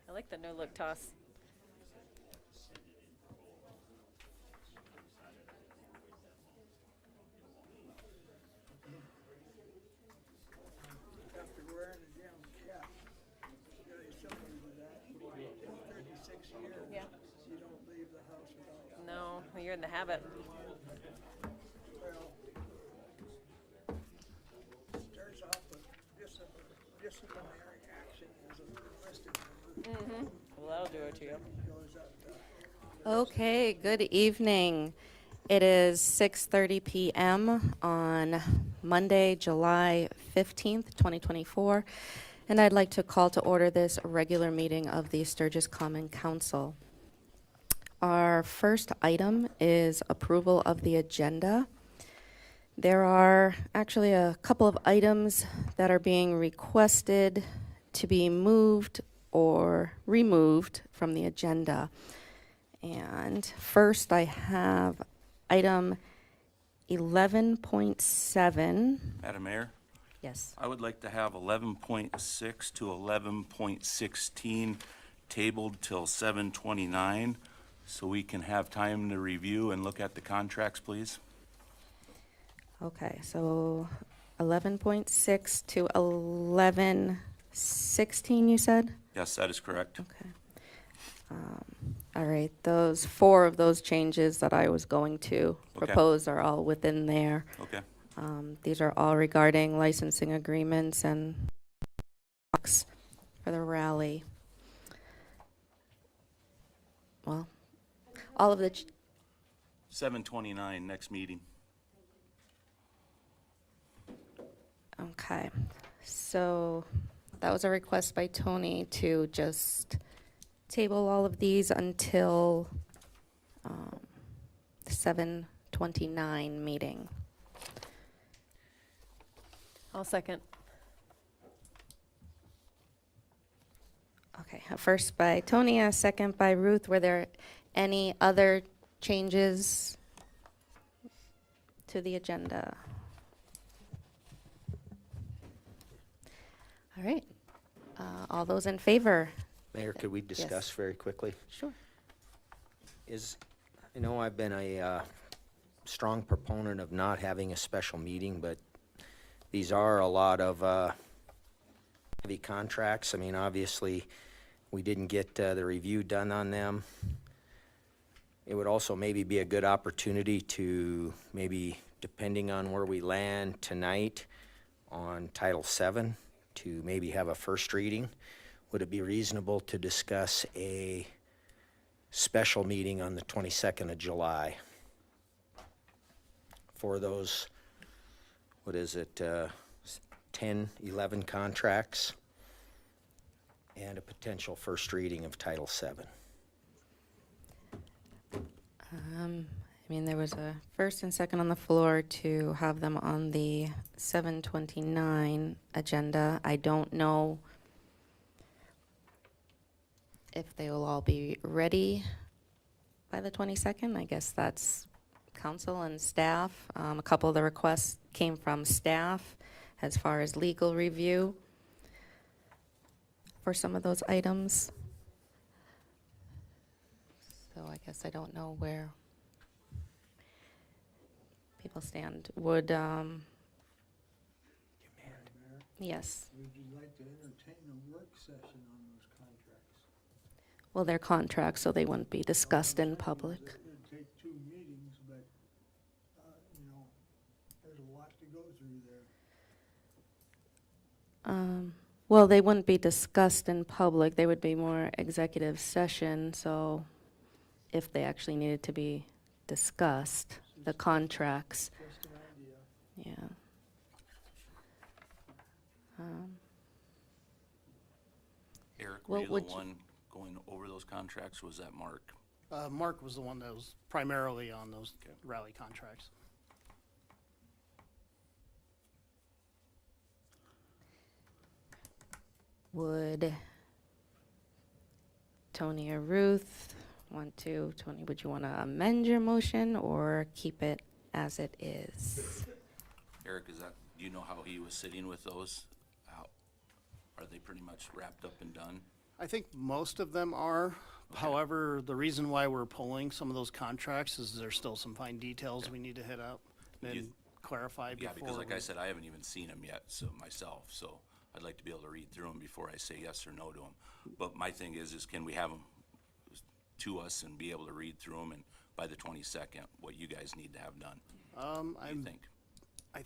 I like the no look toss. After wearing a damn cap, really similar to that, in 36 years, Yeah. you don't leave the house without. No, you're in the habit. Well, starts off with disciplinary action as a enlisted member. Well, that'll do it to you. Goes up to Okay, good evening. It is 6:30 p.m. on Monday, July 15th, 2024, and I'd like to call to order this regular meeting of the Sturgis Common Council. Our first item is approval of the agenda. There are actually a couple of items that are being requested to be moved or removed from the agenda. And first, I have item 11.7. Madam Mayor, Yes. I would like to have 11.6 to 11.16 tabled till 7:29, so we can have time to review and look at the contracts, please. Okay, so 11.6 to 11.16, you said? Yes, that is correct. Okay. All right, those four of those changes that I was going to Okay. propose are all within there. Okay, These are all regarding licensing agreements and for the rally. Well, all of the, 7:29, next meeting. okay. So that was a request by Tony to just table all of these until the 7:29 meeting. I'll second. Okay, a first by Tony, a second by Ruth. Were there any other changes to the agenda? All right. All those in favor? Mayor, could we discuss very quickly? Sure. I know I've been a strong proponent of not having a special meeting, but these are a lot of heavy contracts. I mean, obviously, we didn't get the review done on them. It would also maybe be a good opportunity to maybe, depending on where we land tonight on Title VII, to maybe have a first reading. Would it be reasonable to discuss a special meeting on the 22nd of July for those, 10, 11 contracts and a potential first reading of Title VII? I mean, there was a first and second on the floor to have them on the 7:29 agenda. I don't know if they will all be ready by the 22nd. I guess that's council and staff. A couple of the requests came from staff as far as legal review for some of those items. So I guess I don't know where people stand. Would, yes. Would you like to entertain a work session on those contracts? Well, they're contracts, so they wouldn't be discussed in public. It'd take 2 meetings, but, there's a lot to go through there. Well, they wouldn't be discussed in public. They would be more executive session, so if they actually needed to be discussed, the contracts, Just an idea. yeah. Eric, Well, were you the would you- one going over those contracts, or was that Mark? Mark was the one that was primarily on those Okay. rally contracts. Would Tony or Ruth Tony, would you want to amend your motion or keep it as it is? Eric, do you know how he was sitting with those? Are they pretty much wrapped up and done? I think most of them are. However, the reason why we're pulling some of those contracts is there's still some fine details we need to hit up You- and clarify Yeah, before. because like I we- said, I haven't even seen them yet, so myself, so I'd like to be able to read through them before I say yes or no to them. But my thing is can we have them to us and be able to read through them, and by the 22nd, what you guys need to have done? What do you think? I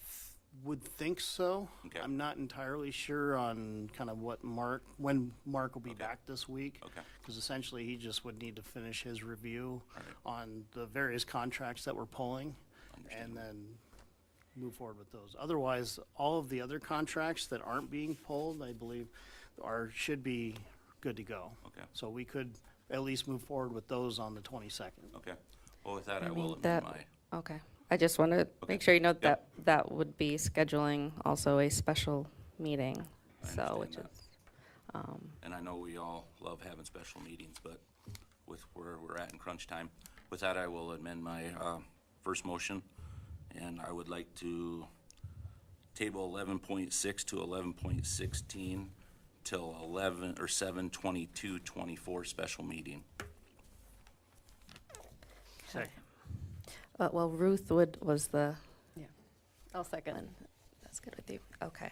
would think so. Okay. I'm not entirely sure on kind of when Mark will be back this week. Okay. Because essentially, he just would need to finish his review Alright. on the various contracts that we're pulling, and then move forward with those. Otherwise, all of the other contracts that aren't being pulled, I believe, should be good to go. Okay. So we could at least move forward with those on the 22nd. Okay. Well, with that, I I will mean, amend that, my, okay. I just want to Okay. make sure you know Yep. that that would be scheduling also a special meeting, I so, understand which that. is, and I know we all love having special meetings, but with where we're at in crunch time, with that, I will amend my first motion, and I would like to table 11.6 to 11.16 till 7/22/24 special meeting. Second. well, Ruth was the I'll second. one. That's good with you. Okay.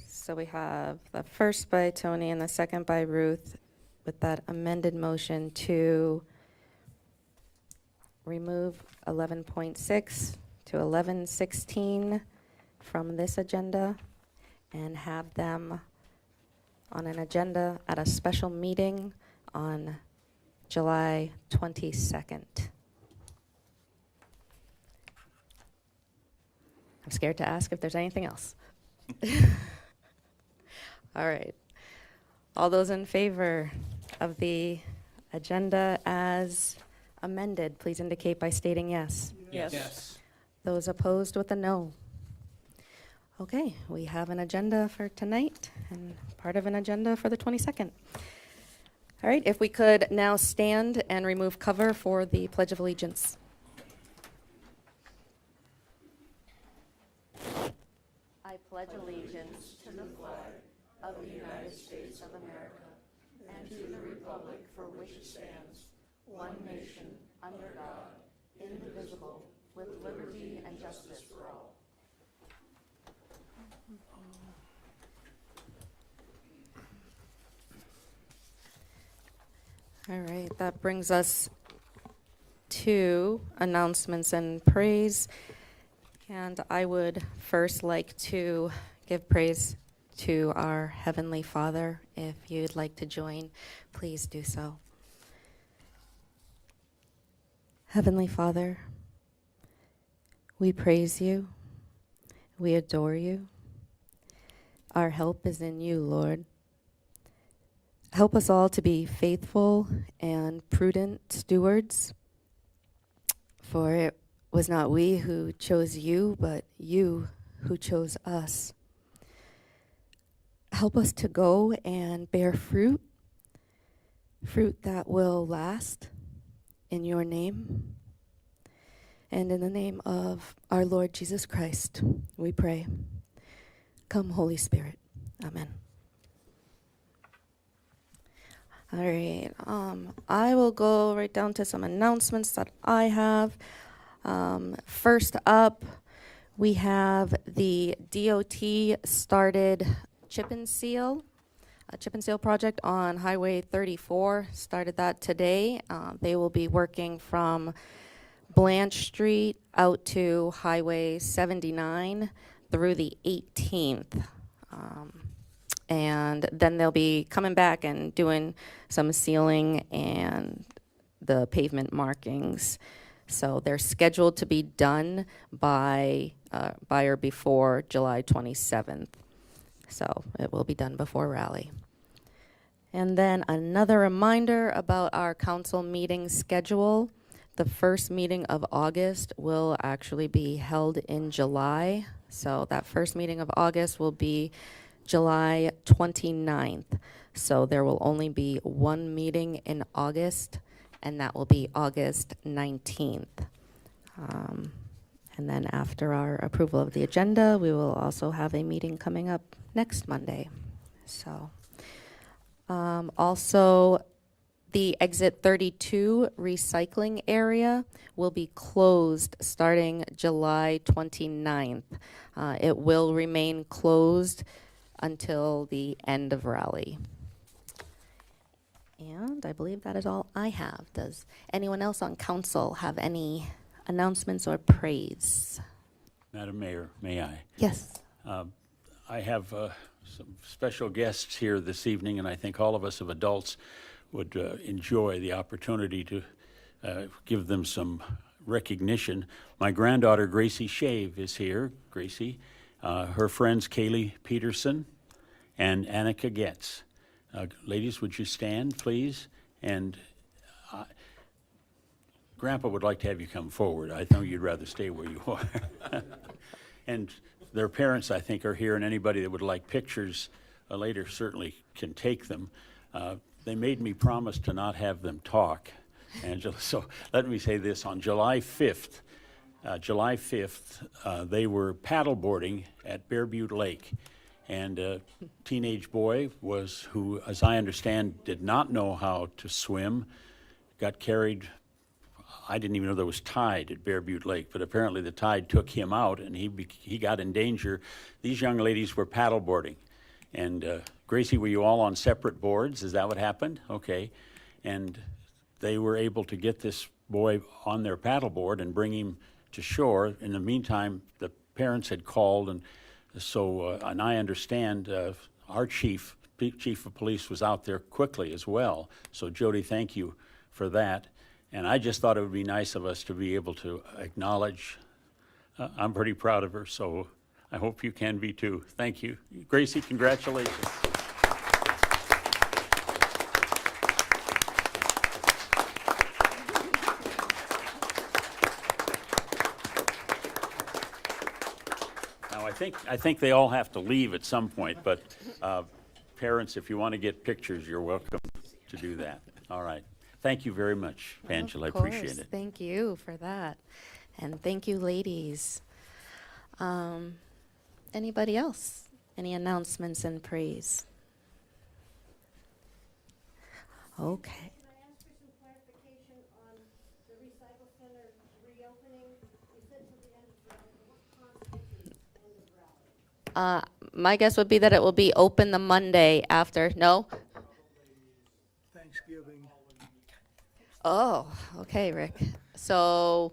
So we have the first by Tony and the second by Ruth with that amended motion to remove 11.6 to 11.16 from this agenda and have them on an agenda at a special meeting on July 22nd. I'm scared to ask if there's anything else. All right. All those in favor of the agenda as amended, please indicate by stating yes. Yes. Those opposed with a no. Okay, we have an agenda for tonight and part of an agenda for the 22nd. All right, if we could now stand and remove cover for the Pledge of Allegiance. I pledge allegiance to the flag of the United States of America and to the republic for which it stands, one nation, under God, indivisible, with liberty and justice for all. All right, that brings us to announcements and praise. And I would first like to give praise to our Heavenly Father. If you'd like to join, please do so. Heavenly Father, we praise you. We adore you. Our help is in you, Lord. Help us all to be faithful and prudent stewards, for it was not we who chose you, but you who chose us. Help us to go and bear fruit that will last in your name. And in the name of our Lord Jesus Christ, we pray. Come, Holy Spirit. Amen. All right, I will go right down to some announcements that I have. First up, we have the DOT started chip and seal, a chip and seal project on Highway 34. Started that today. They will be working from Blanche Street out to Highway 79 through the 18th. And then they'll be coming back and doing some sealing and the pavement markings. So they're scheduled to be done by or before July 27th. So it will be done before rally. And then another reminder about our council meeting schedule. The first meeting of August will actually be held in July. So that first meeting of August will be July 29th. So there will only be one meeting in August, and that will be August 19th. And then after our approval of the agenda, we will also have a meeting coming up next Monday. So Also, the exit 32 recycling area will be closed starting July 29th. It will remain closed until the end of rally. And I believe that is all I have. Does anyone else on council have any announcements or praise? Madam Mayor, may I? Yes. I have some special guests here this evening, and I think all of us of adults would enjoy the opportunity to give them some recognition. My granddaughter, Gracie Shave, is here. Gracie. Her friends, Kaylee Peterson and Annika Getz. Ladies, would you stand, please? And Grandpa would like to have you come forward. I know you'd rather stay where you are. And their parents, I think, are here, and anybody that would like pictures later certainly can take them. They made me promise to not have them talk, Angela. So let me say this. On July 5th, they were paddleboarding at Bear Butte Lake. And a teenage boy who, as I understand, did not know how to swim, got carried. I didn't even know there was tide at Bear Butte Lake, but apparently the tide took him out, and he got in danger. These young ladies were paddleboarding. And Gracie, were you all on separate boards? Is that what happened? Okay. And they were able to get this boy on their paddleboard and bring him to shore. In the meantime, the parents had called, and so, and I understand our chief of police was out there quickly as well. So Jody, thank you for that. And I just thought it would be nice of us to be able to acknowledge, I'm pretty proud of her, so I hope you can be too. Thank you. Gracie, congratulations. Now, I think they all have to leave at some point, but parents, if you want to get pictures, you're welcome to do that. All right. Thank you very much, Angela. I appreciate course. it. Thank you for that. And thank you, ladies. Anybody else? Any announcements and praise? Okay. Can I ask for some clarification on the recycle center reopening? You said to the end of rally, what constitutes end of rally? My guess would be that it will be open the Monday after. No? Thanksgiving. Oh, okay, Rick. So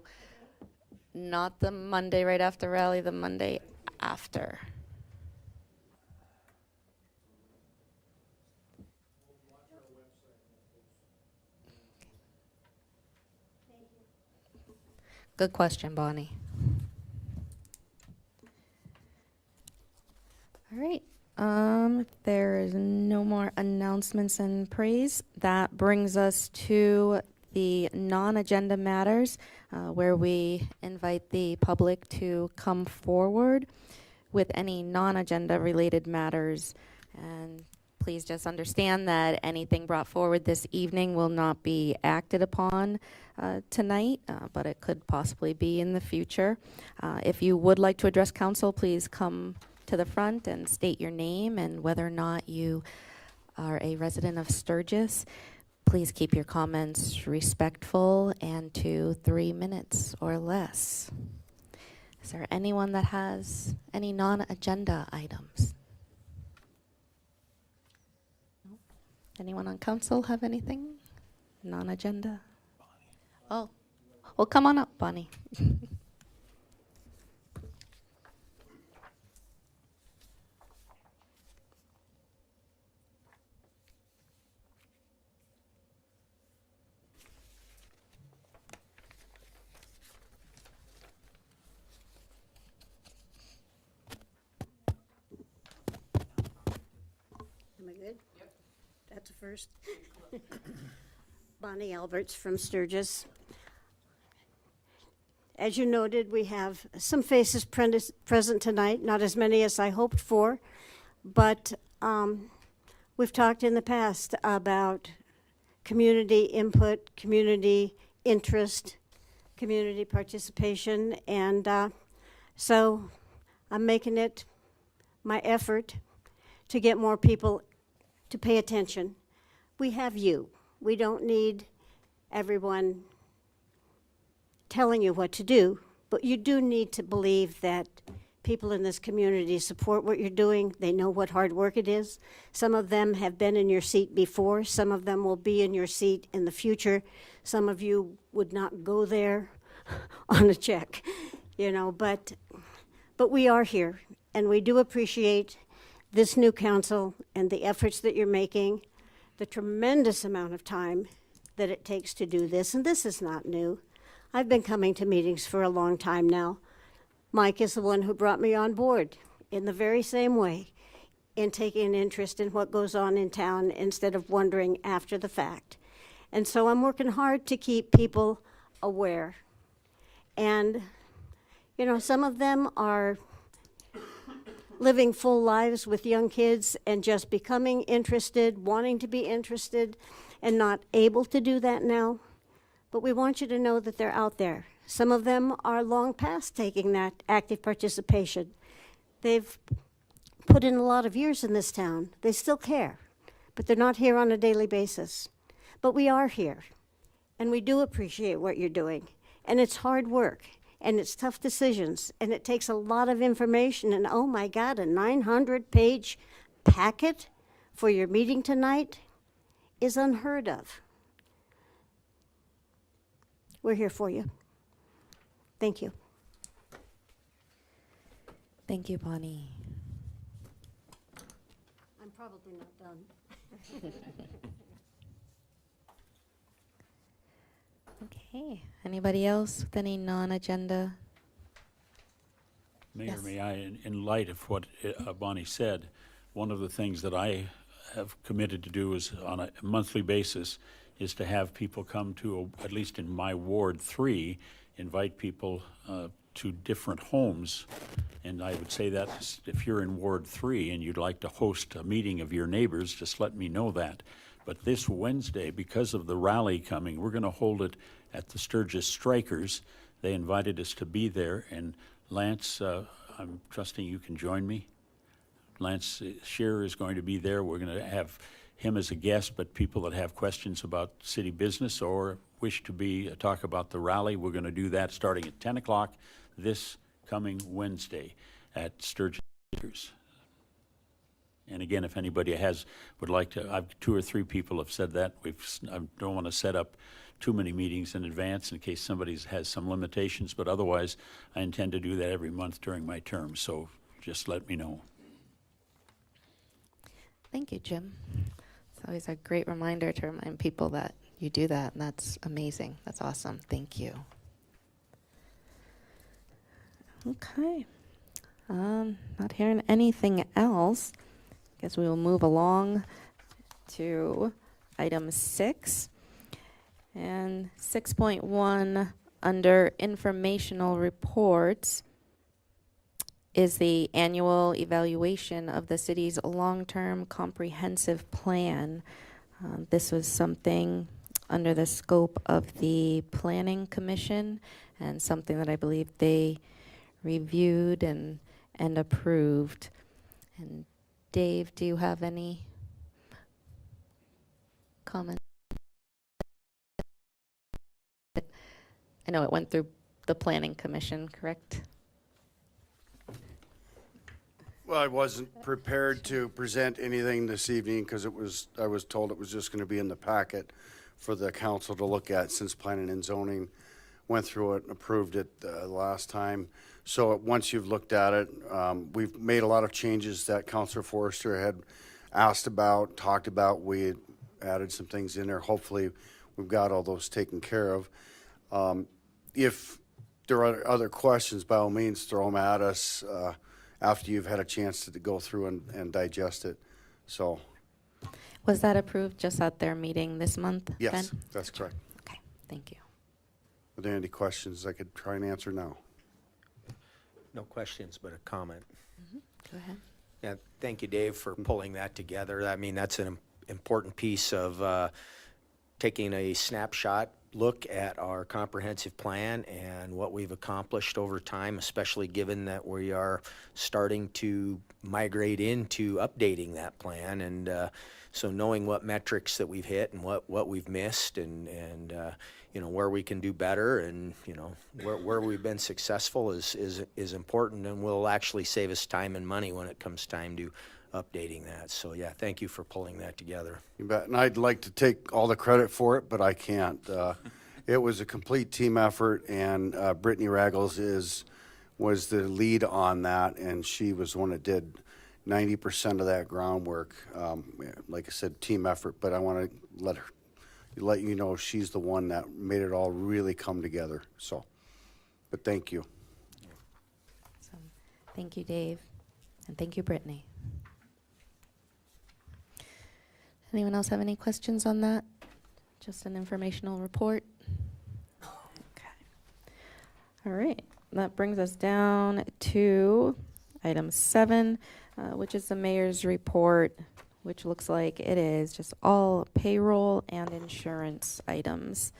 not the Monday right after rally, the Monday after. Good question, Bonnie. All right. There is no more announcements and praise. That brings us to the non-agenda matters, where we invite the public to come forward with any non-agenda related matters. And please just understand that anything brought forward this evening will not be acted upon tonight, but it could possibly be in the future. If you would like to address council, please come to the front and state your name and whether or not you are a resident of Sturgis. Please keep your comments respectful and to 3 minutes or less. Is there anyone that has any non-agenda items? No? Anyone on council have anything? Non-agenda? Oh, well, come on up, Bonnie. Am I good? Yep. That's a first. Bonnie Alberts from Sturgis. As you noted, we have some faces present tonight, not as many as I hoped for, but we've talked in the past about community input, community interest, community participation, and so I'm making it my effort to get more people to pay attention we have you. We don't need everyone telling you what to do, but you do need to believe that people in this community support what you're doing. They know what hard work it is. Some of them have been in your seat before. Some of them will be in your seat in the future. Some of you would not go there on a check, but we are here, and we do appreciate this new council and the efforts that you're making, the tremendous amount of time that it takes to do this, and this is not new. I've been coming to meetings for a long time now. Mike is the one who brought me on board in the very same way, in taking an interest in what goes on in town instead of wondering after the fact. And so I'm working hard to keep people aware. And, some of them are living full lives with young kids and just becoming interested, wanting to be interested, and not able to do that now. But we want you to know that they're out there. Some of them are long past taking that active participation. They've put in a lot of years in this town. They still care, but they're not here on a daily basis. But we are here, and we do appreciate what you're doing. And it's hard work, and it's tough decisions, and it takes a lot of information. And oh my God, a 900-page packet for your meeting tonight is unheard of. We're here for you. Thank you. Thank you, Bonnie. I'm probably not done. Okay, anybody else with any non-agenda? Mayor, Yes. may I, in light of what Bonnie said, one of the things that I have committed to do is on a monthly basis is to have people come to, at least in my Ward 3, invite people to different homes. And I would say that if you're in Ward 3 and you'd like to host a meeting of your neighbors, just let me know that. But this Wednesday, because of the rally coming, we're going to hold it at the Sturgis Strikers. They invited us to be there, and Lance, I'm trusting you can join me. Lance Shearer is going to be there. We're going to have him as a guest, but people that have questions about city business or wish to talk about the rally, we're going to do that starting at 10 o'clock this coming Wednesday at Sturgis. And again, if anybody would like to, 2 or 3 people have said that. I don't want to set up too many meetings in advance in case somebody has some limitations, but otherwise, I intend to do that every month during my term, so just let me know. Thank you, Jim. It's always a great reminder to remind people that you do that, and that's amazing. That's awesome. Thank you. Okay. Not hearing anything else. Guess we will move along to item 6. And 6.1 under informational reports is the annual evaluation of the city's long-term comprehensive plan. This was something under the scope of the Planning Commission and something that I believe they reviewed and approved. And Dave, do you have any comments? I know it went through the Planning Commission, correct? Well, I wasn't prepared to present anything this evening because I was told it was just going to be in the packet for the council to look at since planning and zoning went through it and approved it last time. So once you've looked at it, we've made a lot of changes that Councilor Forrester had asked about, talked about. We had added some things in there. Hopefully, we've got all those taken care of. If there are other questions, by all means, throw them at us after you've had a chance to go through and digest it. So, Was that approved just at their meeting this month? yes, then? that's correct. Okay, thank you. Are there any questions I could try and answer now? No questions, but a comment. Go ahead. Yeah, thank you, Dave, for pulling that together. I mean, that's an important piece of taking a snapshot look at our comprehensive plan and what we've accomplished over time, especially given that we are starting to migrate into updating that plan. And so knowing what metrics that we've hit and what we've missed and you know, where we can do better and, you know, where we've been successful is important and will actually save us time and money when it comes time to updating that. So yeah, thank you for pulling that together. You bet. And I'd like to take all the credit for it, but I can't. It was a complete team effort, and Brittany Raggles was the lead on that, and she was the one that did 90% of that groundwork. Like I said, team effort, but I want to let you know she's the one that made it all really come together. So, but thank you. So, thank you, Dave, and thank you, Brittany. Anyone else have any questions on that? Just an informational report? Okay. All right, that brings us down to item 7, which is the mayor's report, which looks like it is just all payroll and insurance items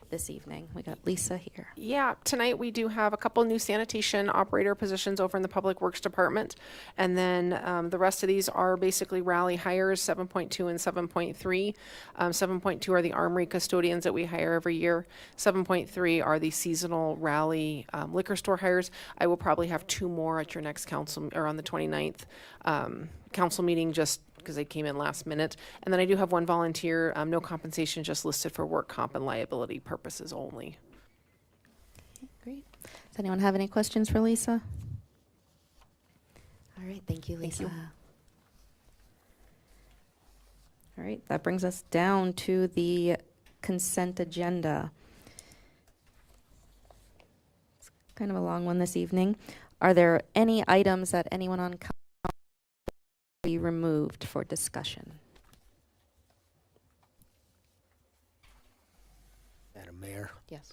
this evening. We got Lisa here. Yeah, tonight we do have a couple new sanitation operator positions over in the Public Works Department. And then the rest of these are basically rally hires, 7.2 and 7.3. 7.2 are the armory custodians that we hire every year. 7.3 are the seasonal rally liquor store hires. I will probably have 2 more at your next council, or on the 29th council meeting, just because they came in last minute. And then I do have 1 volunteer, no compensation, just listed for work comp and liability purposes only. Great. Does anyone have any questions for Lisa? All right, thank you, Lisa. All right, that brings us down to the consent agenda. It's kind of a long one this evening. Are there any items that anyone on council be removed for discussion? Madam Mayor, Yes.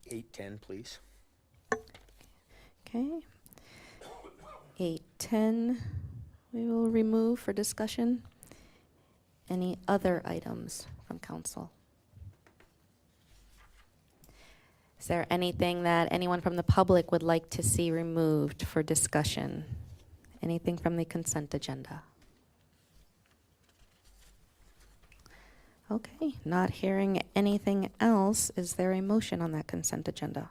810, please. Okay. 8:10, we will remove for discussion. Any other items from council? Is there anything that anyone from the public would like to see removed for discussion? Anything from the consent agenda? Okay, not hearing anything else, is there a motion on that consent agenda?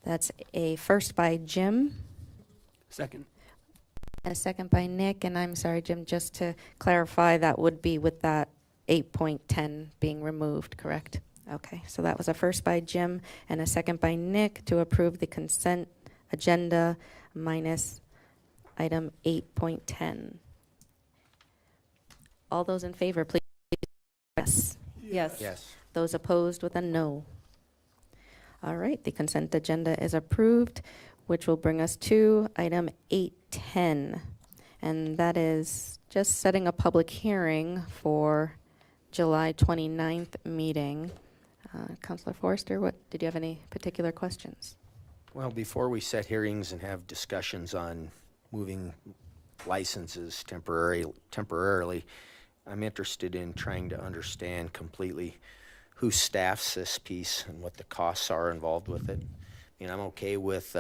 That's a first by Jim, Second. and a second by Nick, and I'm sorry, Jim, just to clarify, that would be with that 8.10 being removed, correct? Okay, so that was a first by Jim and a second by Nick to approve the consent agenda minus item 8.10. All those in favor, please. Yes. Yes. Yes. Those opposed with a no. All right, the consent agenda is approved, which will bring us to item 810. And that is just setting a public hearing for July 29th meeting. Councilor Forrester, did you have any particular questions? Well, before we set hearings and have discussions on moving licenses temporarily, I'm interested in trying to understand completely who staffs this piece and what the costs are involved with it. I mean, I'm okay with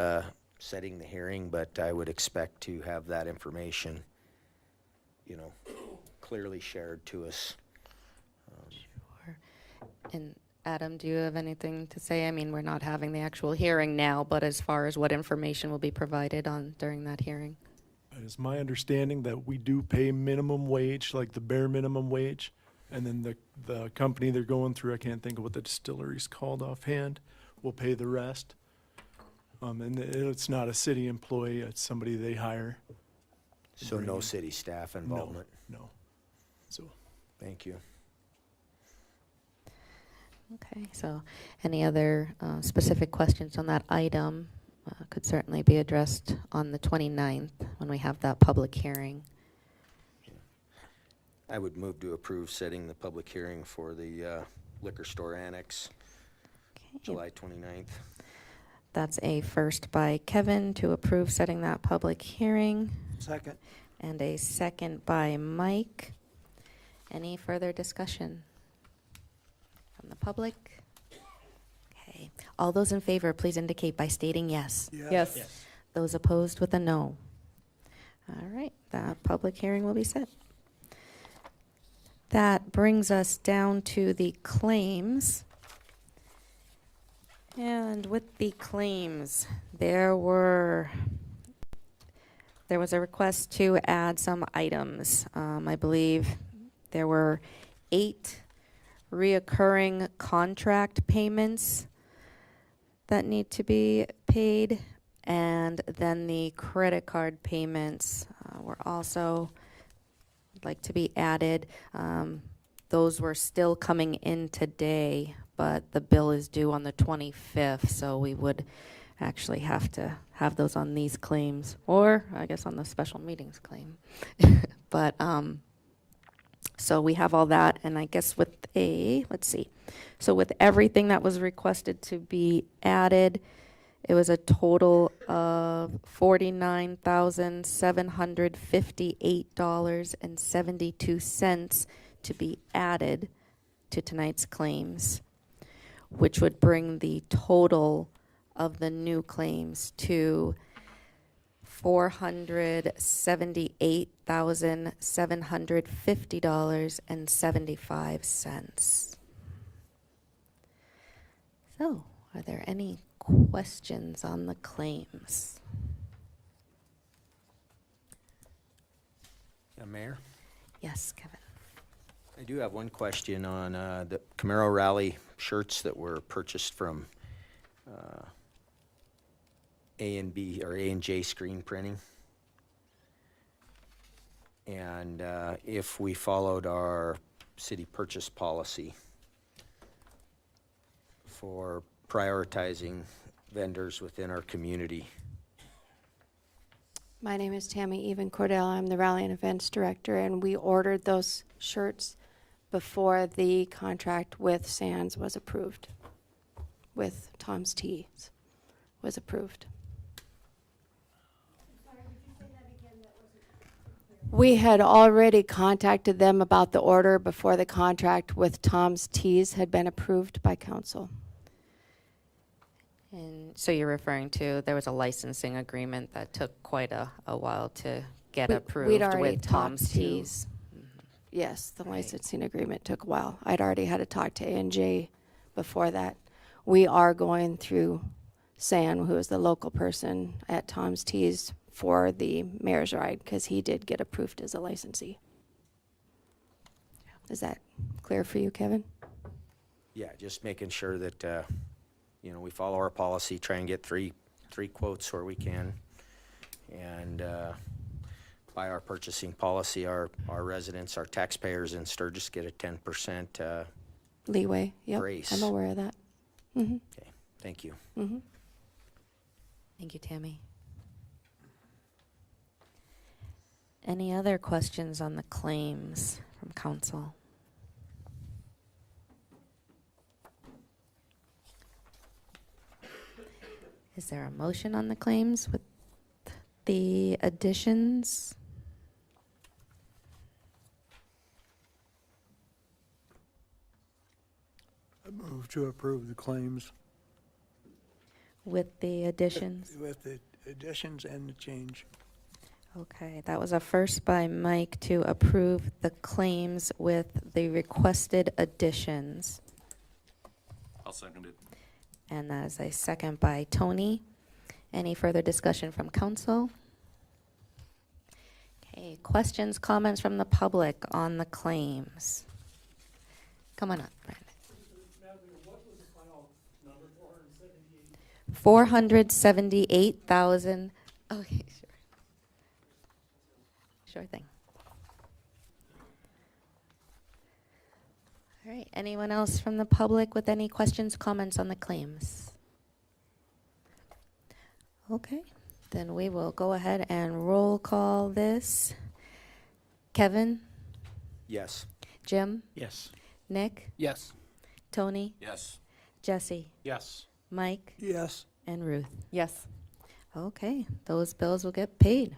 setting the hearing, but I would expect to have that information, you know, clearly shared to us. And Adam, do you have anything to say? I mean, we're not having the actual hearing now, but as far as what information will be provided during that hearing? It is my understanding that we do pay minimum wage, like the bare minimum wage, and then the company they're going through, I can't think of what the distillery's called offhand, will pay the rest. And it's not a city employee, it's somebody they hire. So no city staff involvement? No. So, Thank you. Okay, so any other specific questions on that item could certainly be addressed on the 29th when we have that public hearing. I would move to approve setting the public hearing for the liquor store annex, Okay, July 29th. that's a first by Kevin to approve setting that public hearing, Second. and a second by Mike. Any further discussion from the public? Okay, all those in favor, please indicate by stating yes. Yes. Those opposed with a no. All right, that public hearing will be set. That brings us down to the claims. And with the claims, there was a request to add some items. I believe there were 8 reoccurring contract payments that need to be paid, and then the credit card payments were also like to be added. Those were still coming in today, but the bill is due on the 25th, so we would actually have to have those on these claims, or I guess on the special meetings claim. But so we have all that, and I guess with let's see. So with everything that was requested to be added, it was a total of $49,758.72 to be added to tonight's claims, which would bring the total of the new claims to $478,750.75. So, are there any questions on the claims? Mayor? Yes, Kevin. I do have one question on the Camaro Rally shirts that were purchased from A&B or A&J Screen Printing. And if we followed our city purchase policy for prioritizing vendors within our community. My name is Tammy Even Cordell. I'm the Rally and Events Director, and we ordered those shirts before the contract with Sands was approved, with Tom's Tees was approved. We had already contacted them about the order before the contract with Tom's Tees had been approved by council. And so you're referring to, there was a licensing agreement that took quite a while to get approved We'd already with talked Tom's to- Tees. Yes, the Right. licensing agreement took a while. I'd already had to talk to A&J before that. We are going through Sam, who is the local person at Tom's Tees for the mayor's ride, because he did get approved as a licensee. Is that clear for you, Kevin? Yeah, just making sure that, we follow our policy, try and get three quotes where we can. And by our purchasing policy, our residents, our taxpayers in Sturgis get a 10% Leeway, yep, grace. I'm aware of that. Mm-hmm, Okay, thank you. mm-hmm. Thank you, Tammy. Any other questions on the claims from council? Is there a motion on the claims with the additions? I move to approve the claims With the additions? with the additions and the change. Okay, that was a first by Mike to approve the claims with the requested additions. I'll second it. And that is a second by Tony. Any further discussion from council? Okay, questions, comments from the public on the claims? Come on up, Brandon. 478,000. Okay, sure. Sure thing. All right, anyone else from the public with any questions, comments on the claims? Okay, then we will go ahead and roll call this. Kevin, Yes. Jim, Yes. Nick, Yes. Tony, Yes. Jesse, Yes. Mike, Yes. and Ruth. Yes. Okay, those bills will get paid.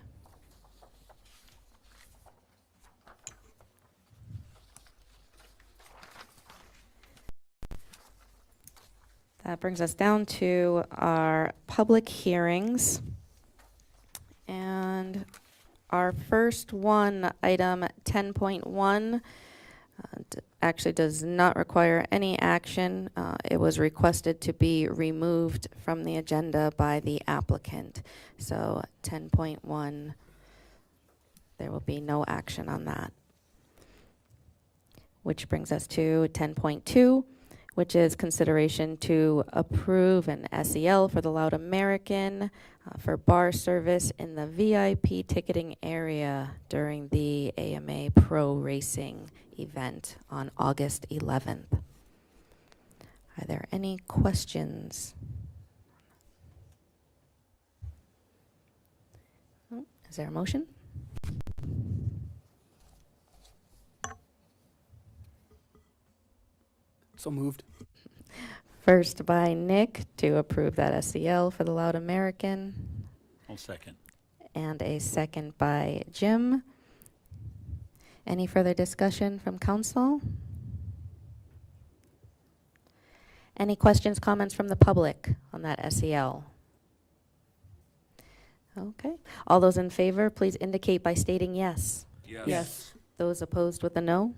That brings us down to our public hearings. Our first one, item 10.1, actually does not require any action. It was requested to be removed from the agenda by the applicant. So 10.1, there will be no action on that. Which brings us to 10.2, which is consideration to approve an SEL for the Loud American for bar service in the VIP ticketing area during the AMA Pro Racing event on August 11th. Are there any questions? Oh, is there a motion? So moved. First by Nick to approve that SEL for the Loud American, I'll second. and a second by Jim. Any further discussion from council? Any questions, comments from the public on that SEL? Okay. All those in favor, please indicate by stating yes. Yes. Those opposed with a no.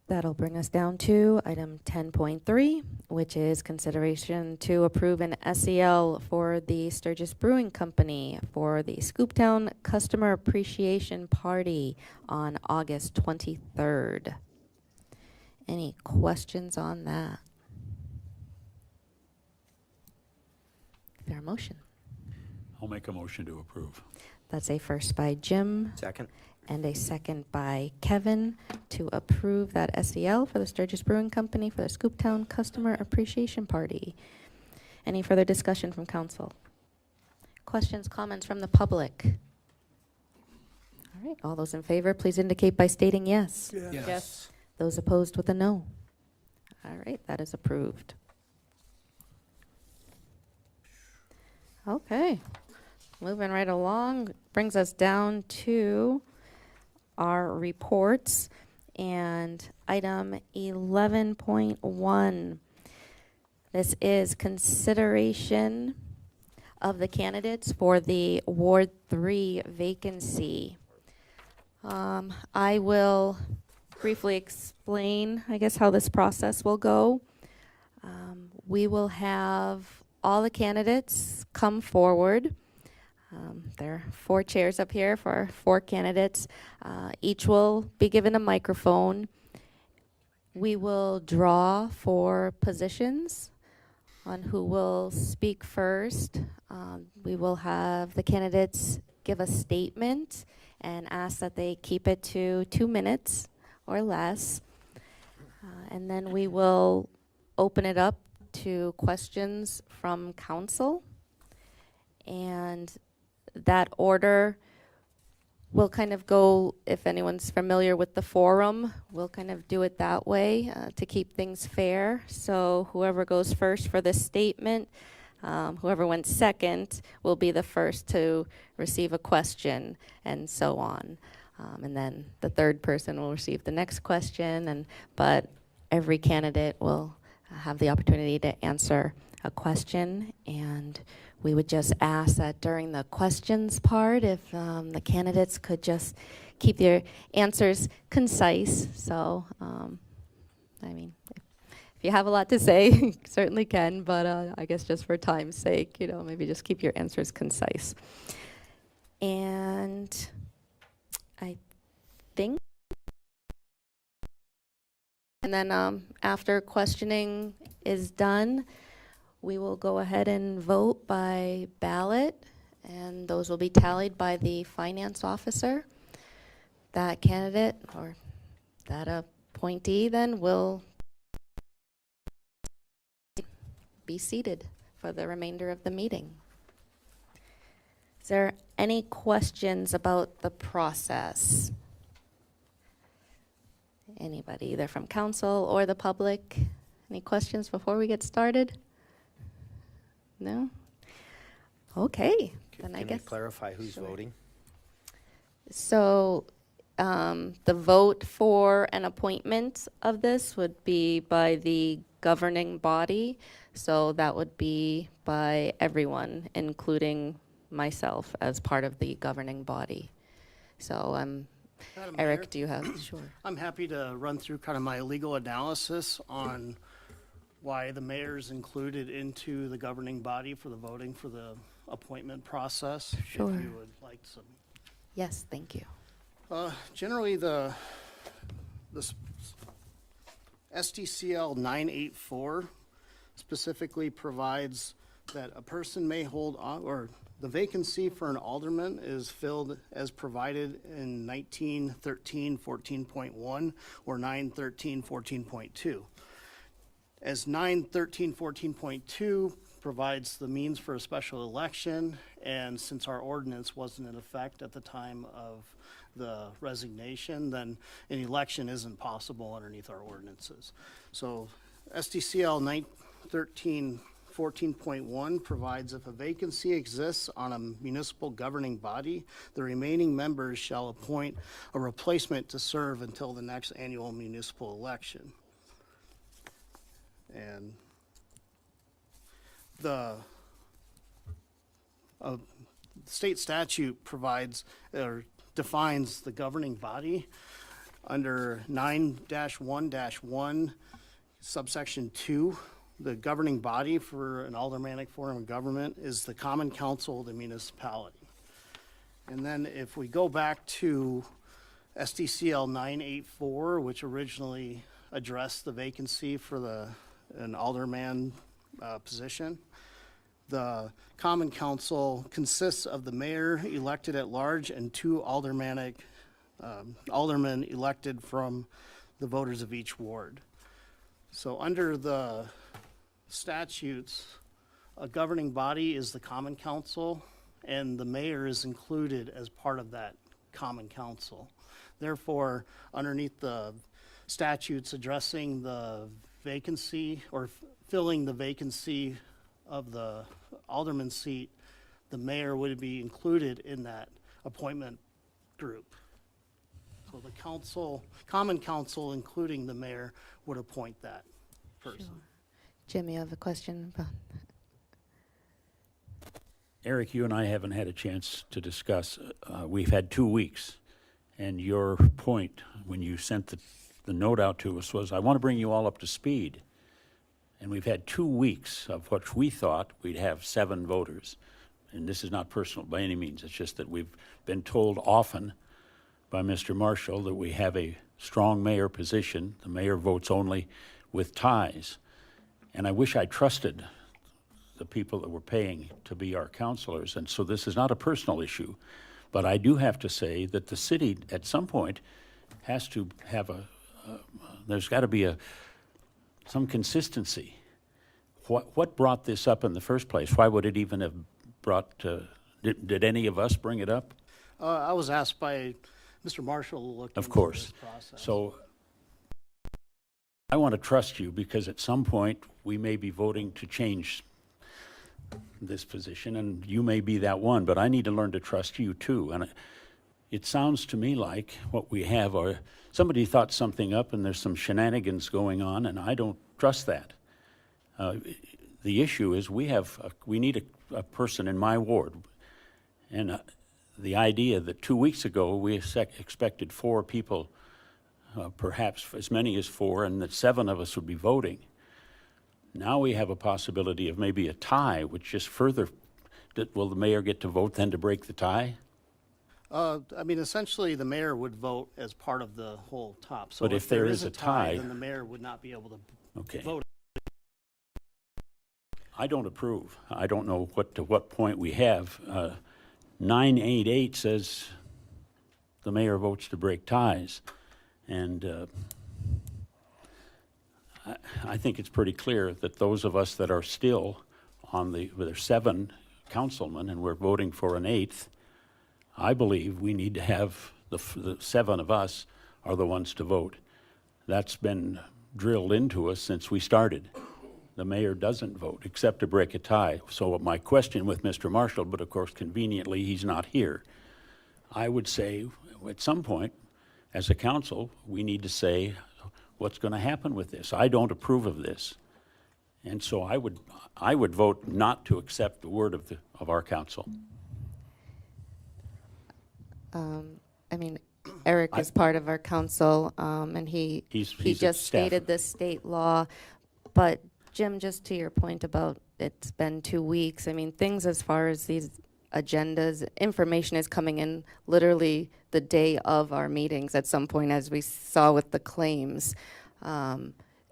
That'll bring us down to item 10.3, which is consideration to approve an SEL for the Sturgis Brewing Company for the Scooptown Customer Appreciation Party on August 23rd. Any questions on that? Is there a motion? I'll make a motion to approve. That's a first by Jim Second? and a second by Kevin to approve that SEL for the Sturgis Brewing Company for the Scooptown Customer Appreciation Party. Any further discussion from council? Questions, comments from the public? All right, all those in favor, please indicate by stating yes. Yes. Those opposed with a no. All right, that is approved. Okay, moving right along, brings us down to our reports and item 11.1. This is consideration of the candidates for the Ward 3 vacancy. I will briefly explain, I guess, how this process will go. We will have all the candidates come forward. There are 4 chairs up here for 4 candidates. Each will be given a microphone. We will draw for positions on who will speak first. We will have the candidates give a statement and ask that they keep it to 2 minutes or less. And then we will open it up to questions from council. And that order will kind of go, if anyone's familiar with the forum, we'll kind of do it that way to keep things fair. So whoever goes first for the statement, whoever went second will be the first to receive a question, and so on. And then the third person will receive the next question, but every candidate will have the opportunity to answer a question. And we would just ask that during the questions part, if the candidates could just keep their answers concise. So, I mean, if you have a lot to say, you certainly can, but I guess just for time's sake, maybe just keep your answers concise. And I think, and then after questioning is done, we will go ahead and vote by ballot, and those will be tallied by the finance officer. That candidate or that appointee then will be seated for the remainder of the meeting. Is there any questions about the process? Anybody, either from council or the public? Any questions before we get started? No? Okay, then I Can we guess. clarify who's Sure. voting? So the vote for an appointment of this would be by the governing body. So that would be by everyone, including myself as part of the governing body. So, Madam Mayor, Eric, do you have, sure. I'm happy to run through kind of my legal analysis on why the mayor is included into the governing body for the voting for the appointment process. Sure. If you would like some. Yes, thank you. Generally, the SDCL 984 specifically provides that a person may hold, or the vacancy for an alderman is filled as provided in 1913 14.1 or 913 14.2. As 913 14.2 provides the means for a special election, and since our ordinance wasn't in effect at the time of the resignation, then an election isn't possible underneath our ordinances. So SDCL 913 14.1 provides if a vacancy exists on a municipal governing body, the remaining members shall appoint a replacement to serve until the next annual municipal election. And the state statute provides or defines the governing body under 9-1-1 subsection 2. The governing body for an aldermanic form of government is the common council of the municipality. And then if we go back to SDCL 984, which originally addressed the vacancy for an alderman position, the common council consists of the mayor elected at large and two aldermen elected from the voters of each ward. So under the statutes, a governing body is the common council, and the mayor is included as part of that common council. Therefore, underneath the statutes addressing the vacancy or filling the vacancy of the alderman seat, the mayor would be included in that appointment group. So the council, common council, including the mayor, would appoint that person. Jim, you have a question about Eric, you and I haven't had a chance to discuss. We've had 2 weeks, and your point when you sent the note out to us was, I want to bring you all up to speed. And we've had 2 weeks of what we thought we'd have 7 voters. And this is not personal by any means. It's just that we've been told often by Mr. Marshall that we have a strong mayor position. The mayor votes only with ties. And I wish I trusted the people that we're paying to be our counselors. And so this is not a personal issue. But I do have to say that the city, at some point, has to have there's got to be some consistency. What brought this up in the first place? Why would it even have brought, did any of us bring it up? I was asked by Mr. Marshall to look Of into course. this process. So I want to trust you because at some point we may be voting to change this position and you may be that one, but I need to learn to trust you too. And it sounds to me like what we have are, somebody thought something up and there's some shenanigans going on and I don't trust that. The issue is we need a person in my ward. And the idea that 2 weeks ago we expected 4 people, perhaps as many as 4, and that 7 of us would be voting. Now we have a possibility of maybe a tie, which just further, will the mayor get to vote then to break the tie? I mean, essentially, the mayor would vote as part of the whole top. So But if there is a tie- then the mayor would not be able to Okay. vote. I don't approve. I don't know to what point we have. 988 says the mayor votes to break ties. And I think it's pretty clear that those of us that are still there's 7 councilmen and we're voting for an 8th, I believe we need to have the 7 of us are the ones to vote. That's been drilled into us since we started. The mayor doesn't vote except to break a tie. So my question with Mr. Marshall, but of course conveniently he's not here, I would say at some point as a council we need to say what's going to happen with this. I don't approve of this. And so I would vote not to accept the word of our council. I mean, Eric is part of our council, and he He's a just stated staffer. the state law. But Jim, just to your point about it's been 2 weeks, I mean, things as far as these agendas, information is coming in literally the day of our meetings at some point, as we saw with the claims.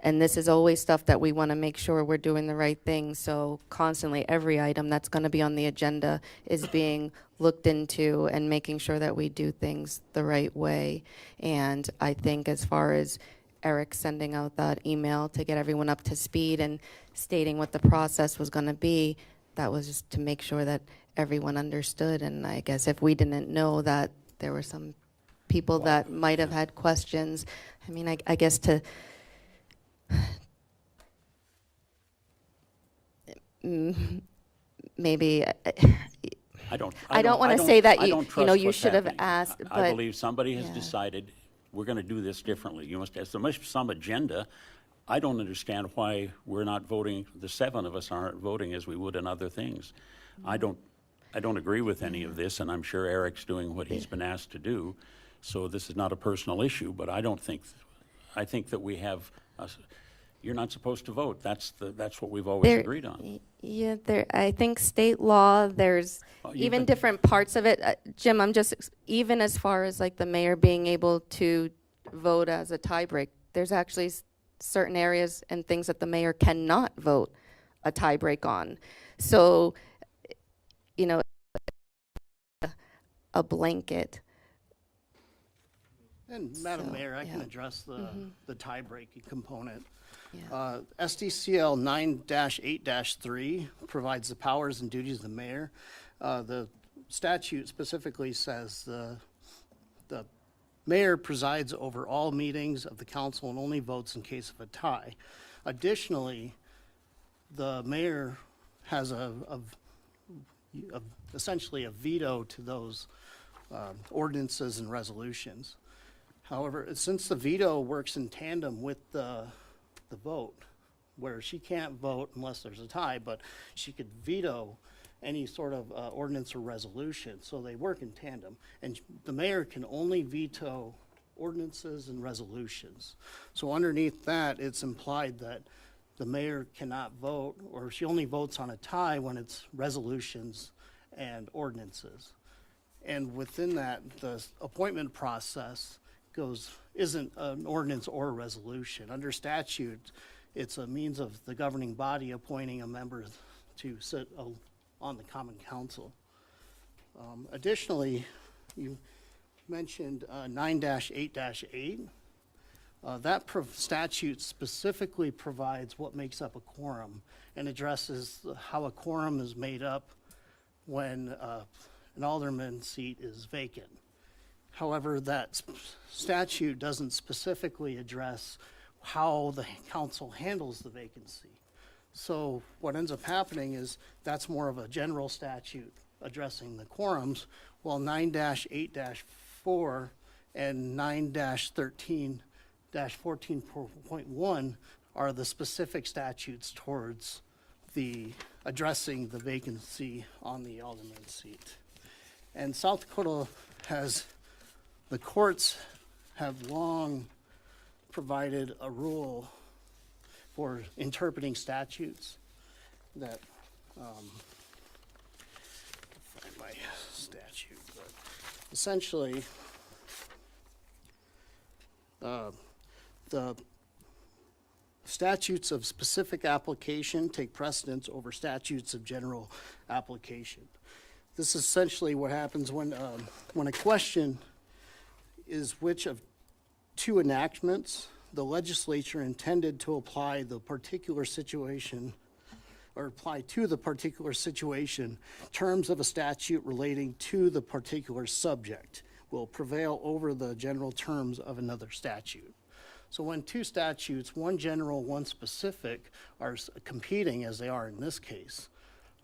And this is always stuff that we want to make sure we're doing the right thing. So constantly, every item that's going to be on the agenda is being looked into and making sure that we do things the right way. And I think as far as Eric sending out that email to get everyone up to speed and stating what the process was going to be, that was just to make sure that everyone understood. And I guess if we didn't know that there were some people that might have had questions, I mean, I guess to maybe I don't wanna say that I you- don't you know, trust you what's should have happening. asked, I but- believe somebody has yeah. decided, we're gonna do this differently. You must have some agenda. I don't understand why we're not voting, the 7 of us aren't voting as we would in other things. I don't agree with any of this, and I'm sure Eric's doing what he's been asked to do. So this is not a personal issue, but I think that we have, you're not supposed to vote. That's what we've always There- agreed on. Yeah, I think state law, there's Well, you've even been- different parts of it. Jim, I'm just, even as far as like the mayor being able to vote as a tiebreak, there's actually certain areas and things that the mayor cannot vote a tiebreak on. So, you know, a blanket. And Madam So, Mayor, I can yeah. address the tie-breaking component. Yeah. SDCL 9-8-3 provides the powers and duties of the mayor. The statute specifically says the mayor presides over all meetings of the council and only votes in case of a tie. Additionally, the mayor has essentially a veto to those ordinances and resolutions. However, since the veto works in tandem with the vote, where she can't vote unless there's a tie, but she could veto any sort of ordinance or resolution, so they work in tandem. And the mayor can only veto ordinances and resolutions. So underneath that, it's implied that the mayor cannot vote, or she only votes on a tie when it's resolutions and ordinances. And within that, the appointment process isn't an ordinance or a resolution. Under statute, it's a means of the governing body appointing a member to sit on the common council. Additionally, you mentioned 9-8-8. That statute specifically provides what makes up a quorum and addresses how a quorum is made up when an alderman seat is vacant. However, that statute doesn't specifically address how the council handles the vacancy. So what ends up happening is that's more of a general statute addressing the quorums, while 9-8-4 and 9-13-14.1 are the specific statutes towards addressing the vacancy on the alderman seat. And South Dakota the courts have long provided a rule for interpreting statutes that, find my statute, but essentially, the statutes of specific application take precedence over statutes of general application. This is essentially what happens when a question is which of 2 enactments the legislature intended to apply the particular situation or apply to the particular situation, terms of a statute relating to the particular subject will prevail over the general terms of another statute. So when 2 statutes, one general, one specific, are competing as they are in this case,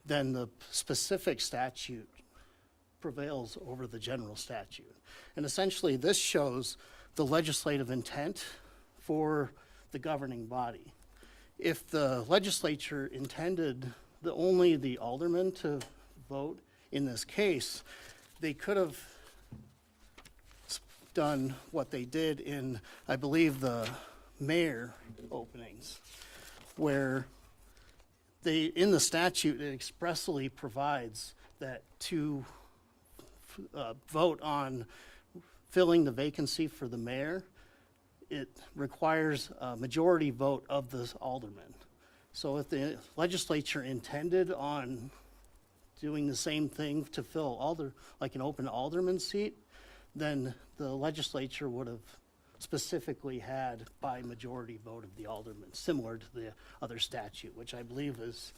then the specific statute prevails over the general statute. And essentially this shows the legislative intent for the governing body. If the legislature intended only the aldermen to vote in this case, they could have done what they did in, I believe, the mayor openings, where in the statute, it expressly provides that to vote on filling the vacancy for the mayor, it requires a majority vote of the aldermen. So if the legislature intended on doing the same thing to fill like an open alderman seat, then the legislature would have specifically had by majority vote of the aldermen, similar to the other statute, which I believe is,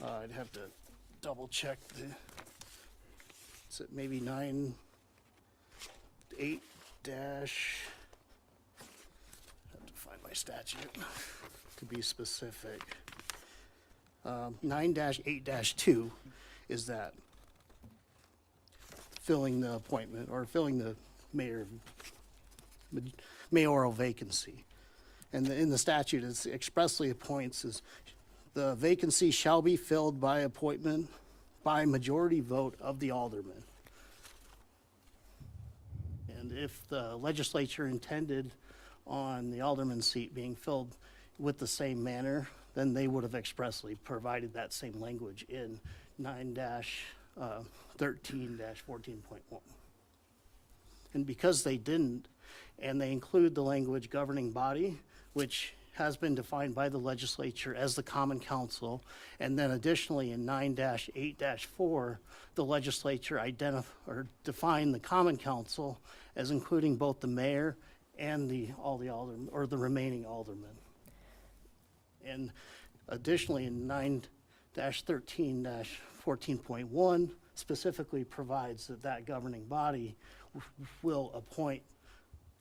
I'd have to double check is it maybe 9-8 dash, I have to find my statute to be specific. 9-8-2 is that filling the appointment or filling the mayoral vacancy. And in the statute, it expressly appoints as the vacancy shall be filled by appointment by majority vote of the aldermen. And if the legislature intended on the alderman seat being filled with the same manner, then they would have expressly provided that same language in 9-13-14.1. And because they didn't, and they include the language governing body, which has been defined by the legislature as the common council, and then additionally in 9-8-4, the legislature defined the common council as including both the mayor and all the aldermen, or the remaining aldermen. And additionally in 9-13-14.1 specifically provides that governing body will appoint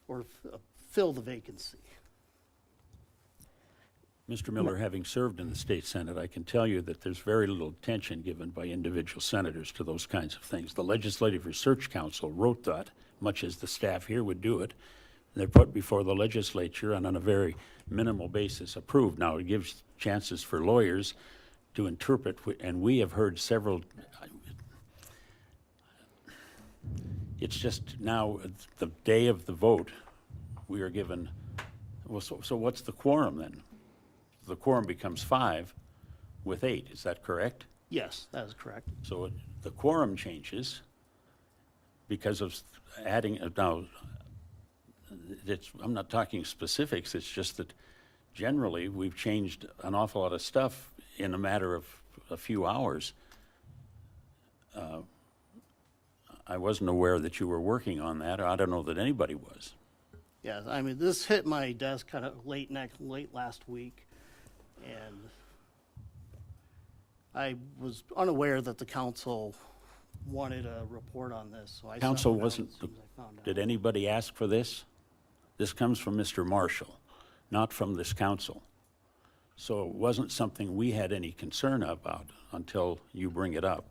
or fill the vacancy. Mr. Miller, having served in the state senate, I can tell you that there's very little attention given by individual senators to those kinds of things. The Legislative Research Council wrote that, much as the staff here would do it. They're put before the legislature and on a very minimal basis approved. Now, it gives chances for lawyers to interpret, and we have heard several. It's just now, the day of the vote, we are given, well, so what's the quorum then? The quorum becomes 5 with 8, is that correct? Yes, that is correct. So the quorum changes because of adding, now, I'm not talking specifics, it's just that generally we've changed an awful lot of stuff in a matter of a few hours. I wasn't aware that you were working on that. I don't know that anybody was. Yeah, I mean, this hit my desk kind of late last week, and I was unaware that the council wanted a report on this, so I sent Council it out wasn't, as soon as I found out. did anybody ask for this? This comes from Mr. Marshall, not from this council. So it wasn't something we had any concern about until you bring it up.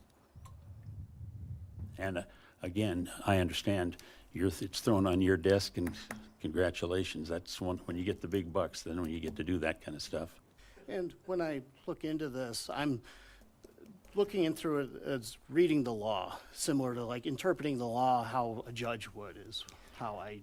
And again, I understand it's thrown on your desk, and congratulations. That's when you get the big bucks, then when you get to do that kind of stuff. And when I look into this, I'm looking in through it as reading the law, similar to like interpreting the law how a judge would, is how I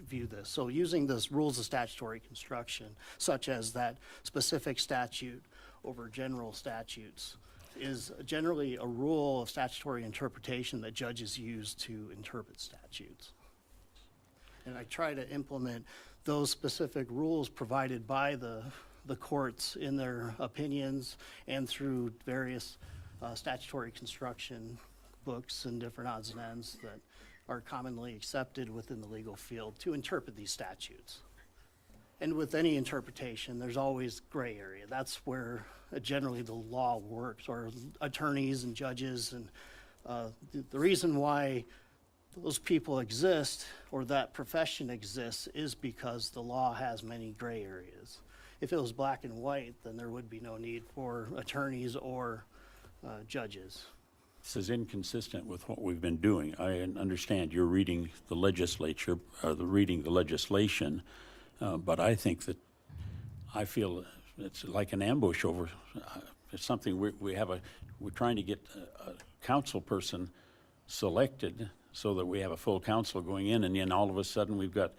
view this. So using this rules of statutory construction, such as that specific statute over general statutes, is generally a rule of statutory interpretation that judges use to interpret statutes. And I try to implement those specific rules provided by the courts in their opinions and through various statutory construction books and different odds and ends that are commonly accepted within the legal field to interpret these statutes. And with any interpretation, there's always gray area. That's where generally the law works, or attorneys and judges. And the reason why those people exist, or that profession exists, is because the law has many gray areas. If it was black and white, then there would be no need for attorneys or judges. This is inconsistent with what we've been doing. I understand you're reading the legislature, or reading the legislation, but I think that, I feel it's like an ambush over, it's something we're trying to get a council person selected so that we have a full council going in, and then all of a sudden we've got,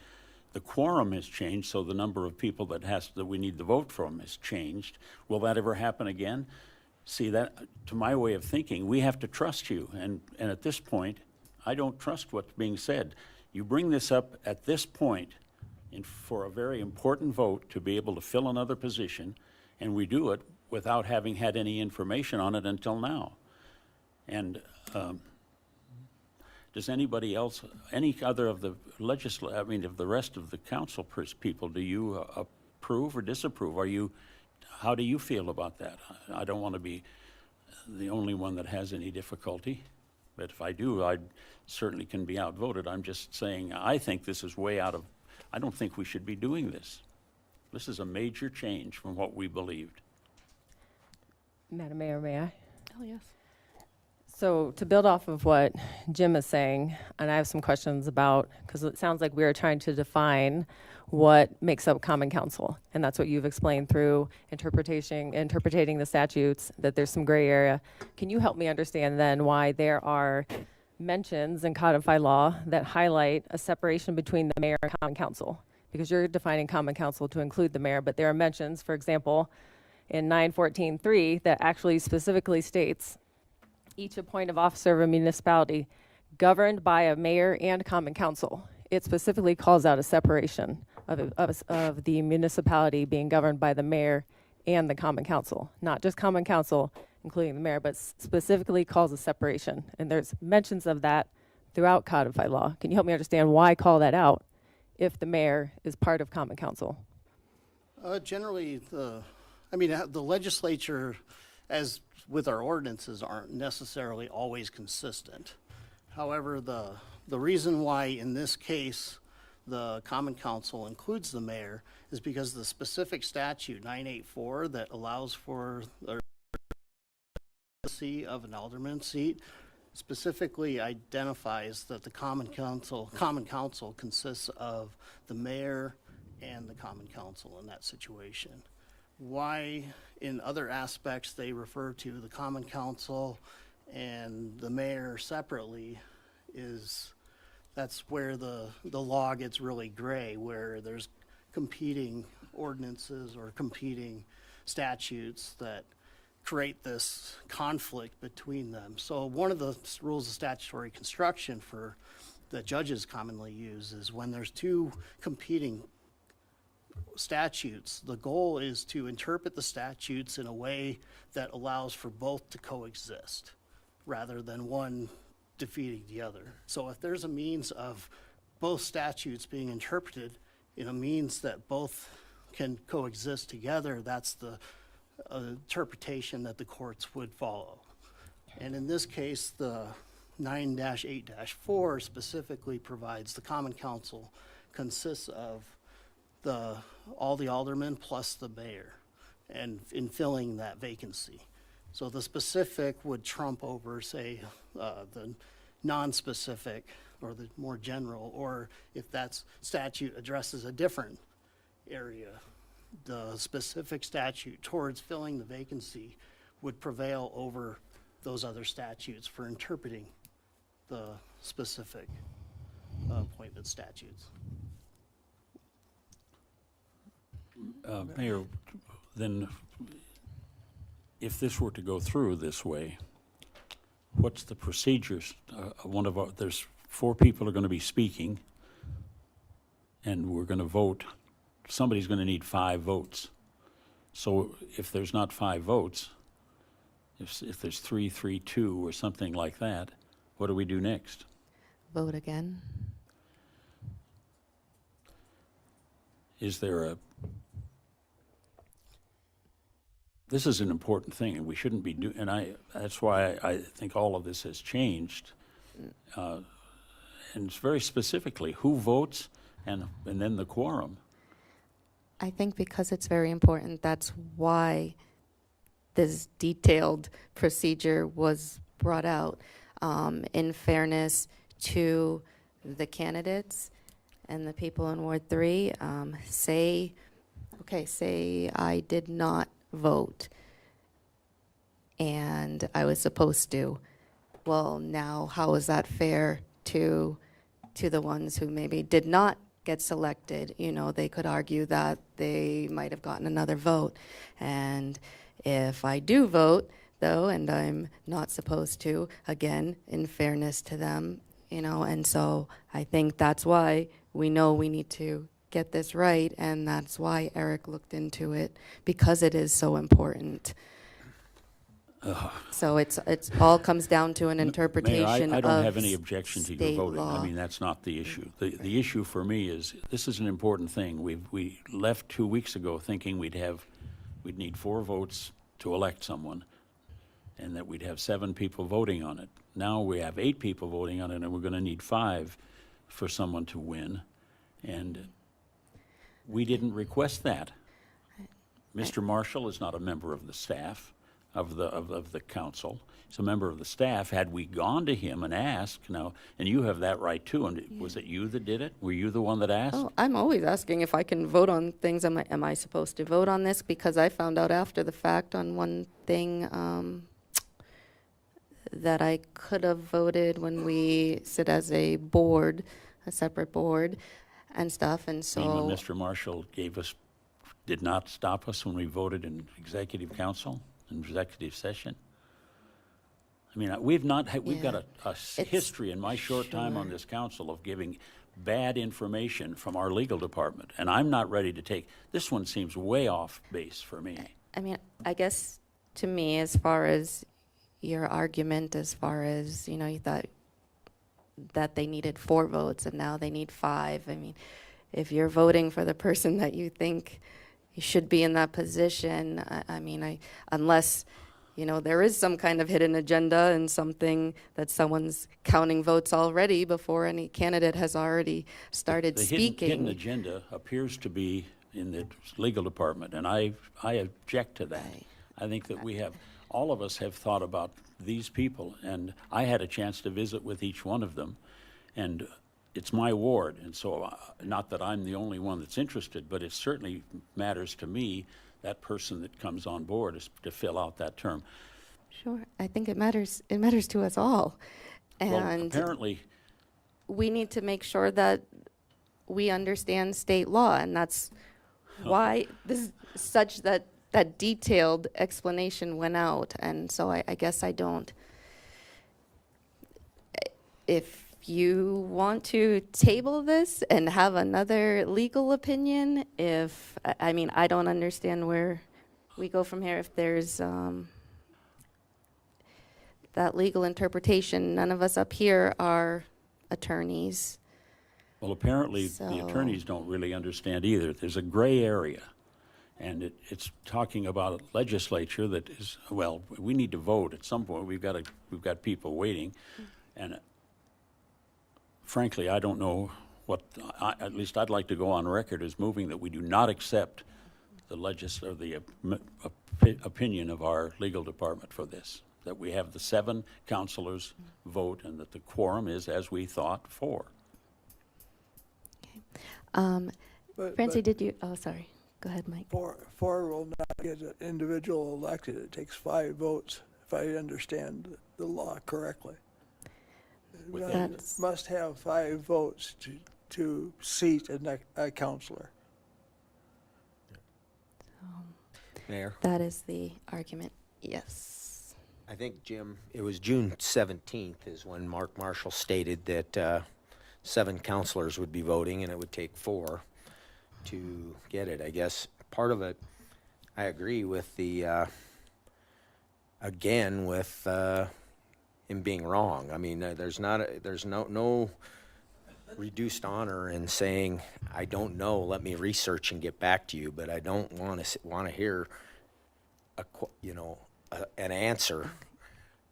the quorum has changed, so the number of people that we need to vote from has changed. Will that ever happen again? See, that, to my way of thinking, we have to trust you, and at this point, I don't trust what's being said. You bring this up at this point for a very important vote to be able to fill another position, and we do it without having had any information on it until now. And does anybody else, any other of the of the rest of the council people, do you approve or disapprove? How do you feel about that? I don't want to be the only one that has any difficulty, but if I do, I certainly can be outvoted. I'm just saying, I think this is way out of, I don't think we should be doing this. This is a major change from what we believed. Madam Mayor, may I? Oh, yes. So to build off of what Jim is saying, and I have some questions about, because it sounds like we are trying to define what makes up common council, and that's what you've explained through interpreting the statutes, that there's some gray area. Can you help me understand then why there are mentions in codified law that highlight a separation between the mayor and common council? Because you're defining common council to include the mayor, but there are mentions, for example, in 914.3 that actually specifically states each appointed officer of a municipality governed by a mayor and common council. It specifically calls out a separation of the municipality being governed by the mayor and the common council, not just common council, including the mayor, but specifically calls a separation. And there's mentions of that throughout codified law. Can you help me understand why call that out if the mayor is part of common council? Generally, the legislature, as with our ordinances, aren't necessarily always consistent. However, the reason why in this case the common council includes the mayor is because the specific statute 984 that allows for the seat of an alderman seat specifically identifies that the common council consists of the mayor and the common council in that situation. Why in other aspects they refer to the common council and the mayor separately that's where the law gets really gray, where there's competing ordinances or competing statutes that create this conflict between them. So one of the rules of statutory construction for that judges commonly use is when there's two competing statutes, the goal is to interpret the statutes in a way that allows for both to coexist rather than one defeating the other. So if there's a means of both statutes being interpreted in a means that both can coexist together, that's the interpretation that the courts would follow. And in this case, the 9-8-4 specifically provides the common council consists of all the aldermen plus the mayor, and in filling that vacancy. So the specific would trump over, say, the non-specific or the more general, or if that statute addresses a different area, the specific statute towards filling the vacancy would prevail over those other statutes for interpreting the specific appointment statutes. Mayor, then if this were to go through this way, what's the procedures? There's 4 people are going to be speaking, and we're going to vote. Somebody's going to need 5 votes. So if there's not 5 votes, if there's 3-3-2 or something like that, what do we do next? Vote again. Is there this is an important thing, and we shouldn't be doing, and that's why I think all of this has changed. And it's very specifically who votes and then the quorum. I think because it's very important, that's why this detailed procedure was brought out, in fairness to the candidates and the people in Ward 3. Say I did not vote and I was supposed to. Well, now how is that fair to the ones who maybe did not get selected. You know, they could argue that they might have gotten another vote. And if I do vote, though, and I'm not supposed to, again, in fairness to them, you know, and so I think that's why we know we need to get this right, and that's why Eric looked into it, because it is so important. So it's all comes down to an interpretation Mayor, I of don't have any objection to your state voting. law. I mean, that's not the issue. The issue for me is, this is an important thing. We left 2 weeks ago thinking we'd need 4 votes to elect someone, and that we'd have 7 people voting on it. Now we have 8 people voting on it, and we're gonna need 5 for someone to win. And we didn't request that. Mr. Marshall is not a member of the staff, of the council. He's a member of the staff. Had we gone to him and asked, now, and you have that right too, and was it you that did it? Were you the one that asked? Oh, I'm always asking if I can vote on things. Am I supposed to vote on this? Because I found out after the fact on one thing that I could have voted when we sit as a board, a separate board and stuff, and I mean, when so. Mr. Marshall did not stop us when we voted in executive council, in executive session? I mean, we've got a history in my short time on this council of giving bad information from our legal department, and I'm not ready to take, this one seems way off base for me. I mean, I guess to me, as far as your argument, as far as, you know, you thought that they needed 4 votes and now they need 5. I mean, if you're voting for the person that you think should be in that position, I mean, unless, you know, there is some kind of hidden agenda and something that someone's counting votes already before any candidate has already started The speaking. hidden agenda appears to be in the legal department, and I object to that. Right. I think that all of us have thought about these people, and I had a chance to visit with each one of them, and it's my ward, and so, not that I'm the only one that's interested, but it certainly matters to me, that person that comes on board is to fill out that term. Sure, I think it matters to us all. Well, And apparently, we need to make sure that we understand state law, and that's why this is such that detailed explanation went out. And so I guess I don't. If you want to table this and have another legal opinion, I mean, I don't understand where we go from here. If there's that legal interpretation, none of us up here are attorneys. well, apparently, the So- attorneys don't really understand either. There's a gray area, and it's talking about a legislature that is, well, we need to vote at some point. We've got people waiting, and frankly, I don't know at least I'd like to go on record as moving that we do not accept the opinion of our legal department for this, that we have the 7 counselors vote, and that the quorum is, as we thought, 4. Francie, did you, oh, sorry. Go ahead, Mike. Four will not get an individual elected. It takes 5 votes, if I understand the law correctly. That's- Must have 5 votes to seat a counselor. Mayor, That is the argument, yes. I think, Jim, it was June 17th is when Mark Marshall stated that 7 counselors would be voting, and it would take 4 to get it. I guess part of it, I agree with again, with him being wrong. I mean, there's no reduced honor in saying, I don't know, let me research and get back to you, but I don't want to hear an answer,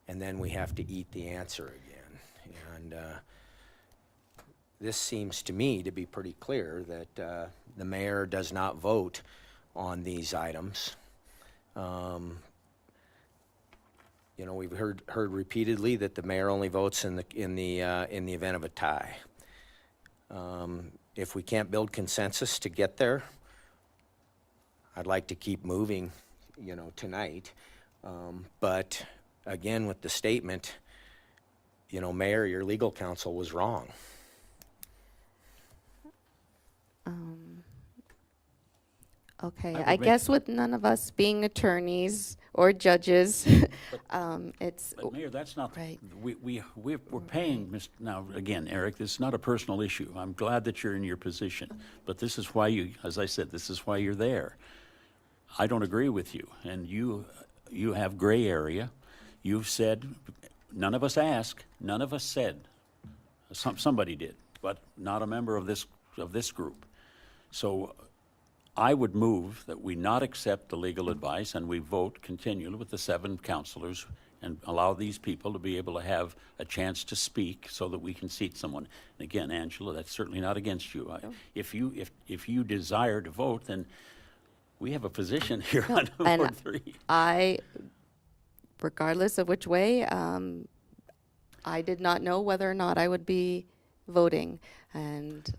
and then we have to eat the answer again. And this seems to me to be pretty clear that the mayor does not vote on these items. We've heard repeatedly that the mayor only votes in the event of a tie. If we can't build consensus to get there, I'd like to keep moving, tonight. But again, with the statement, you know, Mayor, your legal counsel was wrong. Okay, I would I make- guess with none of us being attorneys or judges, it's, But Mayor, that's not, Right. we're paying, now, again, Eric, this is not a personal issue. I'm glad that you're in your position, but this is why you, as I said, this is why you're there. I don't agree with you, and you have gray area. You've said, none of us asked, none of us said. Somebody did, but not a member of this group. So I would move that we not accept the legal advice and we vote continually with the 7 counselors and allow these people to be able to have a chance to speak so that we can seat someone. And again, Angela, that's certainly not against you. If you desire to vote, then we have a position here on and Ward 3. regardless of which way, I did not know whether or not I would be voting. And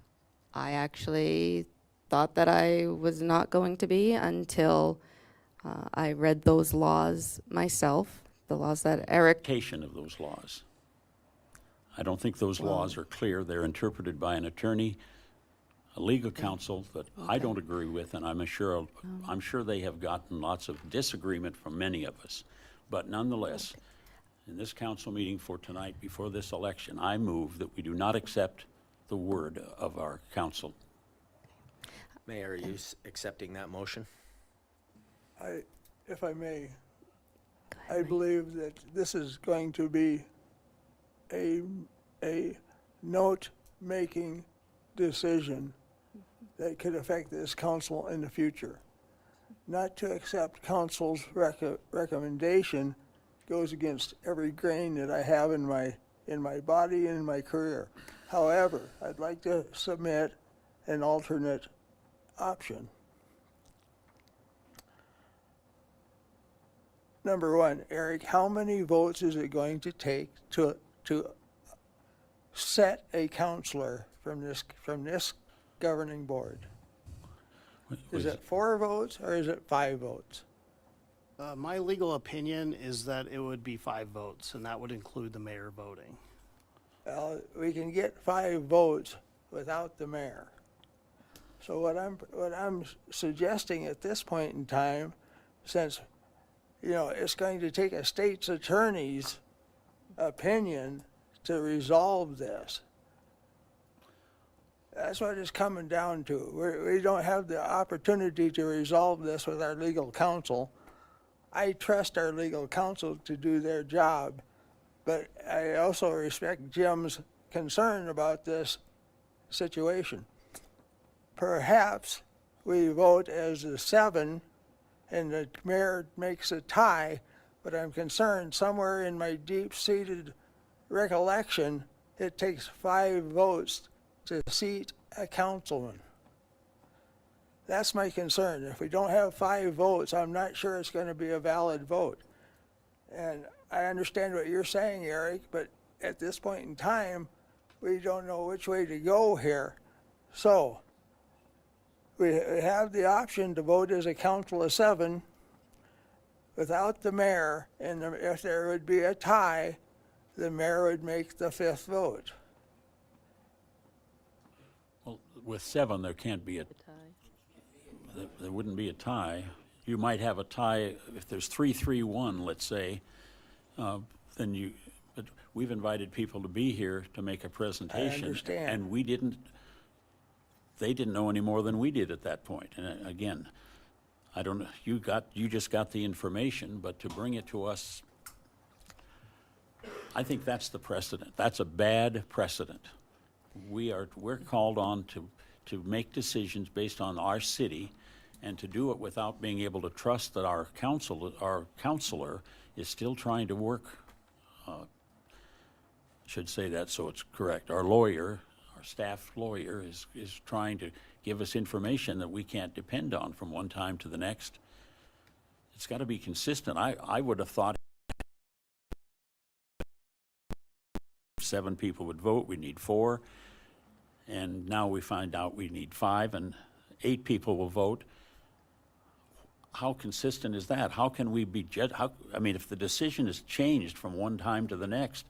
I actually thought that I was not going to be until I read those laws myself, the laws that Eric. Interpretation of those laws. I don't think those laws are clear. They're interpreted by an attorney, a legal counsel that I don't agree with, and I'm sure they have gotten lots of disagreement from many of us. But nonetheless, in this council meeting for tonight, before this election, I move that we do not accept the word of our council. Mayor, are you accepting that motion? If I may, I believe that this is going to be a note-making decision that could affect this council in the future. Not to accept council's recommendation goes against every grain that I have in my body and in my career. However, I'd like to submit an alternate option. Number one, Eric, how many votes is it going to take to set a counselor from this governing board? Is it 4 votes or is it 5 votes? My legal opinion is that it would be 5 votes, and that would include the mayor voting. Well, we can get 5 votes without the mayor. So what I'm suggesting at this point in time, since, you know, it's going to take a state's attorney's opinion to resolve this. That's what it's coming down to. We don't have the opportunity to resolve this with our legal counsel. I trust our legal counsel to do their job, but I also respect Jim's concern about this situation. Perhaps we vote as a 7 and the mayor makes a tie, but I'm concerned somewhere in my deep-seated recollection, it takes 5 votes to seat a councilman. That's my concern. If we don't have 5 votes, I'm not sure it's going to be a valid vote. And I understand what you're saying, Eric, but at this point in time, we don't know which way to go here. So we have the option to vote as a council of 7 without the mayor, and if there would be a tie, the mayor would make the 5th vote. Well, with 7, there can't be there wouldn't be a tie. You might have a tie if there's 3-3-1, let's say, then but we've invited people to be here to make a presentation. understand. And they didn't know any more than we did at that point. And again, I don't know, you just got the information, but to bring it to us, I think that's the precedent. That's a bad precedent. We're called on to make decisions based on our city and to do it without being able to trust that our counselor is still trying to work, should say that so it's correct. Our lawyer, our staff lawyer is trying to give us information that we can't depend on from one time to the next. It's got to be consistent. I would have thought 7 people would vote, we need 4. And now we find out we need 5 and 8 people will vote. How consistent is that? How can we be I mean, if the decision is changed from one time to the next,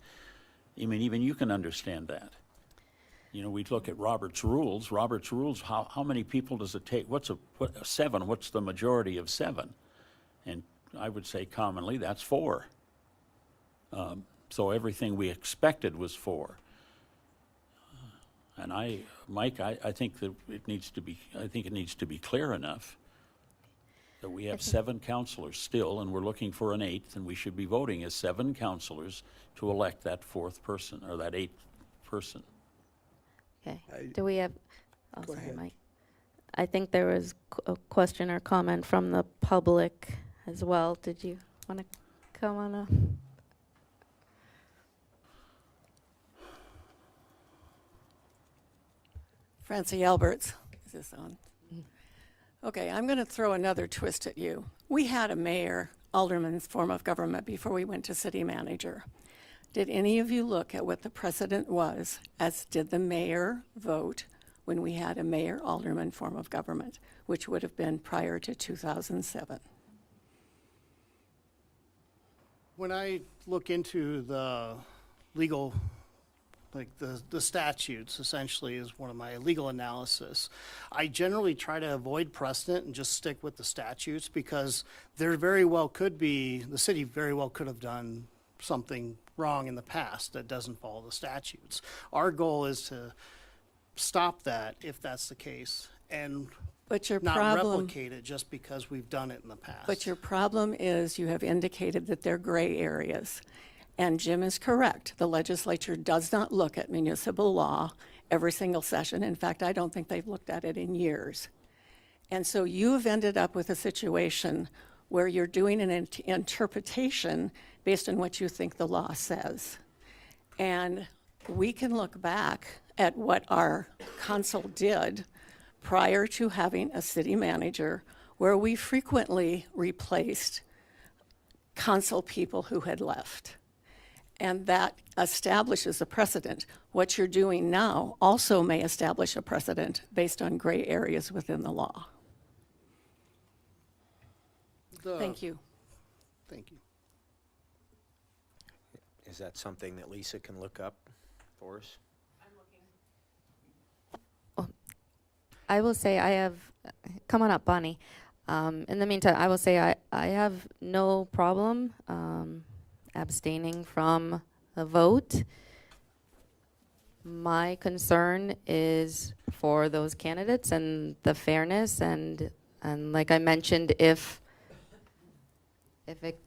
I mean, even you can understand that. You know, we look at Robert's rules. Robert's rules, how many people does it take? Seven, what's the majority of seven? And I would say commonly that's four. So everything we expected was four. And Mike, I think that it needs to be clear enough that we have seven counselors still, and we're looking for an eighth, and we should be voting as seven counselors to elect that fourth person, or that eighth person. Okay. Do we have, oh, sorry, Mike. I think there was a question or comment from the public as well. Did you want to come on up? Francie Alberts, is this on? Okay, I'm going to throw another twist at you. We had a mayor, alderman's form of government before we went to city manager. Did any of you look at what the precedent was, as did the mayor vote when we had a mayor, alderman form of government, which would have been prior to 2007? When I look into the legal, like the statutes, essentially, is one of my legal analysis. I generally try to avoid precedent and just stick with the statutes, because there very well could be, the city very well could have done something wrong in the past that doesn't follow the statutes. Our goal is to stop that if that's the case, and But your not problem, replicate it just because we've done it in the past. but your problem is you have indicated that they're gray areas. And Jim is correct. The legislature does not look at municipal law every single session. In fact, I don't think they've looked at it in years. And so you've ended up with a situation where you're doing an interpretation based on what you think the law says. And we can look back at what our council did prior to having a city manager, where we frequently replaced council people who had left. And that establishes a precedent. What you're doing now also may establish a precedent based on gray areas within the law. Thank you. Thank you. Is that something that Lisa can look up for us? I will say I have, come on up, Bonnie. In the meantime, I will say I have no problem abstaining from the vote. My concern is for those candidates and the fairness, and like I mentioned, if it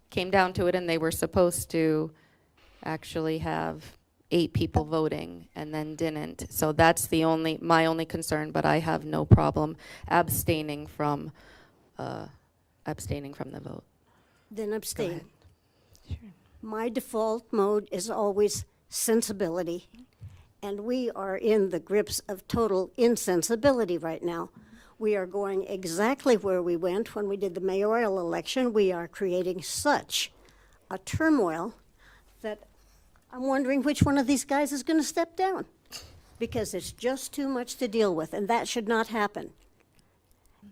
came down to it and they were supposed to actually have 8 people voting and then didn't. So that's my only concern, but I have no problem abstaining from the vote. Then abstain. ahead. My default mode is always sensibility, and we are in the grips of total insensibility right now. We are going exactly where we went when we did the mayoral election. We are creating such a turmoil that I'm wondering which one of these guys is going to step down, because it's just too much to deal with, and that should not happen.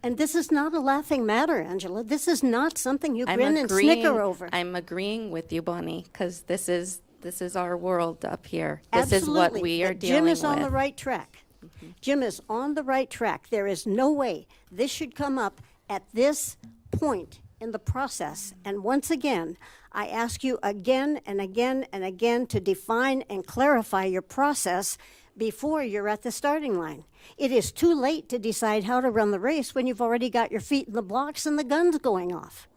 And this is not a laughing matter, Angela. This is not something you grin and snicker over. I'm agreeing with you, Bonnie, because this is our world up here. This is what Absolutely, we are but dealing Jim is on the with. right track. Jim is on the right track. There is no way this should come up at this point in the process. And once again, I ask you again and again and again to define and clarify your process before you're at the starting line. It is too late to decide how to run the race when you've already got your feet in the blocks and the guns going off.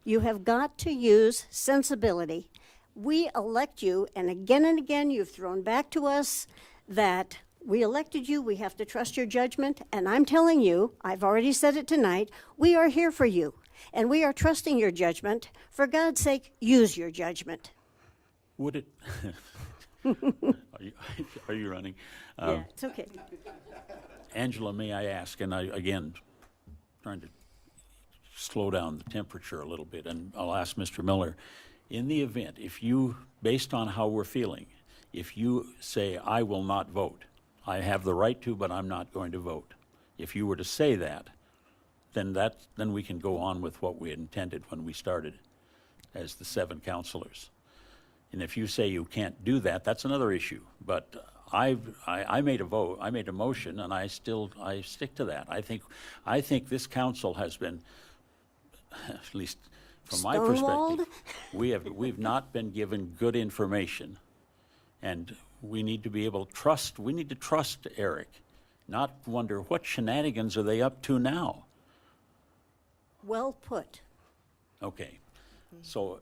You have got to use sensibility. We elect you, and again you've thrown back to us that we elected you, we have to trust your judgment, and I'm telling you, I've already said it tonight, we are here for you, and we are trusting your judgment. For God's sake, use your judgment. Would it? Are you running? Yeah, it's okay. Angela, may I ask, and I, again, trying to slow down the temperature a little bit, and I'll ask Mr. Miller, in the event, if you, based on how we're feeling, if you say, I will not vote, I have the right to, but I'm not going to vote. If you were to say that, then we can go on with what we had intended when we started as the 7 counselors. And if you say you can't do that, that's another issue. But I made a vote, I made a motion, and I stick to that. I think this council has been, at least from my Stonewalled? perspective, we've not been given good information. And we need to be able to trust, we need to trust Eric, not wonder what shenanigans are they up to now? Well put. Okay. So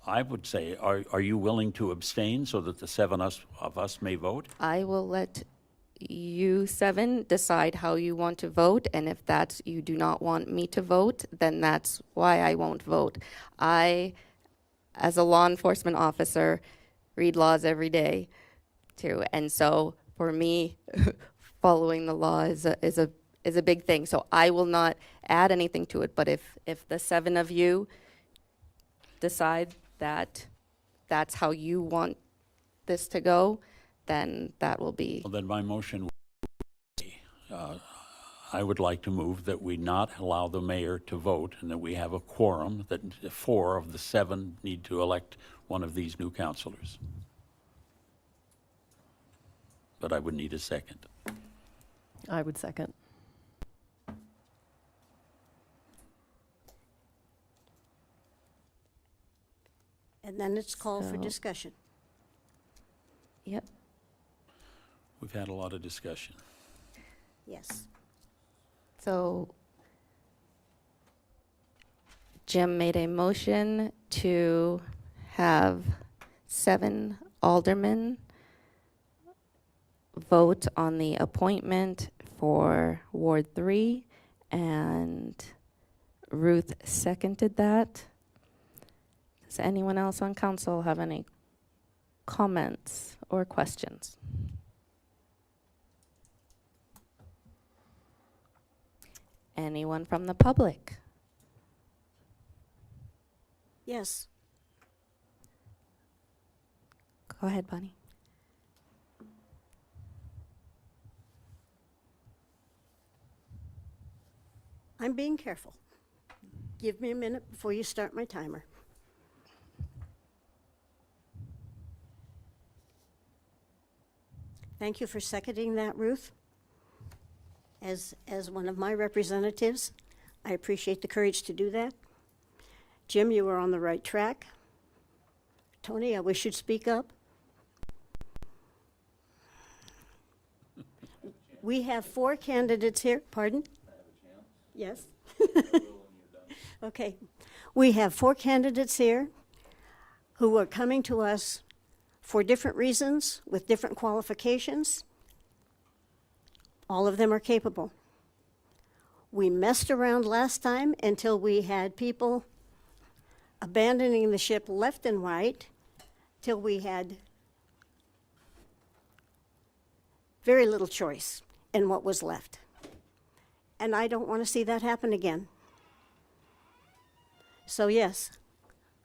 I would say, are you willing to abstain so that the seven of us may vote? I will let you seven decide how you want to vote, and if that's, you do not want me to vote, then that's why I won't vote. I, as a law enforcement officer, read laws every day too, and so for me, following the law is a big thing. So I will not add anything to it, but if the seven of you decide that that's how you want this to go, then that will be. Well, then my motion would be, I would like to move that we not allow the mayor to vote and that we have a quorum, that 4 of the 7 need to elect one of these new councilors. But I would need a second. I would second. And then it's called for So- discussion. Yep. We've had a lot of discussion. Yes. So Jim made a motion to have 7 aldermen vote on the appointment for Ward 3, and Ruth seconded that. Does anyone else on council have any comments or questions? Anyone from the public? Yes. Go ahead, Bonnie. I'm being careful. Give me a minute before you start my timer. Thank you for seconding that, Ruth. As one of my representatives, I appreciate the courage to do that. Jim, you are on the right track. Tony, I wish you'd speak up. We have 4 candidates here. Pardon? Yes? Okay. We have 4 candidates here who are coming to us for different reasons, with different qualifications. All of them are capable. We messed around last time until we had people abandoning the ship left and right, till we had very little choice in what was left. And I don't want to see that happen again. So yes,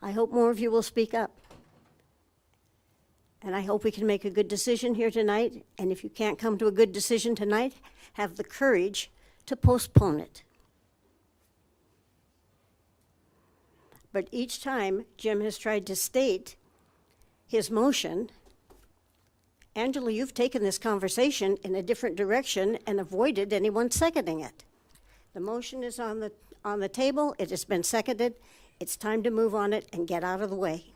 I hope more of you will speak up. And I hope we can make a good decision here tonight. And if you can't come to a good decision tonight, have the courage to postpone it. But each time Jim has tried to state his motion, Angela, you've taken this conversation in a different direction and avoided anyone seconding it. The motion is on the table. It has been seconded. It's time to move on it and get out of the way.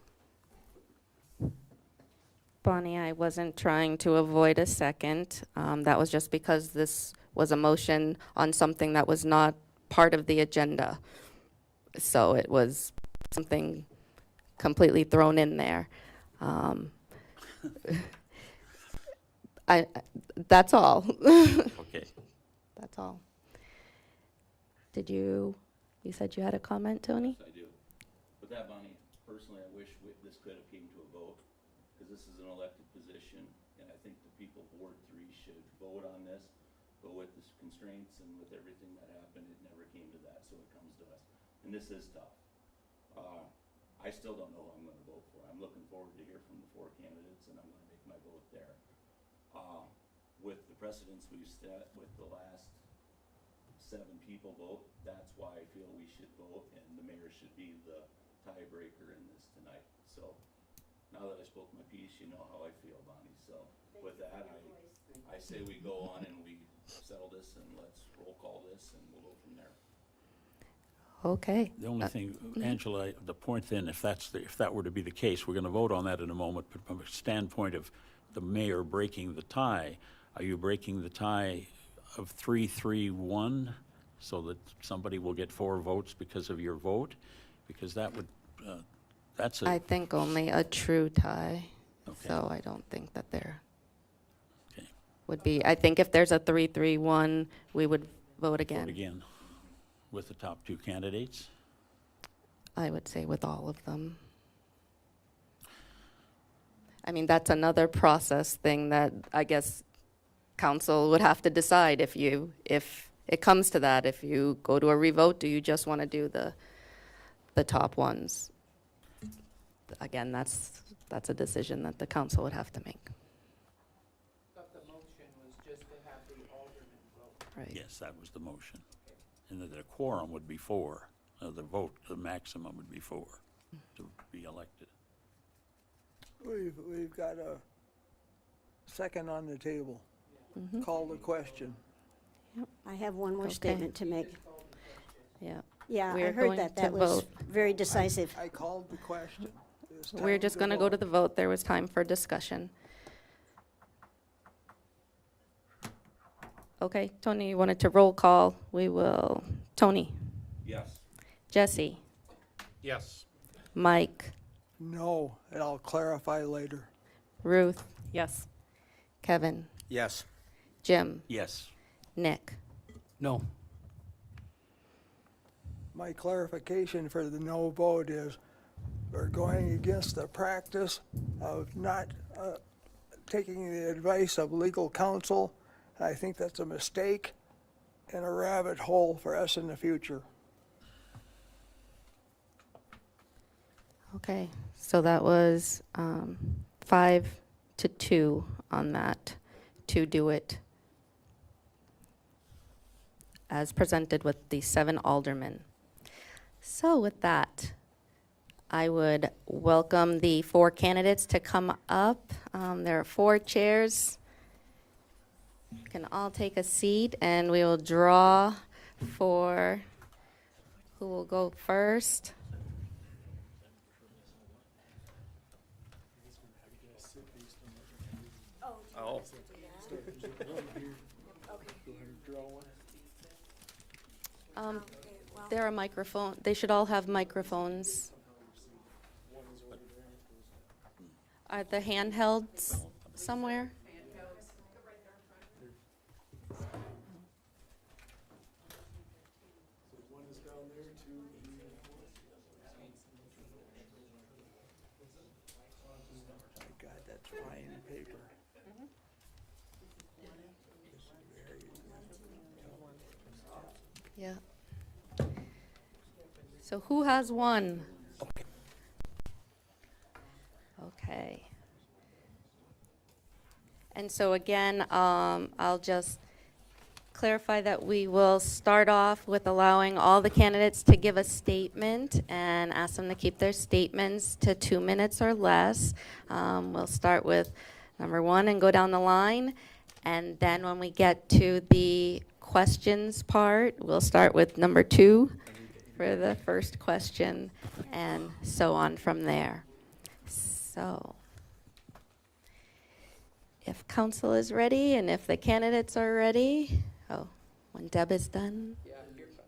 Bonnie, I wasn't trying to avoid a second. That was just because this was a motion on something that was not part of the agenda. So it was something completely thrown in there. That's all. Okay. That's all. You said you had a comment, Tony? I do. With that, Bonnie, personally, I wish this could have came to a vote, because this is an elected position, and I think the people of Ward 3 should vote on this, but with the constraints and with everything that happened, it never came to that, so it comes to us. And this is tough. I still don't know who I'm gonna vote for. I'm looking forward to hear from the 4 candidates, and I'm gonna make my vote there. With the precedents we've set with the last 7 people vote, that's why I feel we should vote, and the mayor should be the tiebreaker in this tonight. So Now that I spoke my piece, you know how I feel, Bonnie. So with that, I say we go on and we settle this and let's roll call this and we'll go from there. Okay. The only thing, Angela, the point then, if that were to be the case, we're going to vote on that in a moment, but from a standpoint of the mayor breaking the tie, are you breaking the tie of 3-3-1 so that somebody will get 4 votes because of your vote? Because that would, that's I a, think only a true tie, Okay. so I don't think that there okay, would be. I think if there's a 3-3-1, we would vote vote again. again with the top 2 candidates. I would say with all of them. I mean, that's another process thing that I guess council would have to decide if it comes to that. If you go to a revote, do you just want to do the top ones? Again, that's a decision that the council would have to make. But the motion was just to have the alderman vote. Right. Yes, that was the motion. And that the quorum would be 4, the vote, the maximum would be 4 to be elected. We've got a second on the table. Call the question. I have one more Okay. statement to make. Yeah. Yeah, I We're heard going that. to That was vote. very decisive. I called the question. It's We're time just going to go to vote. the vote. There was time for discussion. Okay, Tony, you wanted to roll call. We will. Tony, Yes. Jesse, Yes. Mike, No, and I'll clarify later. Ruth, Yes. Kevin, Yes. Jim, Yes. Nick. No. My clarification for the no vote is we're going against the practice of not taking the advice of legal counsel. I think that's a mistake and a rabbit hole for us in the future. Okay, so that was 5-2 on that to do it as presented with the 7 aldermen. So with that, I would welcome the 4 candidates to come up. There are 4 chairs. You can all take a seat and we will draw for who will go first. There are microphones. They should all have microphones. Are the handhelds somewhere? My God, that's fine paper. Yeah. So who has one? Okay. And so again, I'll just clarify that we will start off with allowing all the candidates to give a statement and ask them to keep their statements to 2 minutes or less. We'll start with number 1 and go down the line. And then when we get to the questions part, we'll start with number 2 for the first question and so on from there. So if council is ready and if the candidates are ready, when Deb is done. Yeah, you're fine.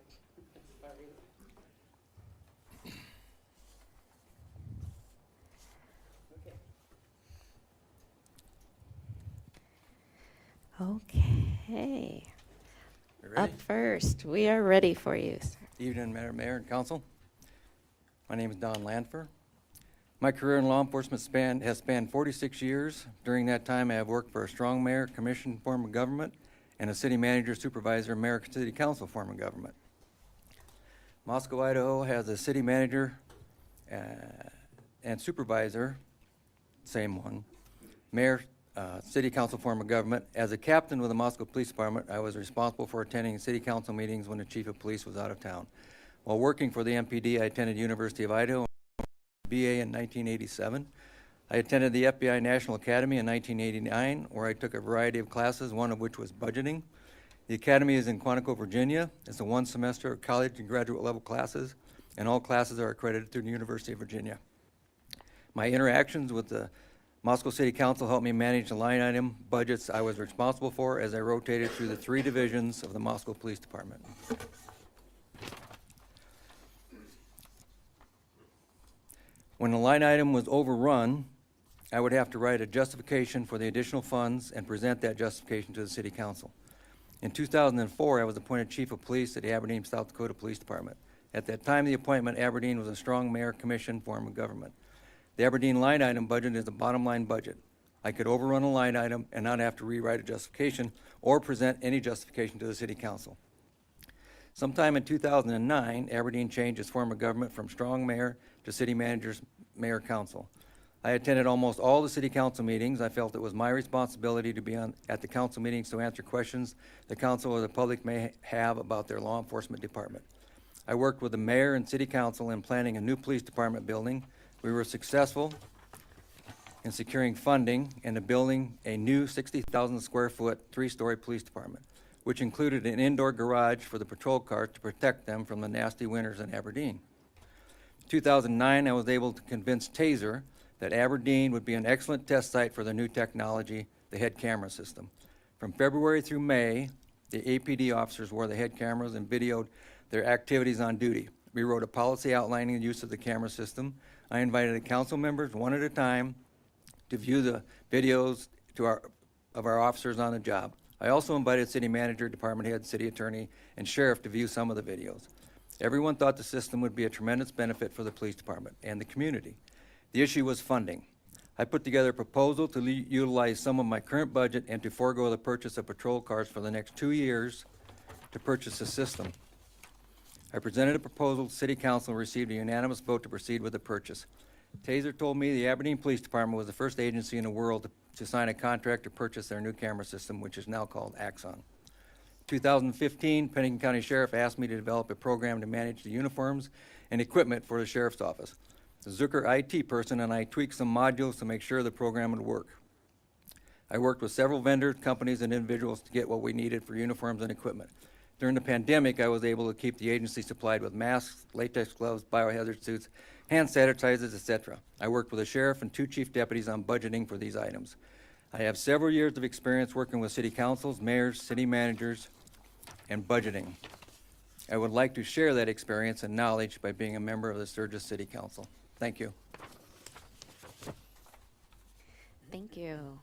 Okay. Up first, we are ready for you, sir. Evening, Mayor and Council. My name is Don Landfer. My career in law enforcement has spanned 46 years. During that time, I have worked for a strong mayor commission form of government and a city manager, supervisor, mayor, city council form of government. Moscow, Idaho has a city manager and supervisor, same one, mayor, city council form of government. As a captain with the Moscow Police Department, I was responsible for attending city council meetings when the chief of police was out of town. While working for the MPD, I attended University of Idaho, BA in 1987. I attended the FBI National Academy in 1989, where I took a variety of classes, one of which was budgeting. The academy is in Quantico, Virginia. It's a one-semester college and graduate level classes, and all classes are accredited through the University of Virginia. My interactions with the Moscow City Council helped me manage the line item budgets I was responsible for as I rotated through the 3 divisions of the Moscow Police Department. When the line item was overrun, I would have to write a justification for the additional funds and present that justification to the City Council. In 2004, I was appointed Chief of Police at the Aberdeen, South Dakota Police Department. At that time of the appointment, Aberdeen was a strong mayor-commission form of government. The Aberdeen line item budget is a bottom line budget. I could overrun a line item and not have to rewrite a justification or present any justification to the City Council. Sometime in 2009, Aberdeen changed its form of government from strong mayor to city manager's mayor-council. I attended almost all the city council meetings. I felt it was my responsibility to be at the council meetings to answer questions the council or the public may have about their law enforcement department. I worked with the mayor and city council in planning a new police department building. We were successful in securing funding and in building a new 60,000 square foot, 3-story police department, which included an indoor garage for the patrol cars to protect them from the nasty winters in Aberdeen. In 2009, I was able to convince Taser that Aberdeen would be an excellent test site for the new technology, the head camera system. From February through May, the APD officers wore the head cameras and videoed their activities on duty. We wrote a policy outlining the use of the camera system. I invited the council members one at a time to view the videos of our officers on the job. I also invited city manager, department head, city attorney, and sheriff to view some of the videos. Everyone thought the system would be a tremendous benefit for the police department and the community. The issue was funding. I put together a proposal to utilize some of my current budget and to forego the purchase of patrol cars for the next 2 years to purchase the system. I presented a proposal to City Council and received a unanimous vote to proceed with the purchase. Taser told me the Aberdeen Police Department was the first agency in the world to sign a contract to purchase their new camera system, which is now called Axon. 2015, Pennington County Sheriff asked me to develop a program to manage the uniforms and equipment for the Sheriff's Office. The Zucker IT person and I tweaked some modules to make sure the program would work. I worked with several vendors, companies, and individuals to get what we needed for uniforms and equipment. During the pandemic, I was able to keep the agency supplied with masks, latex gloves, biohazard suits, hand sanitizers, etc. I worked with a sheriff and 2 chief deputies on budgeting for these items. I have several years of experience working with city councils, mayors, city managers, and budgeting. I would like to share that experience and knowledge by being a member of the Sturgis City Council. Thank you. Thank you.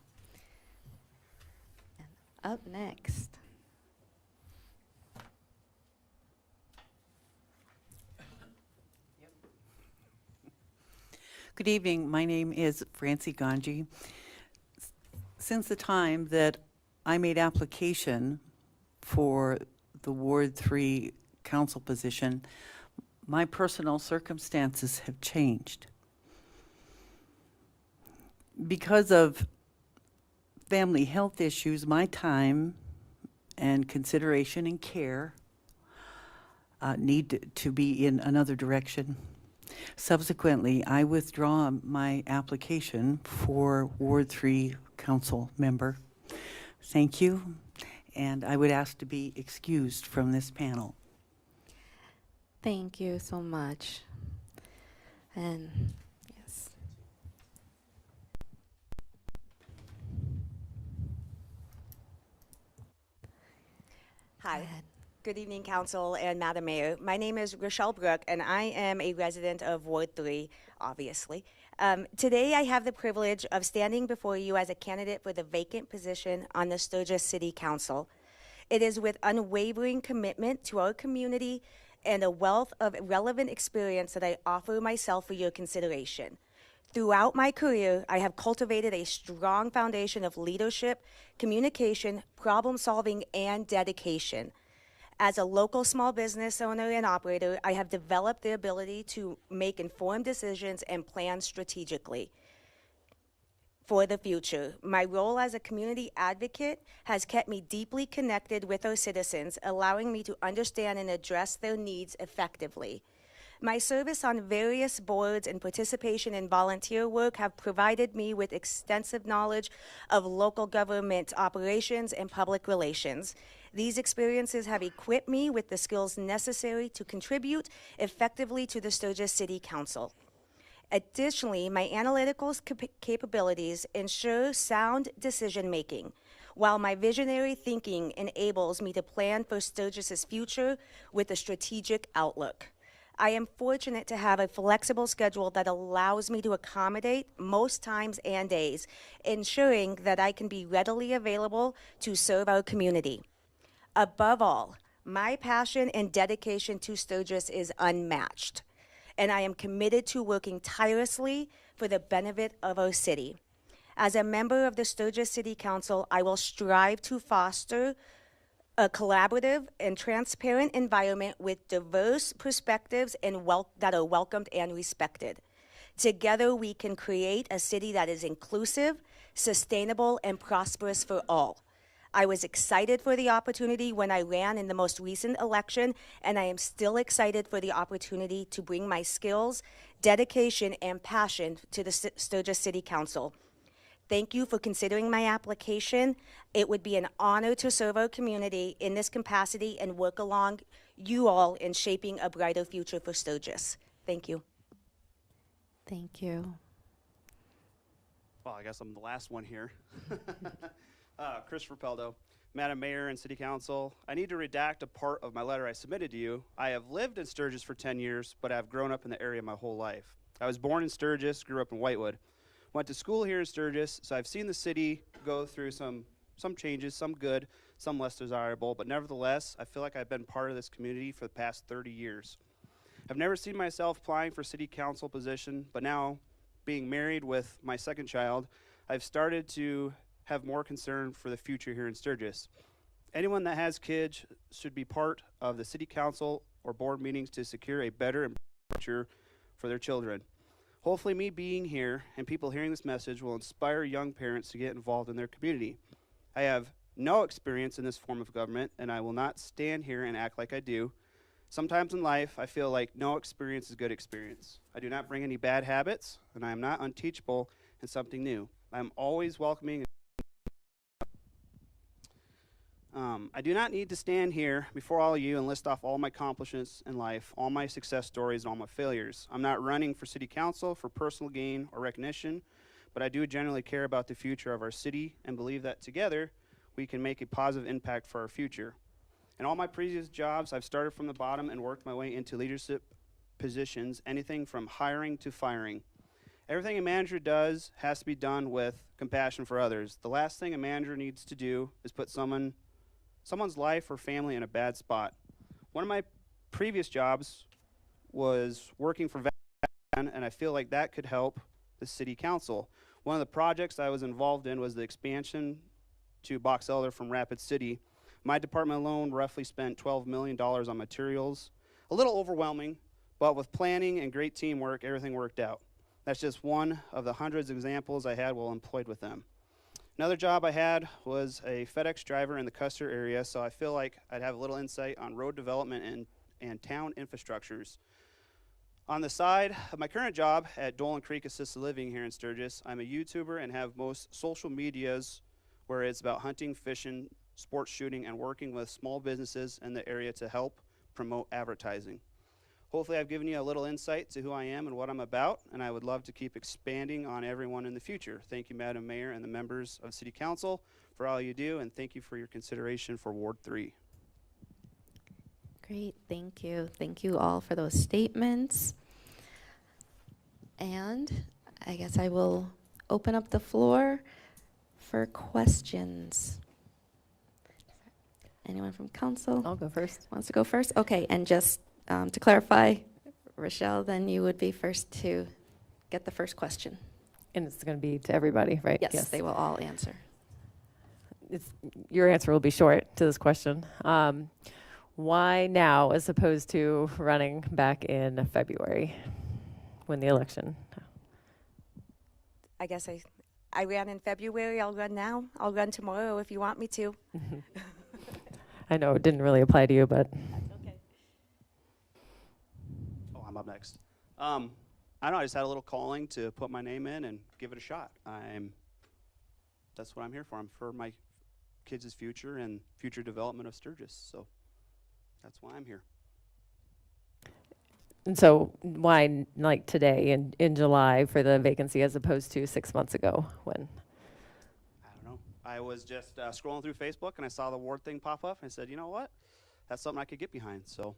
And up next. Good evening. My name is Francie Ganji. Since the time that I made application for the Ward 3 council position, my personal circumstances have changed. Because of family health issues, my time and consideration and care need to be in another direction. Subsequently, I withdraw my application for Ward 3 council member. Thank you, and I would ask to be excused from this panel. Thank you so much. And yes. Hi. Good evening, Council and Madam Mayor. My name is Rochelle Brook, and I am a resident of Ward 3, obviously. Today, I have the privilege of standing before you as a candidate for the vacant position on the Sturgis City Council. It is with unwavering commitment to our community and a wealth of relevant experience that I offer myself for your consideration. Throughout my career, I have cultivated a strong foundation of leadership, communication, problem solving, and dedication. As a local small business owner and operator, I have developed the ability to make informed decisions and plan strategically for the future. My role as a community advocate has kept me deeply connected with our citizens, allowing me to understand and address their needs effectively. My service on various boards and participation in volunteer work have provided me with extensive knowledge of local government operations and public relations. These experiences have equipped me with the skills necessary to contribute effectively to the Sturgis City Council. Additionally, my analytical capabilities ensure sound decision-making, while my visionary thinking enables me to plan for Sturgis's future with a strategic outlook. I am fortunate to have a flexible schedule that allows me to accommodate most times and days, ensuring that I can be readily available to serve our community. Above all, my passion and dedication to Sturgis is unmatched, and I am committed to working tirelessly for the benefit of our city. As a member of the Sturgis City Council, I will strive to foster a collaborative and transparent environment with diverse perspectives and that are welcomed and respected. Together, we can create a city that is inclusive, sustainable, and prosperous for all. I was excited for the opportunity when I ran in the most recent election, and I am still excited for the opportunity to bring my skills, dedication, and passion to the Sturgis City Council. Thank you for considering my application. It would be an honor to serve our community in this capacity and work along you all in shaping a brighter future for Sturgis. Thank you. Thank you. Well, I guess I'm the last one here. Christopher Peldo, Madam Mayor and City Council. I need to redact a part of my letter I submitted to you. I have lived in Sturgis for 10 years, but I've grown up in the area my whole life. I was born in Sturgis, grew up in Whitewood. Went to school here in Sturgis, so I've seen the city go through some changes, some good, some less desirable, but nevertheless, I feel like I've been part of this community for the past 30 years. I've never seen myself applying for city council position, but now, being married with my second child, I've started to have more concern for the future here in Sturgis. Anyone that has kids should be part of the city council or board meetings to secure a better future for their children. Hopefully me being here and people hearing this message will inspire young parents to get involved in their community. I have no experience in this form of government, and I will not stand here and act like I do. Sometimes in life, I feel like no experience is good experience. I do not bring any bad habits, and I am not unteachable in something new. I am always welcoming. I do not need to stand here before all of you and list off all my accomplishments in life, all my success stories, and all my failures. I'm not running for city council for personal gain or recognition, but I do generally care about the future of our city and believe that together we can make a positive impact for our future. In all my previous jobs, I've started from the bottom and worked my way into leadership positions, anything from hiring to firing. Everything a manager does has to be done with compassion for others. The last thing a manager needs to do is put someone's life or family in a bad spot. One of my previous jobs was working for VAN, and I feel like that could help the city council. One of the projects I was involved in was the expansion to Box Elder from Rapid City. My department alone roughly spent $12 million on materials. A little overwhelming, but with planning and great teamwork, everything worked out. That's just one of the hundreds of examples I had while employed with them. Another job I had was a FedEx driver in the Custer area, so I feel like I'd have a little insight on road development and town infrastructures. On the side of my current job at Dolan Creek Assisted Living here in Sturgis, I'm a YouTuber and have most social medias where it's about hunting, fishing, sports shooting, and working with small businesses in the area to help promote advertising. Hopefully I've given you a little insight to who I am and what I'm about, and I would love to keep expanding on everyone in the future. Thank you, Madam Mayor and the members of City Council for all you do, and thank you for your consideration for Ward 3. Great, thank you. Thank you all for those statements. And I guess I will open up the floor for questions. Anyone from council? I'll go first. Wants to go first? Okay, and just to clarify, Rochelle, then you would be first to get the first question. And it's going to be to everybody, right? Yes, they will all answer. Your answer will be short to this question. Why now as opposed to running back in February when the election? I guess I ran in February. I'll run now. I'll run tomorrow if you want me to. I know it didn't really apply to you, but. Oh, I'm up next. I don't know, I just had a little calling to put my name in and give it a shot. That's what I'm here for. I'm for my kids' future and future development of Sturgis, so that's why I'm here. And so why, like today in July for the vacancy as opposed to 6 months ago when? I don't know. I was just scrolling through Facebook and I saw the ward thing pop up and I said, you know what? That's something I could get behind. So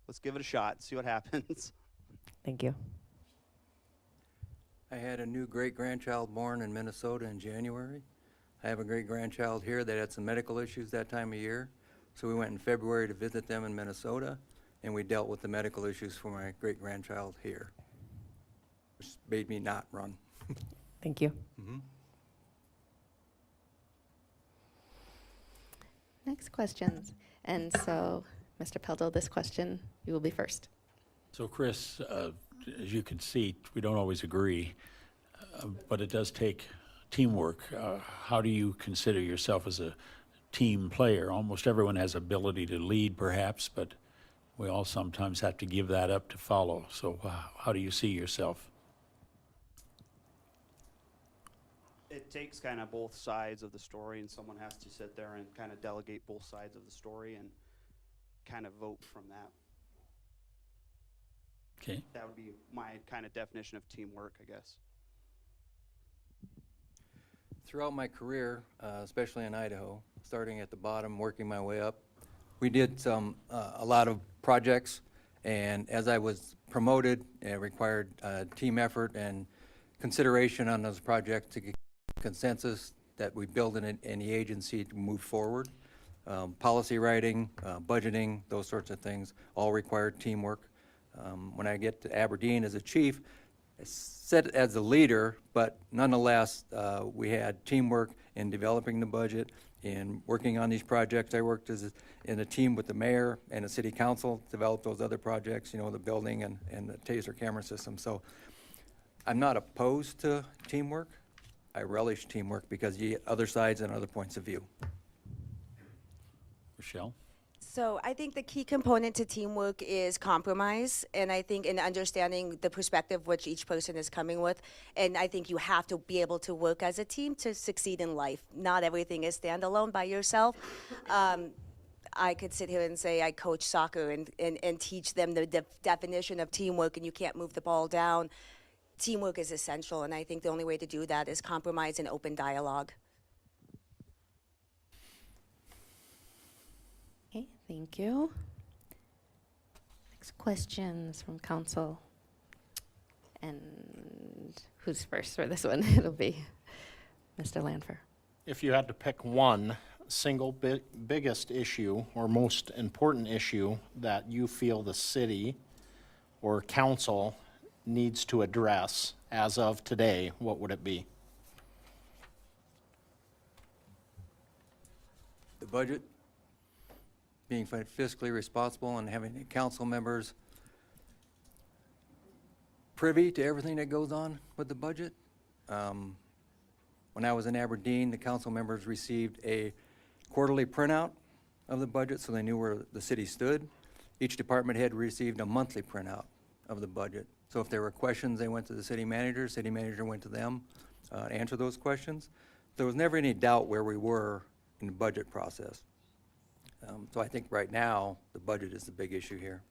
let's give it a shot, see what happens. Thank you. I had a new great-grandchild born in Minnesota in January. I have a great-grandchild here that had some medical issues that time of year. So we went in February to visit them in Minnesota, and we dealt with the medical issues for my great-grandchild here, which made me not run. Thank you. Next questions. And so, Mr. Peldo, this question, you will be first. So Chris, as you can see, we don't always agree, but it does take teamwork. How do you consider yourself as a team player? Almost everyone has ability to lead perhaps, but we all sometimes have to give that up to follow. So how do you see yourself? It takes kind of both sides of the story, and someone has to sit there and kind of delegate both sides of the story and kind of vote from that. Okay. That would be my kind of definition of teamwork, I guess. Throughout my career, especially in Idaho, starting at the bottom, working my way up, we did a lot of projects, and as I was promoted, it required team effort and consideration on those projects to get consensus that we build in the agency to move forward. Policy writing, budgeting, those sorts of things all required teamwork. When I get to Aberdeen as a chief, I sit as a leader, but nonetheless, we had teamwork in developing the budget, in working on these projects. I worked in a team with the mayor and the city council, developed those other projects, you know, the building and the TASER camera system. So I'm not opposed to teamwork. I relish teamwork because you get other sides and other points of view. Rochelle? So I think the key component to teamwork is compromise, and I think in understanding the perspective which each person is coming with, and I think you have to be able to work as a team to succeed in life. Not everything is standalone by yourself. I could sit here and say I coach soccer and teach them the definition of teamwork, and you can't move the ball down. Teamwork is essential, and I think the only way to do that is compromise and open dialogue. Okay, thank you. Next questions from council. And who's first for this one? It'll be Mr. Lanfer. If you had to pick one single biggest issue or most important issue that you feel the city or council needs to address as of today, what would it be? The budget, being fiscally responsible and having the council members privy to everything that goes on with the budget. When I was in Aberdeen, the council members received a quarterly printout of the budget so they knew where the city stood. Each department head received a monthly printout of the budget. So if there were questions, they went to the city manager went to them to answer those questions. There was never any doubt where we were in the budget process. So I think right now, the budget is the big issue here.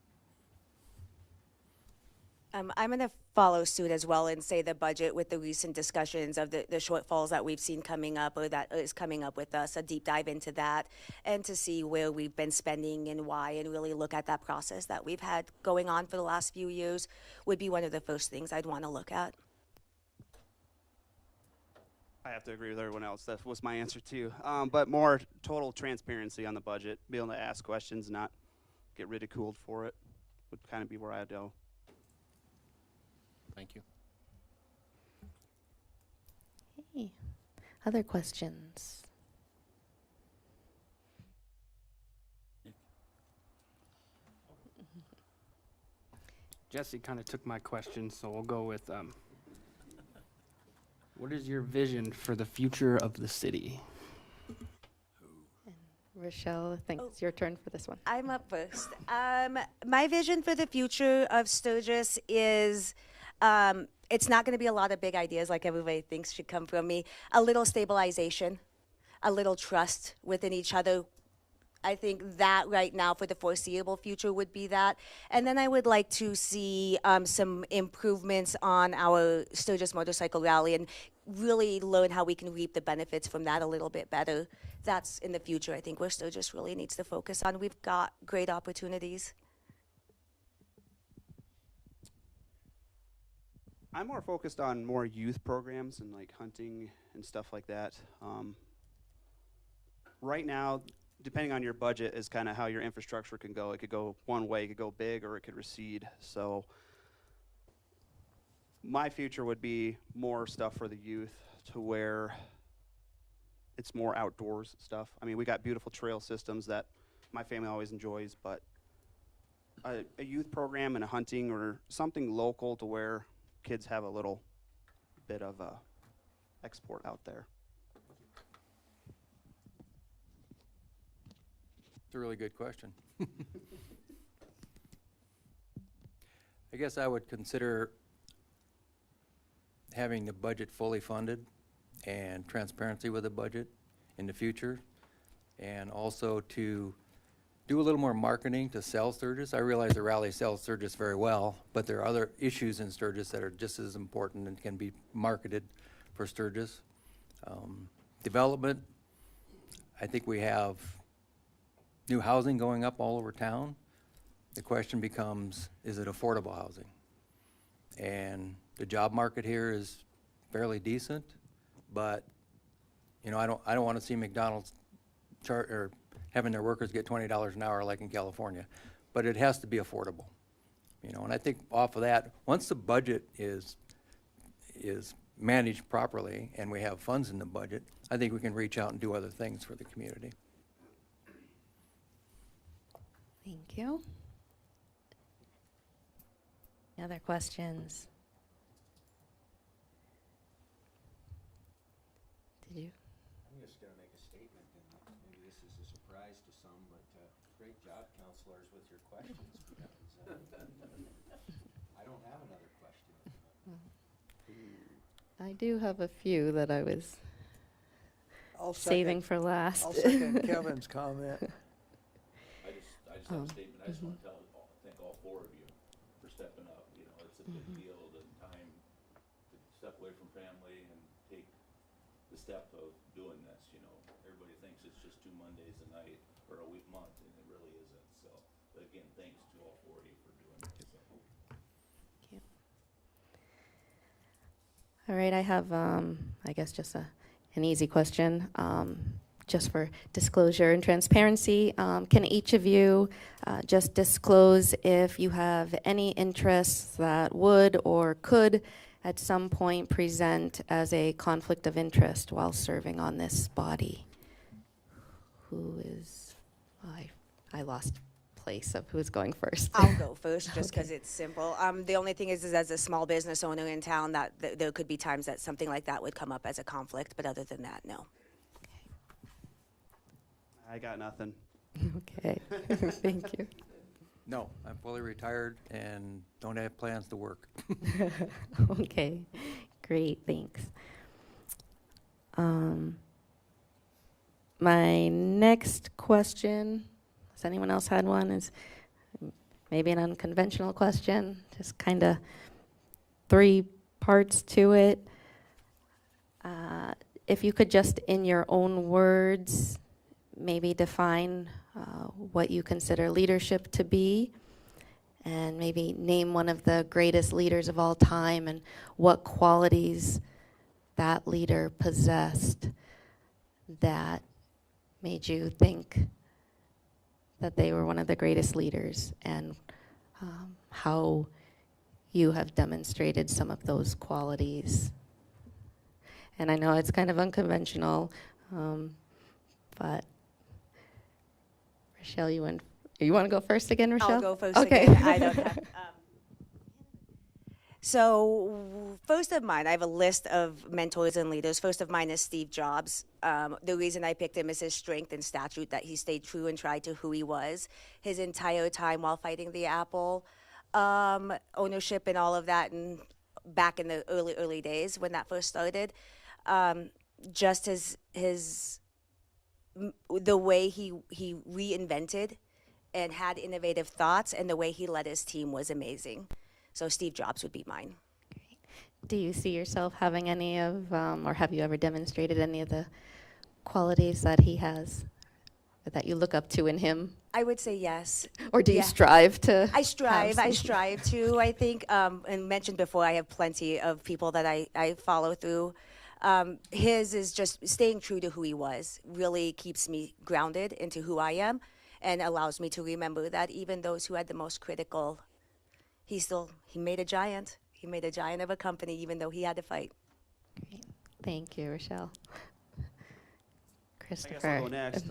I'm going to follow suit as well and say the budget with the recent discussions of the shortfalls that we've seen coming up or that is coming up with us, a deep dive into that and to see where we've been spending and why and really look at that process that we've had going on for the last few years would be one of the first things I'd want to look at. I have to agree with everyone else. That was my answer too. But more total transparency on the budget, be able to ask questions, not get ridiculed for it, would kind of be where I'd go. Thank you. Okay. Other questions? Jesse kind of took my question, so we'll go with, what is your vision for the future of the city? And Rochelle, I think it's your turn for this one. I'm up first. My vision for the future of Sturgis is it's not going to be a lot of big ideas like everybody thinks should come from me. A little stabilization, a little trust within each other. I think that right now for the foreseeable future would be that. And then I would like to see some improvements on our Sturgis Motorcycle Rally and really learn how we can reap the benefits from that a little bit better. That's in the future, I think, where Sturgis really needs to focus on. We've got great opportunities. I'm more focused on more youth programs and like hunting and stuff like that. Right now, depending on your budget is kind of how your infrastructure can go. It could go one way, it could go big, or it could recede. So my future would be more stuff for the youth to where it's more outdoors stuff. I mean, we got beautiful trail systems that my family always enjoys, but a youth program and a hunting or something local to where kids have a little bit of a export out there. It's a really good question. I guess I would consider having the budget fully funded and transparency with the budget in the future, and also to do a little more marketing to sell Sturgis. I realize the rally sells Sturgis very well, but there are other issues in Sturgis that are just as important and can be marketed for Sturgis. Development, I think we have new housing going up all over town. The question becomes, is it affordable housing? And the job market here is fairly decent, but you know, I don't want to see McDonald's or having their workers get $20 an hour like in California, but it has to be affordable. You know, and I think off of that, once the budget is managed properly and we have funds in the budget, I think we can reach out and do other things for the community. Thank you. Any other questions? Did you? I'm just gonna make a statement, and maybe this is a surprise to some, but great job, counselors, with your questions, because I don't have another question. I do have a few that I was I'll saving second- for last. I'll second Kevin's comment. I just have a statement. I just want to thank all four of you for stepping up. You know, it's a big deal, the time to step away from family and take the step of doing this. You know, everybody thinks it's just 2 Mondays a night or a week month, and it really isn't. So, but again, thanks to all four of you for doing it. So. Thank you. All right, I have, I guess, just an easy question. Just for disclosure and transparency, can each of you just disclose if you have any interests that would or could at some point present as a conflict of interest while serving on this body? Who is, I lost place of who's going first. I'll go first just Okay. because it's simple. The only thing is as a small business owner in town, that there could be times that something like that would come up as a conflict, but other than that, no. I got nothing. Okay, thank you. No, I'm fully retired and don't have plans to work. Okay, great, thanks. My next question, has anyone else had one, is maybe an unconventional question, just kind of 3 parts to it. If you could just, in your own words, maybe define what you consider leadership to be, and maybe name one of the greatest leaders of all time and what qualities that leader possessed that made you think that they were one of the greatest leaders, and how you have demonstrated some of those qualities. And I know it's kind of unconventional, but Rochelle, you want to go first again, Rochelle? I'll go first Okay. again. I don't have. So, first of mine, I have a list of mentors and leaders. First of mine is Steve Jobs. The reason I picked him is his strength and stature, that he stayed true and tried to who he was his entire time while fighting the Apple ownership and all of that, and back in the early days when that first started. Just the way he reinvented and had innovative thoughts, and the way he led his team was amazing. So Steve Jobs would be mine. Do you see yourself having any of, or have you ever demonstrated any of the qualities that he has, or that you look up to in him? I would say yes. Or do you Yeah. strive to? I strive. I some- strive to. I think, and mentioned before, I have plenty of people that I follow through. His is just staying true to who he was. Really keeps me grounded into who I am, and allows me to remember that even those who had the most critical, he made a giant. He made a giant of a company, even though he had to fight. Thank you, Rochelle. I Christopher. guess I'll go next.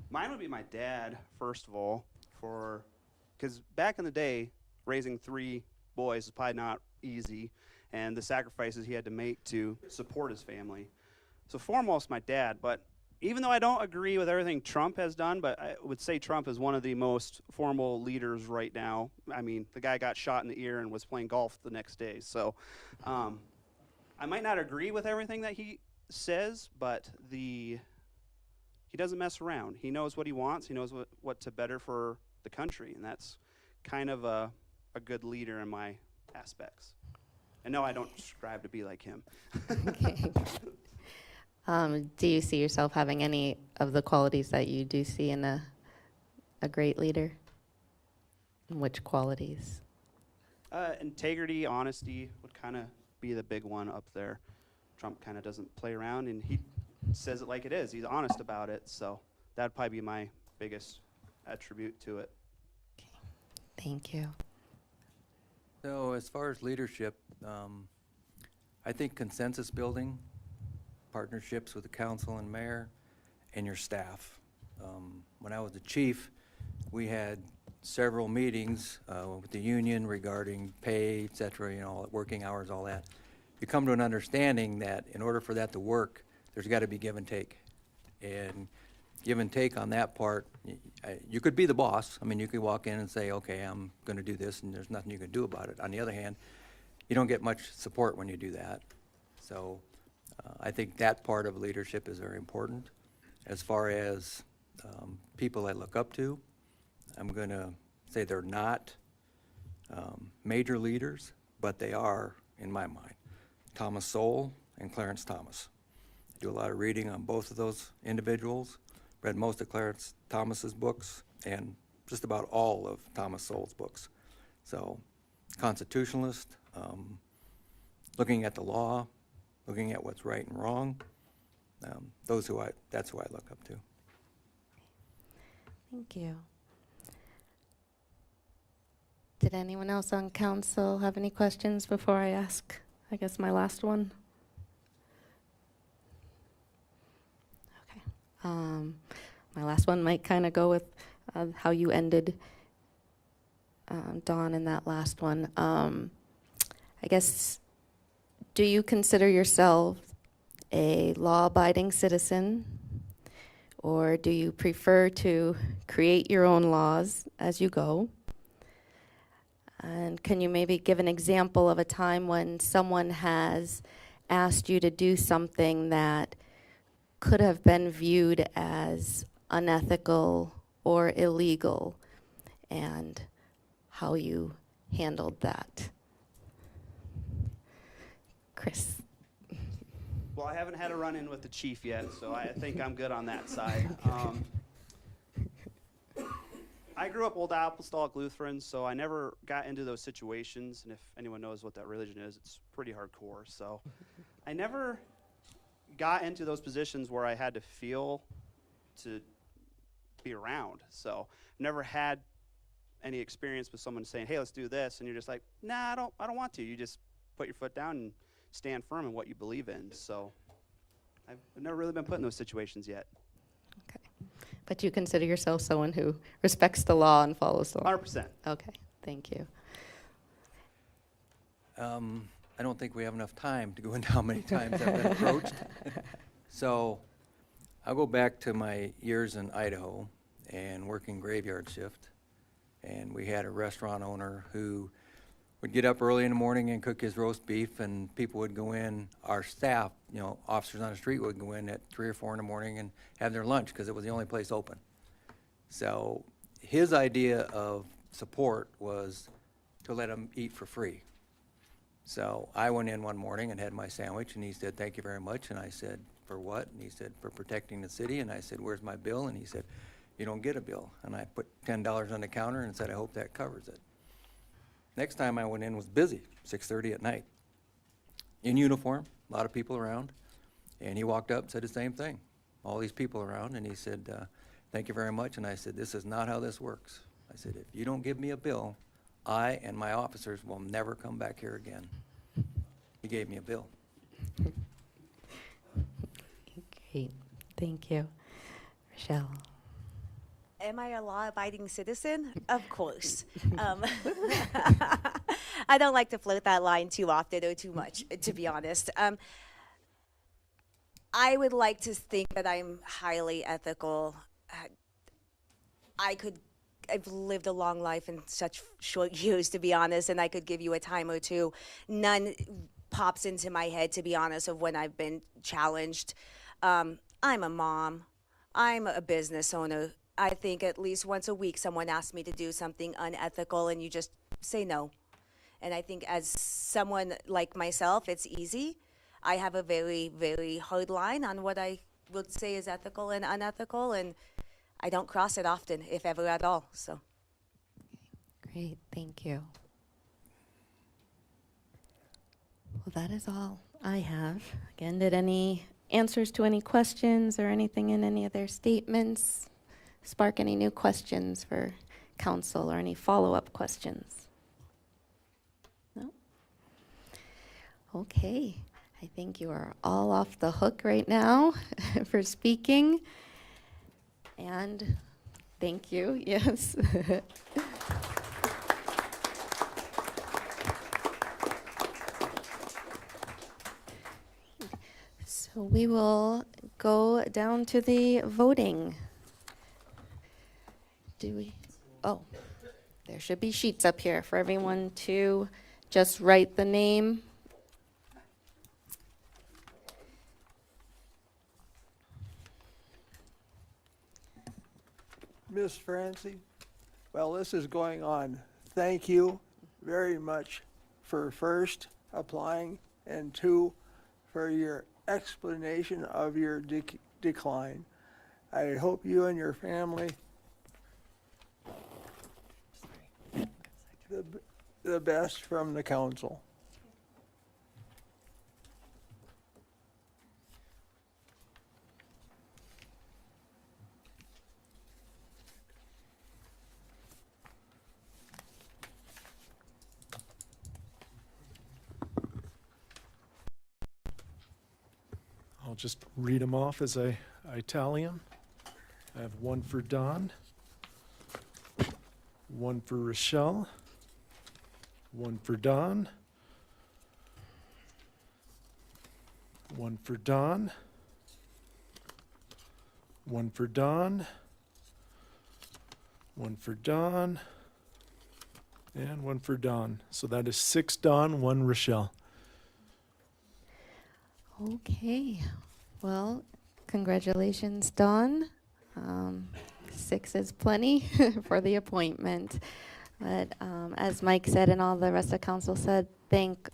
Mine would be my dad, first of all, because back in the day, raising 3 boys is probably not easy, and the sacrifices he had to make to support his family. So foremost, my dad. But even though I don't agree with everything Trump has done, but I would say Trump is one of the most formal leaders right now. I mean, the guy got shot in the ear and was playing golf the next day. So I might not agree with everything that he says, but he doesn't mess around. He knows what he wants. He knows what to better for the country, and that's kind of a good leader in my aspects. And no, I don't strive to be like him. Okay. Do you see yourself having any of the qualities that you do see in a great leader? Which qualities? Integrity, honesty would kind of be the big one up there. Trump kind of doesn't play around, and he says it like it is. He's honest about it, so that'd probably be my biggest attribute to it. Thank you. So as far as leadership, I think consensus building, partnerships with the council and mayor, and your staff. When I was the chief, we had several meetings with the union regarding pay, et cetera, working hours, all that. You come to an understanding that in order for that to work, there's got to be give and take. And give and take on that part, you could be the boss. I mean, you could walk in and say, okay, I'm going to do this, and there's nothing you can do about it. On the other hand, you don't get much support when you do that. So I think that part of leadership is very important. As far as people I look up to, I'm going to say they're not major leaders, but they are, in my mind, Thomas Sowell and Clarence Thomas. I do a lot of reading on both of those individuals. Read most of Clarence Thomas's books and just about all of Thomas Sowell's books. So, constitutionalist, looking at the law, looking at what's right and wrong. That's who I look up to. Thank you. Did anyone else on council have any questions before I ask, I guess, my last one? Okay. My last one might kind of go with how you ended, Dawn, in that last one. I guess, do you consider yourself a law-abiding citizen, or do you prefer to create your own laws as you go? And can you maybe give an example of a time when someone has asked you to do something that could have been viewed as unethical or illegal, and how you handled that? Chris. Well, I haven't had a run-in with the chief yet, so I think I'm good on that side. I grew up Old Apostolic Lutheran, so I never got into those situations. And if anyone knows what that religion is, it's pretty hardcore. So I never got into those positions where I had to feel to be around. So I've never had any experience with someone saying, hey, let's do this. And you're just like, nah, I don't want to. You just put your foot down and stand firm in what you believe in. So I've never really been put in those situations yet. But you consider yourself someone who respects the law and follows the law? 100%. Okay, thank you. I don't think we have enough time to go into how many times I've been approached. So I'll go back to my years in Idaho and working graveyard shift. And we had a restaurant owner who would get up early in the morning and cook his roast beef, and people would go in, our staff, you know, officers on the street would go in at 3 or 4 in the morning and have their lunch because it was the only place open. So his idea of support was to let them eat for free. So I went in one morning and had my sandwich, and he said, "Thank you very much." And I said, "For what?" And he said, "For protecting the city." And I said, "Where's my bill?" And he said, "You don't get a bill." And I put $10 on the counter and said, "I hope that covers it." Next time I went in was busy, 6:30 at night. In uniform, a lot of people around. And he walked up and said the same thing. All these people around, and he said, "Thank you very much." And I said, "This is not how this works." I said, "If you don't give me a bill, I and my officers will never come back here again." He gave me a bill. Great. Thank you. Rochelle. Am I a law-abiding citizen? Of course. I don't like to float that line too often or too much, to be honest. I would like to think that I'm highly ethical. I've lived a long life in such short years, to be honest, and I could give you a time or two. None pops into my head, to be honest, of when I've been challenged. I'm a mom. I'm a business owner. I think at least once a week someone asks me to do something unethical and you just say no. And I think as someone like myself, it's easy. I have a very, very hard line on what I would say is ethical and unethical, and I don't cross it often, if ever at all. So, Great. Thank you. Well, that is all I have. Again, did any answers to any questions or anything in any of their statements spark any new questions for council or any follow-up questions? No? Okay. I think you are all off the hook right now for speaking. And thank you. Yes. So we will go down to the voting. Do we? Oh, there should be sheets up here for everyone to just write the name. Miss Francie, well, this is going on. Thank you very much for first applying, and two, for your explanation of your decline. I hope you and your family the best from the council. I'll just read them off as I tally them. I have one for Don, one for Rochelle, one for Don, one for Don, one for Don, one for Don, and one for Don. So that is 6 Don, 1 Rochelle. Okay. Well, congratulations, Dawn. 6 is plenty for the appointment. But as Mike said and all the rest of council said, thank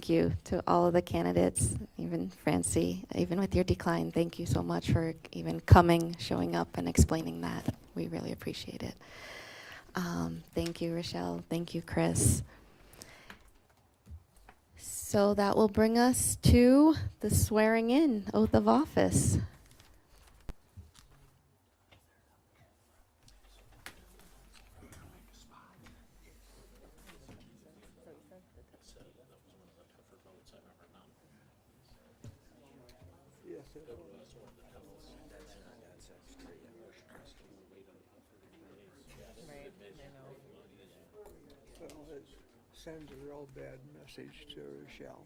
you to all of the candidates, even Francie, even with your decline. Thank you so much for even coming, showing up, and explaining that. We really appreciate it. Thank you, Rochelle. Thank you, Chris. So that will bring us to the swearing in oath of office. sends a real bad message to Rochelle.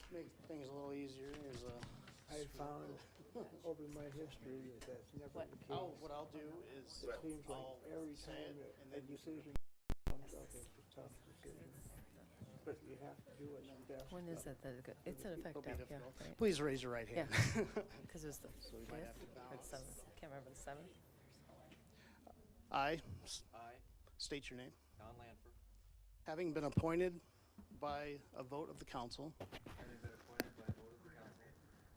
Make things a little easier is, I found over my history that that's never the case. what I'll do is, It seems like I'll every say time it, and a then you decision comes up, it's a tough decision. But you have to do what's best. When is it that it's in effect, it'll be yeah, difficult. right? Please raise your right Yeah, hand. because it was the So we might have to 5th or balance. the 7th, can't remember the 7th. I I, state your name. Don Lanfer, Having been appointed by a vote of the council having been appointed by vote of the council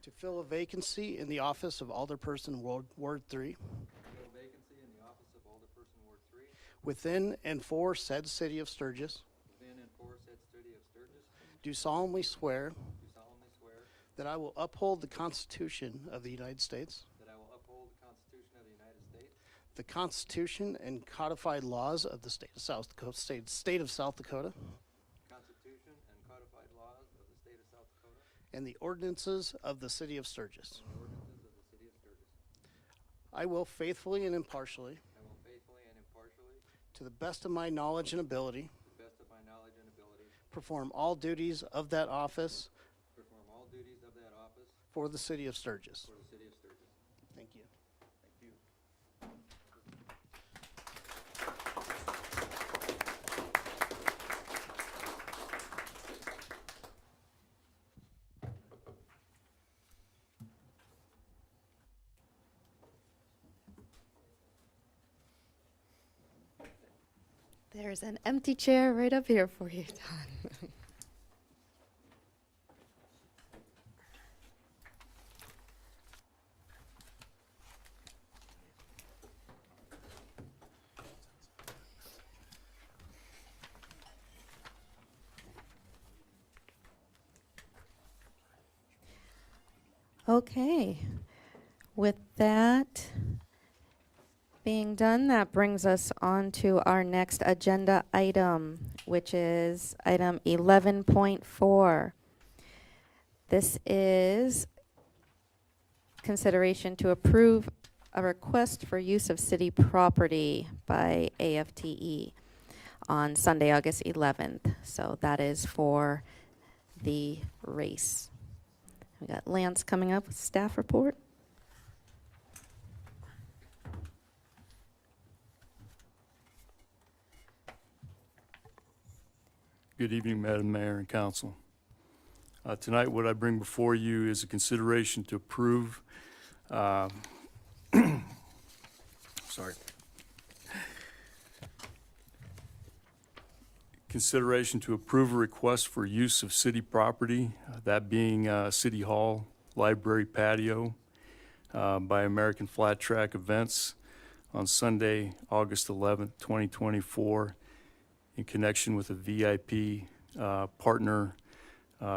to fill a vacancy in the office of Alderperson Ward 3 to fill a vacancy in the office of Alderperson Ward 3 within and for said city of Sturgis, within and for said city of Sturgis, do solemnly swear do solemnly swear that I will uphold the Constitution of the United States, that I will uphold the Constitution of the United States, the Constitution and codified laws of the state of South Dakota, state of South Dakota, Constitution and codified laws of the state of South Dakota, and the ordinances of the city of Sturgis. and the ordinances of the city of Sturgis. I will faithfully and impartially, I will faithfully and impartially, to the best of my knowledge and ability, to the best of my knowledge and ability, perform all duties of that office perform all duties of that office for the city of Sturgis. for the city of Sturgis. Thank you. Thank you. There's an empty chair right up here for you, Don. Okay, with that being done, that brings us on to our next agenda item, which is item 11.4. This is consideration to approve a request for use of city property by AFTE on Sunday, August 11th. So that is for the race. We got Lance coming up with staff report. Good evening, Madam Mayor and Council. Tonight, what I bring before you is a consideration to approve, sorry. Consideration to approve a request for use of city property, that being City Hall, Library Patio, by American Flat Track Events on Sunday, August 11th, 2024, in connection with a VIP partner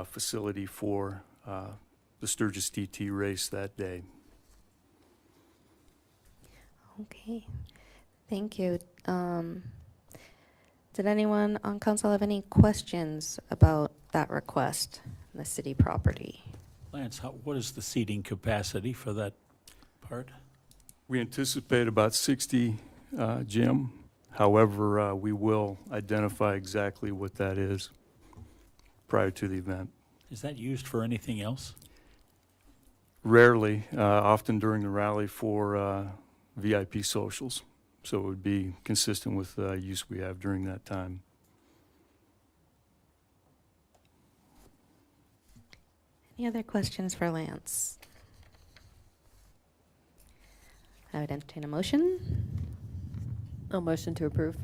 facility for the Sturgis DT race that day. Okay, thank you. Did anyone on council have any questions about that request, the city property? Lance, what is the seating capacity for that part? We anticipate about 60, Jim. However, we will identify exactly what that is prior to the event. Is that used for anything else? Rarely, often during the rally for VIP socials. So it would be consistent with use we have during that time. Any other questions for Lance? I would entertain a motion. A motion to approve.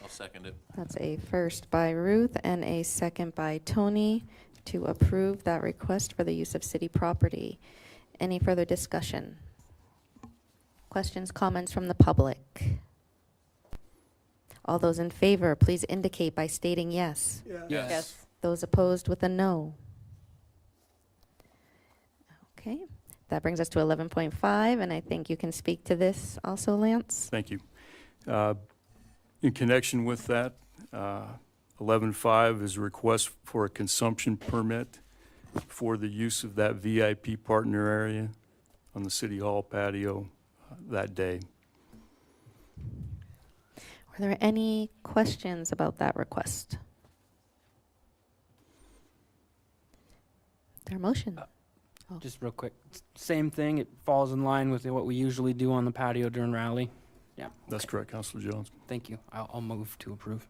I'll second it. That's a first by Ruth and a second by Tony to approve that request for the use of city property. Any further discussion? Questions, comments from the public? All those in favor, please indicate by stating yes. Yes. Those opposed with a no. Okay, that brings us to 11.5, and I think you can speak to this also, Lance. Thank you. In connection with that, 11.5 is a request for a consumption permit for the use of that VIP partner area on the City Hall patio that day. Are there any questions about that request? Their motion. Just real quick, same thing, it falls in line with what we usually do on the patio during rally. Yeah, That's correct, Counselor Jones. thank you. I'll move to approve.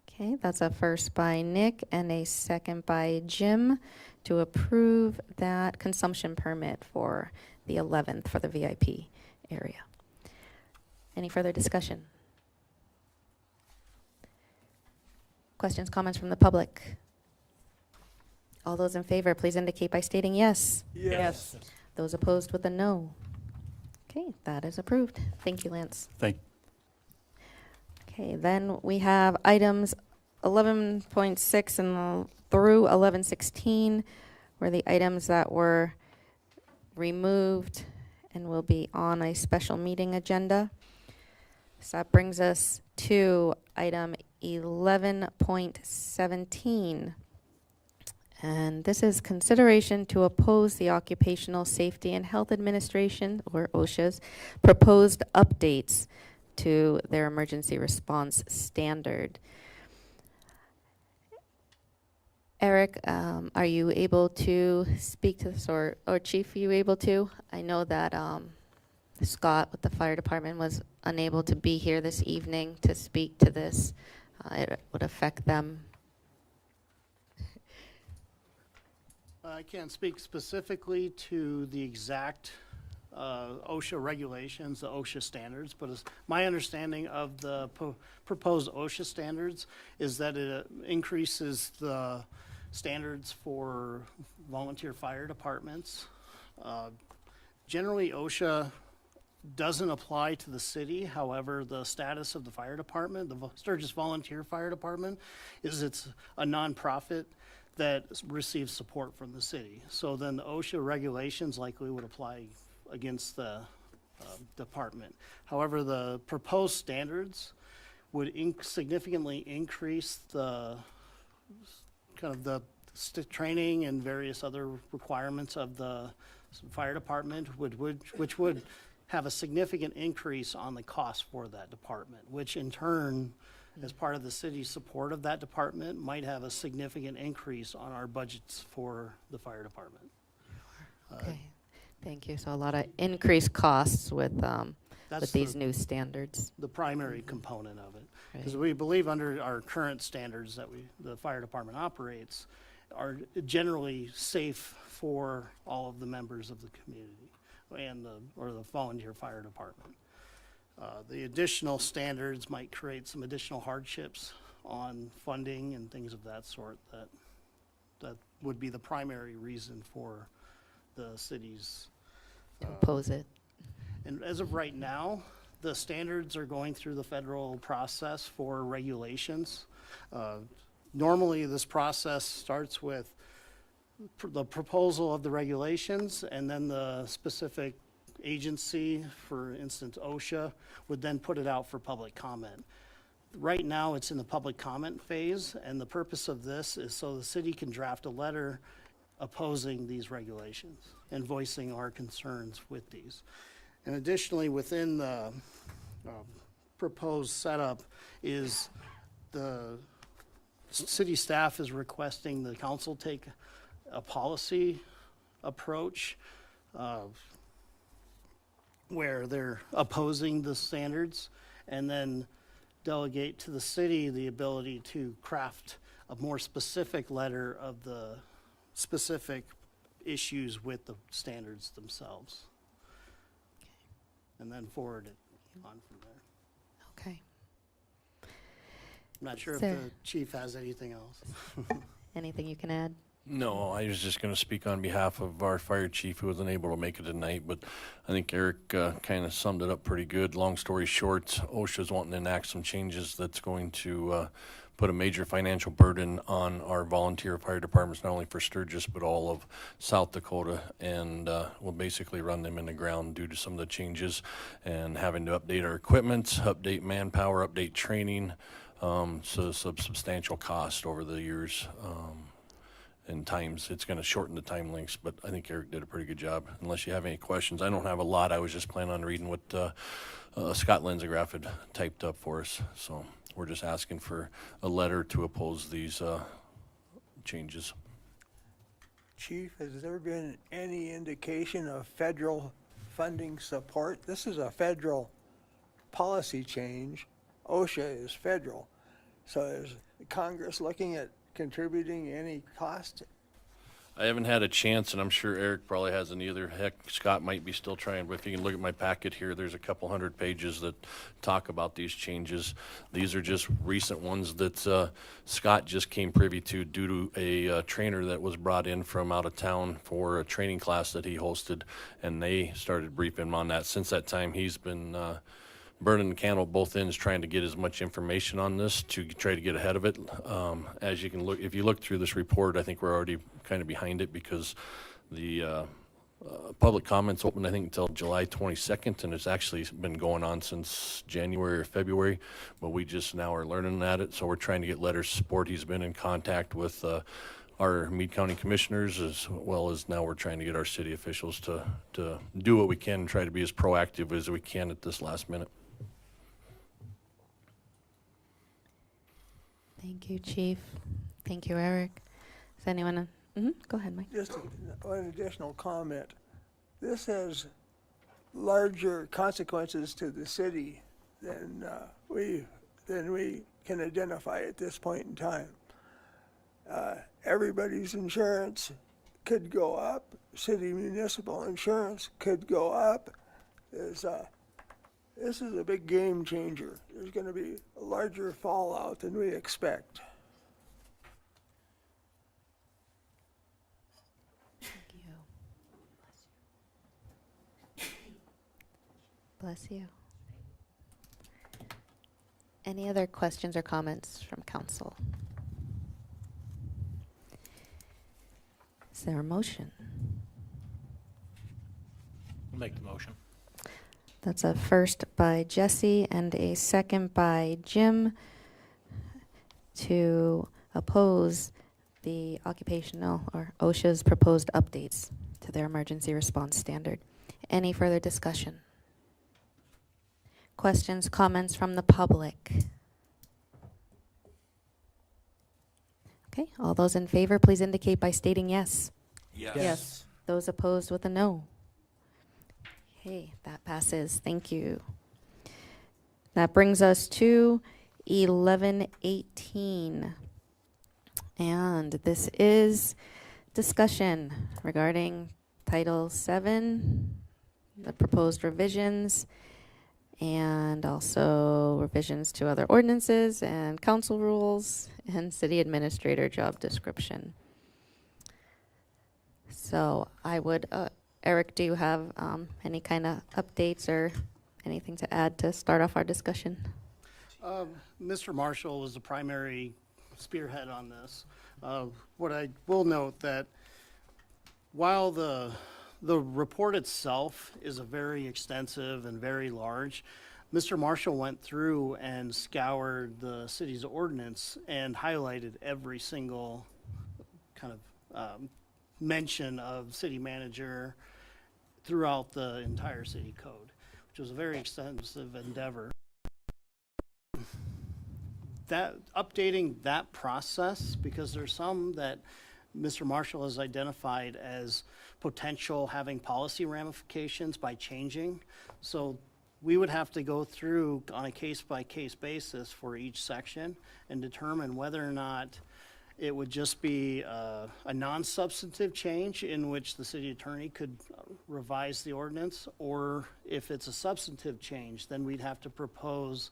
Okay, that's a first by Nick and a second by Jim to approve that consumption permit for the 11th for the VIP area. Any further discussion? Questions, comments from the public? All those in favor, please indicate by stating yes. Yes. Those opposed with a no. Okay, that is approved. Thank you, Lance. Thank Okay, then we have items 11.6 and through 11.16 were the items that were removed and will be on a special meeting agenda. So that brings us to item 11.17. And this is consideration to oppose the Occupational Safety and Health Administration, or OSHA's, proposed updates to their emergency response standard. Eric, are you able to speak to this, or Chief, are you able to? I know that Scott with the fire department was unable to be here this evening to speak to this. It would affect them. I can't speak specifically to the exact OSHA regulations, the OSHA standards, but as my understanding of the proposed OSHA standards is that it increases the standards for volunteer fire departments. Generally, OSHA doesn't apply to the city. However, the status of the fire department, the Sturgis Volunteer Fire Department, is it's a nonprofit that receives support from the city. So then the OSHA regulations likely would apply against the department. However, the proposed standards would significantly increase the kind of the training and various other requirements of the fire department, which would have a significant increase on the cost for that department, which in turn, as part of the city's support of that department, might have a significant increase on our budgets for the fire department. Okay, thank you. So a lot of increased costs with That's these new standards. The primary component of it. Because Right. we believe under our current standards that the fire department operates are generally safe for all of the members of the community and the volunteer fire department. The additional standards might create some additional hardships on funding and things of that sort that would be the primary reason for the city's To oppose it. And as of right now, the standards are going through the federal process for regulations. Normally, this process starts with the proposal of the regulations, and then the specific agency, for instance, OSHA, would then put it out for public comment. Right now, it's in the public comment phase, and the purpose of this is so the city can draft a letter opposing these regulations and voicing our concerns with these. And additionally, within the proposed setup is the city staff is requesting the council take a policy approach where they're opposing the standards and then delegate to the city the ability to craft a more specific letter of the specific issues with the standards themselves. And then forward it on from there. Okay. I'm not sure if Sir. the chief has anything else. Anything you can add? No, I was just going to speak on behalf of our fire chief who wasn't able to make it tonight, but I think Eric kind of summed it up pretty good. Long story short, OSHA's wanting to enact some changes that's going to put a major financial burden on our volunteer fire departments, not only for Sturgis, but all of South Dakota, and will basically run them in the ground due to some of the changes and having to update our equipment, update manpower, update training. So it's a substantial cost over the years. in times. It's going to shorten the time links, but I think Eric did a pretty good job. Unless you have any questions, I don't have a lot. I was just planning on reading what Scott Lenzegraff had typed up for us. So we're just asking for a letter to oppose these changes. Chief, has there been any indication of federal funding support? This is a federal policy change. OSHA is federal. So is Congress looking at contributing any cost? I haven't had a chance, and I'm sure Eric probably hasn't either. Heck, Scott might be still trying, but if you can look at my packet here, there's a couple hundred pages that talk about these changes. These are just recent ones that Scott just came privy to due to a trainer that was brought in from out of town for a training class that he hosted, and they started briefing him on that. Since that time, he's been burning the candle at both ends, trying to get as much information on this to try to get ahead of it. As you can look, if you look through this report, I think we're already kind of behind it because the public comments opened, I think, until July 22nd, and it's actually been going on since January or February, but we just now are learning at it, so we're trying to get letters of support. He's been in contact with our Meade County commissioners, as well as now we're trying to get our city officials to do what we can and try to be as proactive as we can at this last minute. Thank you, Chief. Thank you, Eric. Does anyone? Go ahead, Mike. Just one additional comment. This has larger consequences to the city than we can identify at this point in time. Everybody's insurance could go up. City municipal insurance could go up. This is a big game changer. There's going to be a larger fallout than we expect. Thank you. Bless you. Any other questions or comments from council? Is there a motion? I'll make the motion. That's a first by Jesse and a second by Jim to oppose the occupational or OSHA's proposed updates to their emergency response standard. Any further discussion? Questions, comments from the public? Okay, all those in favor, please indicate by stating yes. Yes. Those opposed with a no. Okay, that passes. Thank you. That brings us to 11:18. And this is discussion regarding Title VII, the proposed revisions, and also revisions to other ordinances and council rules and city administrator job description. So I would, Eric, do you have any kind of updates or anything to add to start off our discussion? Mr. Marshall was the primary spearhead on this. What I will note that while the report itself is a very extensive and very large, Mr. Marshall went through and scoured the city's ordinance and highlighted every single kind of mention of city manager throughout the entire city code, which was a very extensive endeavor. That updating that process, because there's some that Mr. Marshall has identified as potential having policy ramifications by changing. So we would have to go through on a case-by-case basis for each section and determine whether or not it would just be a non-substantive change in which the city attorney could revise the ordinance, or if it's a substantive change, then we'd have to propose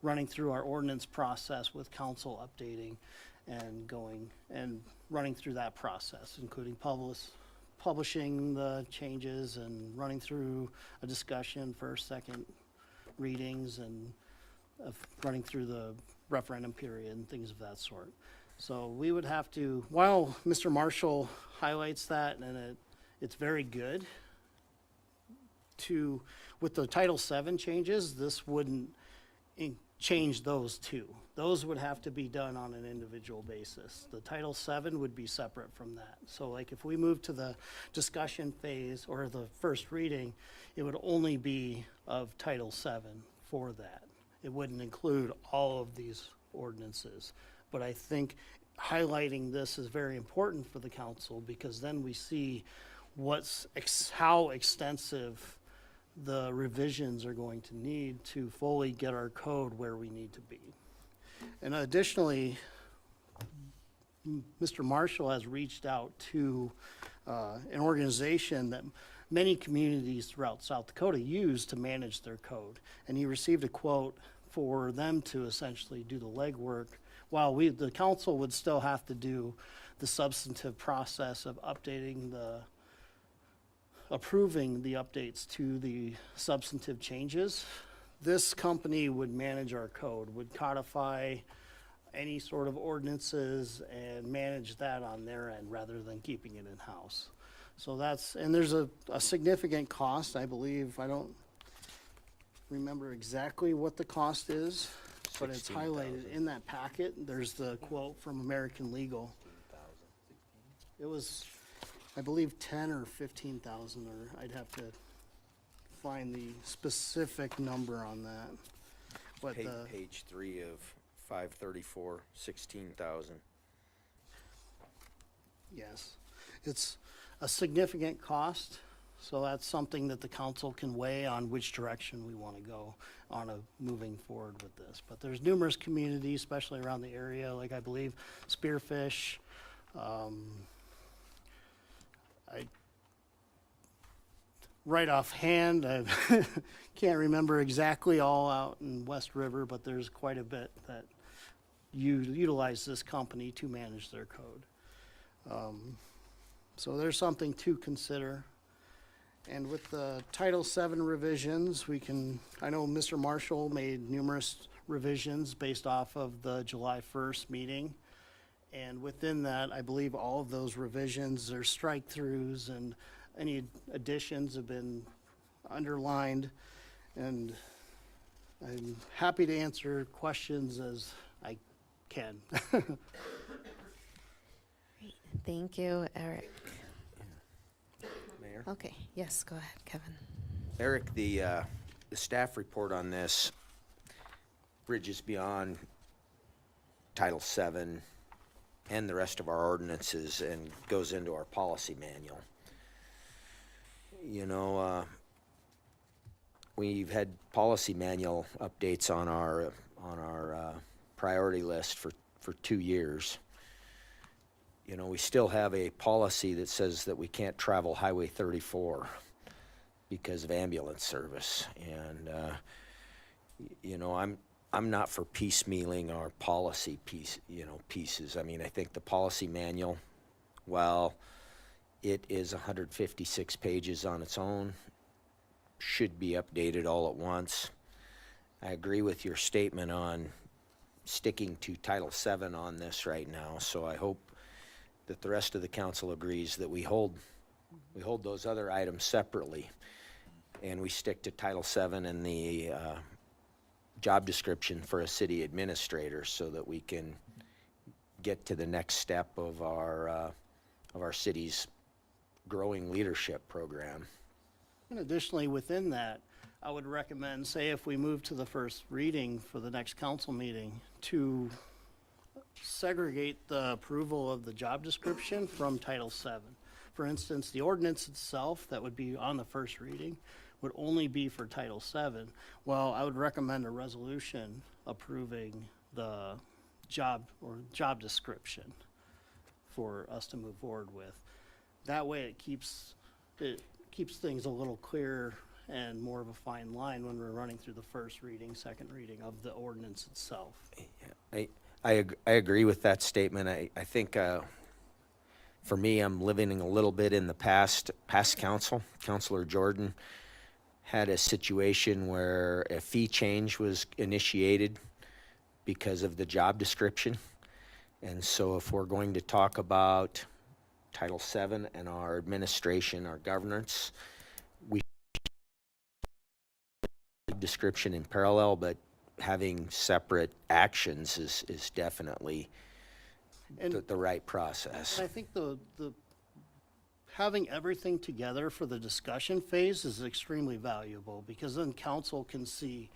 running through our ordinance process with council updating and going and running through that process, including publishing the changes and running through a discussion, first, second readings, and running through the referendum period and things of that sort. So we would have to, while Mr. Marshall highlights that, and it's very good, with the Title VII changes, this wouldn't change those two. Those would have to be done on an individual basis. The Title VII would be separate from that. So like if we move to the discussion phase or the first reading, it would only be of Title VII for that. It wouldn't include all of these ordinances. But I think highlighting this is very important for the council because then we see how extensive the revisions are going to need to fully get our code where we need to be. And additionally, Mr. Marshall has reached out to an organization that many communities throughout South Dakota use to manage their code. And he received a quote for them to essentially do the legwork while the council would still have to do the substantive process of approving the updates to the substantive changes. This company would manage our code, would codify any sort of ordinances and manage that on their end rather than keeping it in-house. So and there's a significant cost, I believe. I don't remember exactly what the cost is, but it's highlighted in that packet. There's the quote from American Legal. It was, I believe, 10 or 15,000, or I'd have to find the specific number on that. But Page 3 of 534, 16,000. yes, it's a significant cost. So that's something that the council can weigh on which direction we want to go on moving forward with this. But there's numerous communities, especially around the area, like I believe Spearfish. Right offhand, I can't remember exactly all out in West River, but there's quite a bit that utilize this company to manage their code. So there's something to consider. And with the Title VII revisions, I know Mr. Marshall made numerous revisions based off of the July 1st meeting. And within that, I believe all of those revisions, there's strike-throughs and any additions have been underlined. And I'm happy to answer questions as I can. Thank you, Eric. Mayor? Okay, yes, go ahead, Kevin. Eric, the staff report on this bridges beyond Title VII and the rest of our ordinances and goes into our policy manual. You know, we've had policy manual updates on our priority list for 2 years. You know, we still have a policy that says that we can't travel Highway 34 because of ambulance service. And, you know, I'm not for piecemealing our policy pieces. I mean, I think the policy manual, while it is 156 pages on its own, should be updated all at once. I agree with your statement on sticking to Title VII on this right now, so I hope that the rest of the council agrees that we hold those other items separately and we stick to Title VII and the job description for a city administrator so that we can get to the next step of our city's growing leadership program. And additionally, within that, I would recommend, say, if we move to the first reading for the next council meeting, to segregate the approval of the job description from Title VII. For instance, the ordinance itself that would be on the first reading would only be for Title VII. Well, I would recommend a resolution approving the job description for us to move forward with. That way it keeps things a little clearer and more of a fine line when we're running through the first reading, second reading of the ordinance itself. I agree with that statement. I think for me, I'm living a little bit in the past council. Councilor Jordan had a situation where a fee change was initiated because of the job description. And so if we're going to talk about Title VII and our administration, our governance, we description in parallel, but having separate actions is definitely And- the right process. And I think the having everything together for the discussion phase is extremely valuable, because then council can see,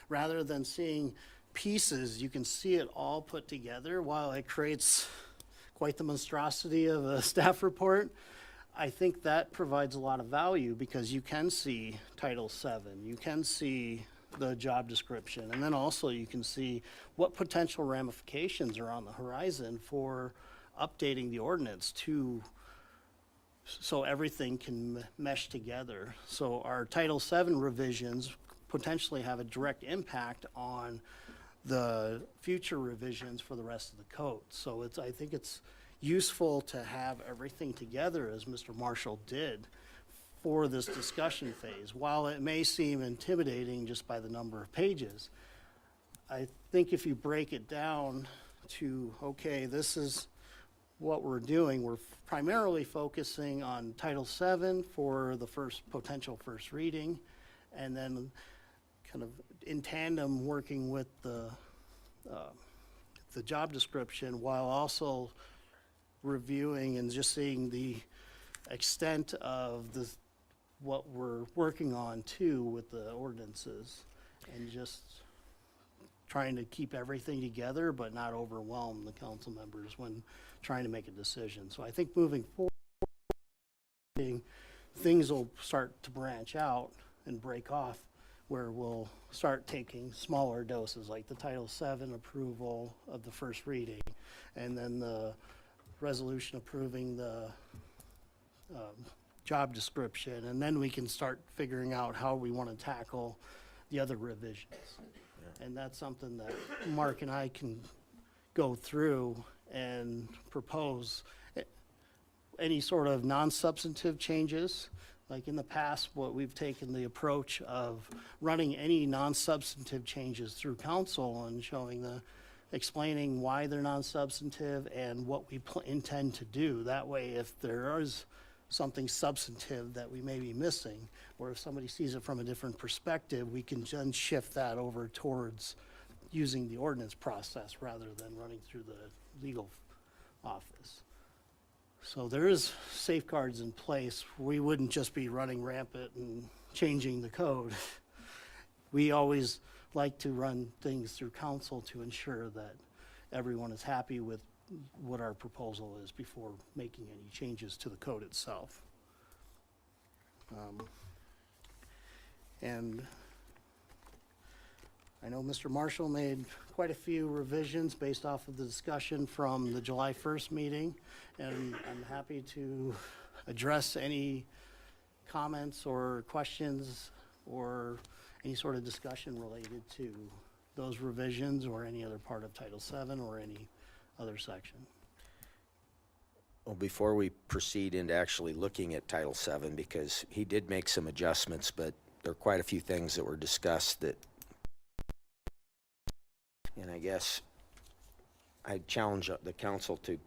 rather than seeing pieces, you can see it all put together. While it creates quite the monstrosity of a staff report, I think that provides a lot of value, because you can see Title VII, you can see the job description, and then also you can see what potential ramifications are on the horizon for updating the ordinance to, so everything can mesh together. So our Title VII revisions potentially have a direct impact on the future revisions for the rest of the code. So I think it's useful to have everything together, as Mr. Marshall did, for this discussion phase. While it may seem intimidating just by the number of pages, I think if you break it down to, okay, this is what we're doing, we're primarily focusing on Title VII for the potential first reading, and then kind of in tandem working with the job description, while also reviewing and just seeing the extent of what we're working on too with the ordinances, and just trying to keep everything together but not overwhelm the council members when trying to make a decision. So I think moving forward, things will start to branch out and break off, where we'll start taking smaller doses, like the Title VII approval of the first reading, and then the resolution approving the job description, and then we can start figuring out how we want to tackle the other revisions. And that's something that Mark and I can go through and propose any sort of non-substantive changes. Like in the past, what we've taken the approach of running any non-substantive changes through council and explaining why they're non-substantive and what we intend to do. That way, if there is something substantive that we may be missing, or if somebody sees it from a different perspective, we can then shift that over towards using the ordinance process rather than running through the legal office. So there is safeguards in place. We wouldn't just be running rampant and changing the code. We always like to run things through council to ensure that everyone is happy with what our proposal is before making any changes to the code itself. And I know Mr. Marshall made quite a few revisions based off of the discussion from the July 1st meeting, and I'm happy to address any comments or questions or any sort of discussion related to those revisions or any other part of Title VII or any other section. Well, before we proceed into actually looking at Title VII, because he did make some adjustments, but there are quite a few things that were discussed that, and I guess I'd challenge the council to,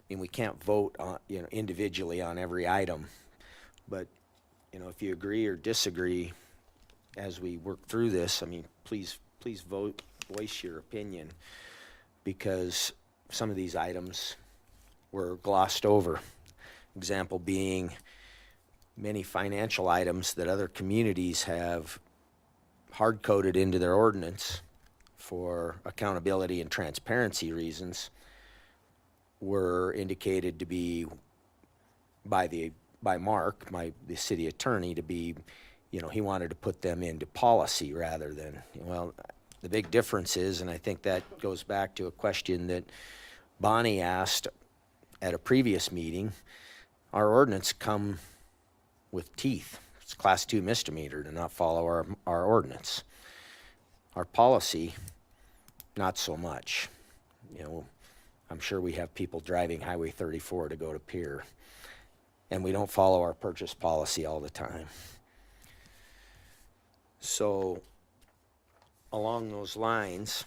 we can't vote on, individually on every item, but, if you agree or disagree as we work through this, please voice your opinion, because some of these items were glossed over. Example being many financial items that other communities have hard-coded into their ordinance for accountability and transparency reasons were indicated to be by Mark, the city attorney, to be, he wanted to put them into policy rather than, the big difference is, and I think that goes back to a question that Bonnie asked at a previous meeting, our ordinance come with teeth. It's Class 2 misdemeanor to not follow our ordinance. Our policy, not so much. I'm sure we have people driving Highway 34 to go to Pier, and we don't follow our purchase policy all the time. So, along those lines,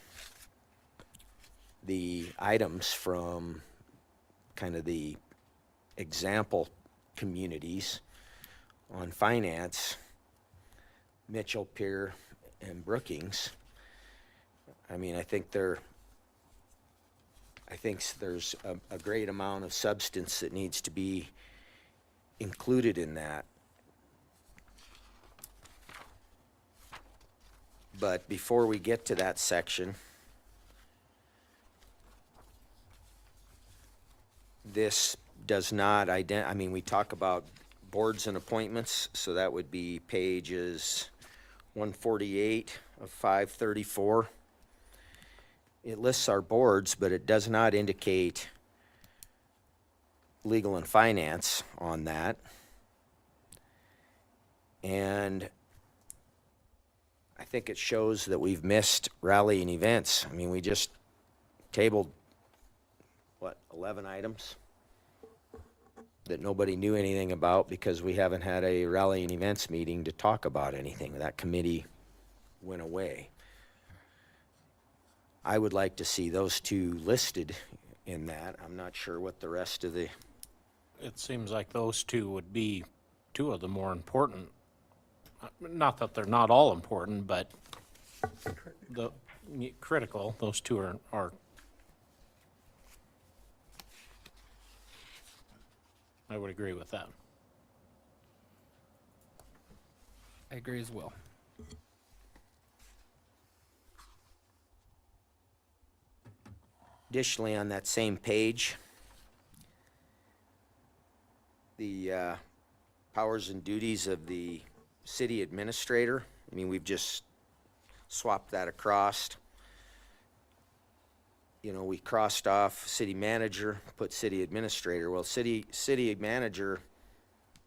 the items from kind of the example communities on finance, Mitchell, Pier, and Brookings, I mean, I think there's a great amount of substance that needs to be included in that. But before we get to that section, this does not I mean, we talk about boards and appointments, so that would be pages 148 of 534. It lists our boards, but it does not indicate legal and finance on that. And I think it shows that we've missed rallying events. I mean, we just tabled, 11 items that nobody knew anything about because we haven't had a rallying events meeting to talk about anything. That committee went away. I would like to see those two listed in that. I'm not sure what the rest of the... It seems like those two would be two of the more important. Not that they're not all important, but the critical, those two are I would agree with that. I agree as well. Additionally, on that same page, the powers and duties of the city administrator, I mean, we've just swapped that across. You know, we crossed off city manager, put city administrator. Well, city manager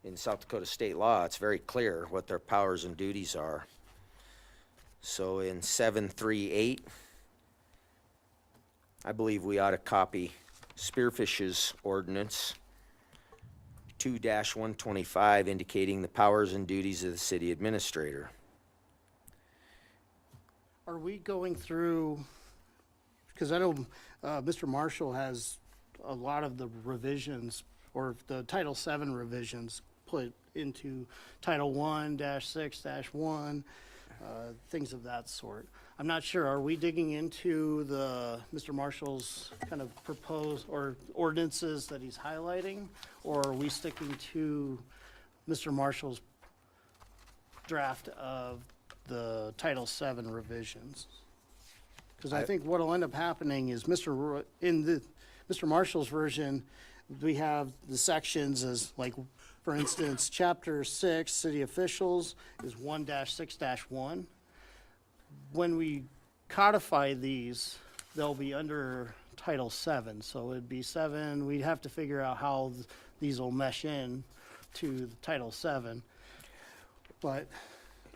in South Dakota state law, it's very clear what their powers and duties are. So in 738, I believe we ought to copy Spearfish's ordinance 2-125 indicating the powers and duties of the city administrator. Are we going through, because I know Mr. Marshall has a lot of the revisions, or the Title VII revisions put into Title 1-6-1, things of that sort. I'm not sure, are we digging into Mr. Marshall's kind of proposed, or ordinances that he's highlighting? Or are we sticking to Mr. Marshall's draft of the Title VII revisions? Because I think what'll end up happening is Mr. Marshall's version, we have the sections as, like, for instance, Chapter 6, City Officials, is 1-6-1. When we codify these, they'll be under Title VII. So it'd be 7, we'd have to figure out how these will mesh in to the Title VII. But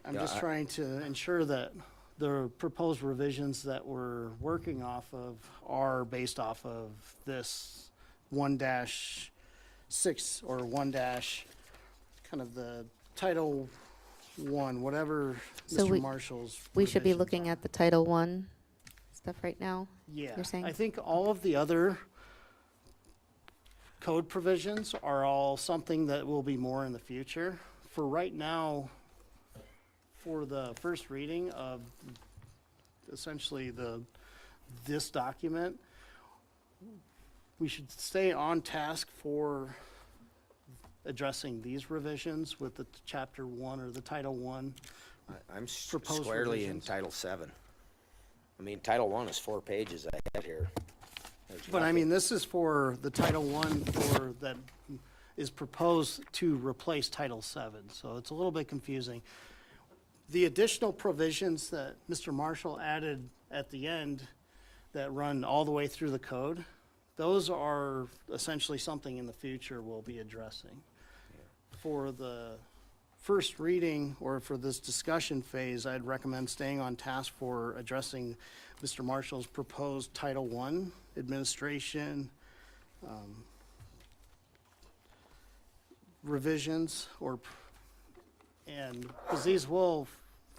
I'm just trying to ensure that the proposed revisions that we're working off of are based off of this 1-6 or 1- kind of the Title I, whatever So Mr. Marshall's. We should be revisions looking at the Title I stuff right now? Yeah, You're saying? I think all of the other code provisions are all something that will be more in the future. For right now, for the first reading of essentially this document, we should stay on task for addressing these revisions with the Chapter 1 or the Title I. I'm Proposed squarely in revisions. Title VII. I mean, Title I is 4 pages I had here. There's But I nothing- mean, this is for the Title I that is proposed to replace Title VII, so it's a little bit confusing. The additional provisions that Mr. Marshall added at the end that run all the way through the code, those are essentially something in the future we'll be addressing. For the first reading, or for this discussion phase, I'd recommend staying on task for addressing Mr. Marshall's proposed Title I administration revisions, and because these will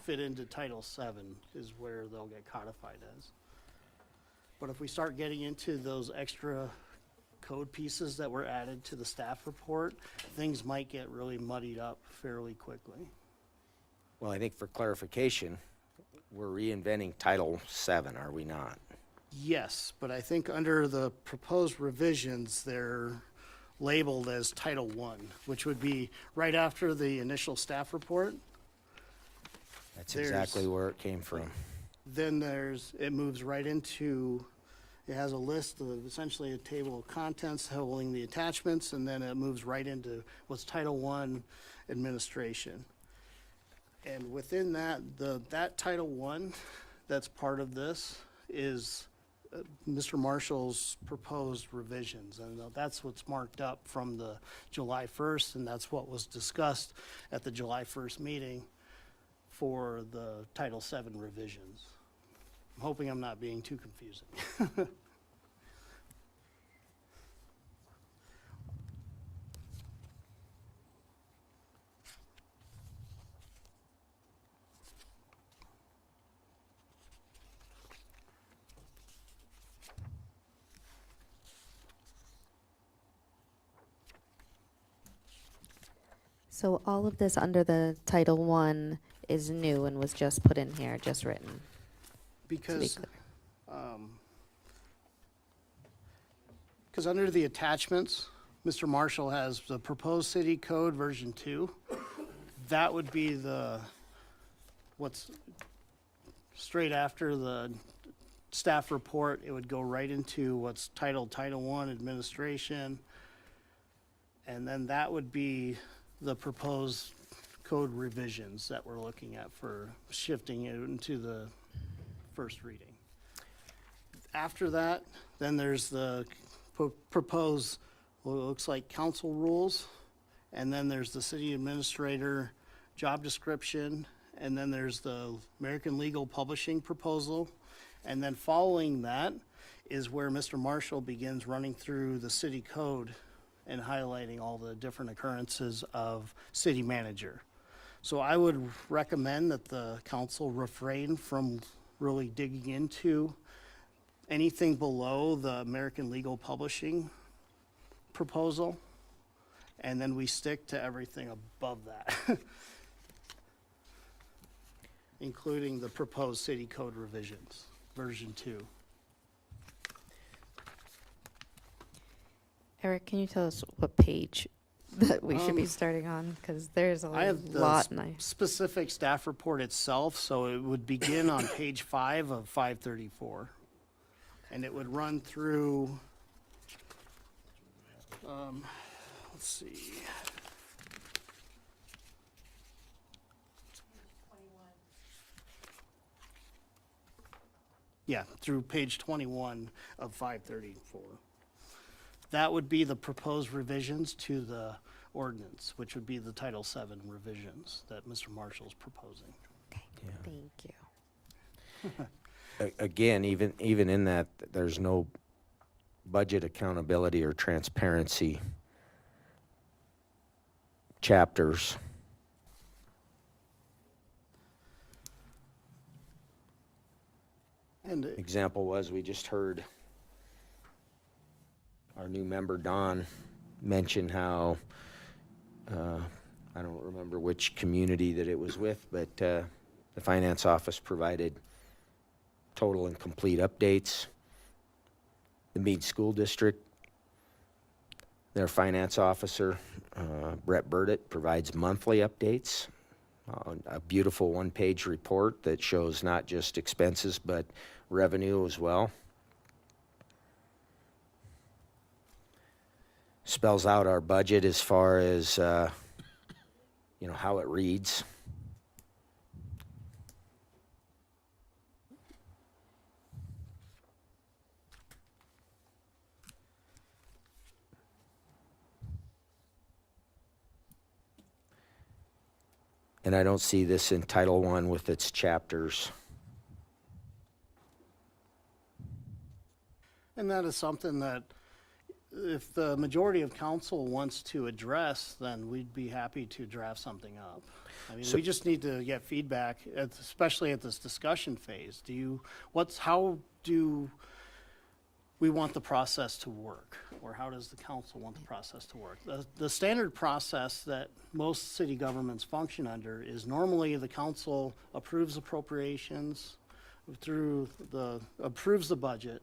fit into Title VII is where they'll get codified as. But if we start getting into those extra code pieces that were added to the staff report, things might get really muddied up fairly quickly. Well, I think for clarification, We're reinventing Title VII, are we not? Yes, but I think under the proposed revisions, they're labeled as Title I, which would be right after the initial staff report. That's There's- exactly where it came from. Then it moves right into, it has a list of essentially a table of contents holding the attachments, and then it moves right into what's Title I administration. And within that, that Title I that's part of this is Mr. Marshall's proposed revisions. And that's what's marked up from the July 1st, and that's what was discussed at the July 1st meeting for the Title VII revisions. I'm hoping I'm not being too confusing. So all of this under the Title I is new and was just put in here, just written. Because under the attachments, Mr. Marshall has the proposed city code version 2. That would be what's straight after the staff report. It would go right into what's titled Title I administration. And then that would be the proposed code revisions that we're looking at for shifting it into the first reading. After that, then there's the proposed, what looks like council rules, and then there's the city administrator job description, and then there's the American Legal Publishing proposal, and then following that is where Mr. Marshall begins running through the city code and highlighting all the different occurrences of city manager. So I would recommend that the council refrain from really digging into anything below the American Legal Publishing proposal, and then we stick to everything above that, including the proposed city code revisions, version 2. Eric, can you tell us what page that we should be starting on? Because there's a I have the lot. And specific staff report itself, so it would begin on page 5 of 534. And it would run through, let's see. Yeah, through page 21 of 534. That would be the proposed revisions to the ordinance, which would be the Title VII revisions that Mr. Marshall's proposing. Thank you. Again, even in that, there's no budget accountability or transparency chapters. And Example was, we just heard our new member, Don, mention how, I don't remember which community that it was with, but the finance office provided total and complete updates. The Meade School District, their finance officer, Brett Burdett, provides monthly updates. A beautiful one-page report that shows not just expenses, but revenue as well. Spells out our budget as far as, how it reads. And I don't see this in Title I with its chapters. And that is something that if the majority of council wants to address, then we'd be happy to draft something up. I mean, we just need to get feedback, especially at this discussion phase. How do we want the process to work, or how does the council want the process to work? The standard process that most city governments function under is normally the council approves appropriations approves the budget,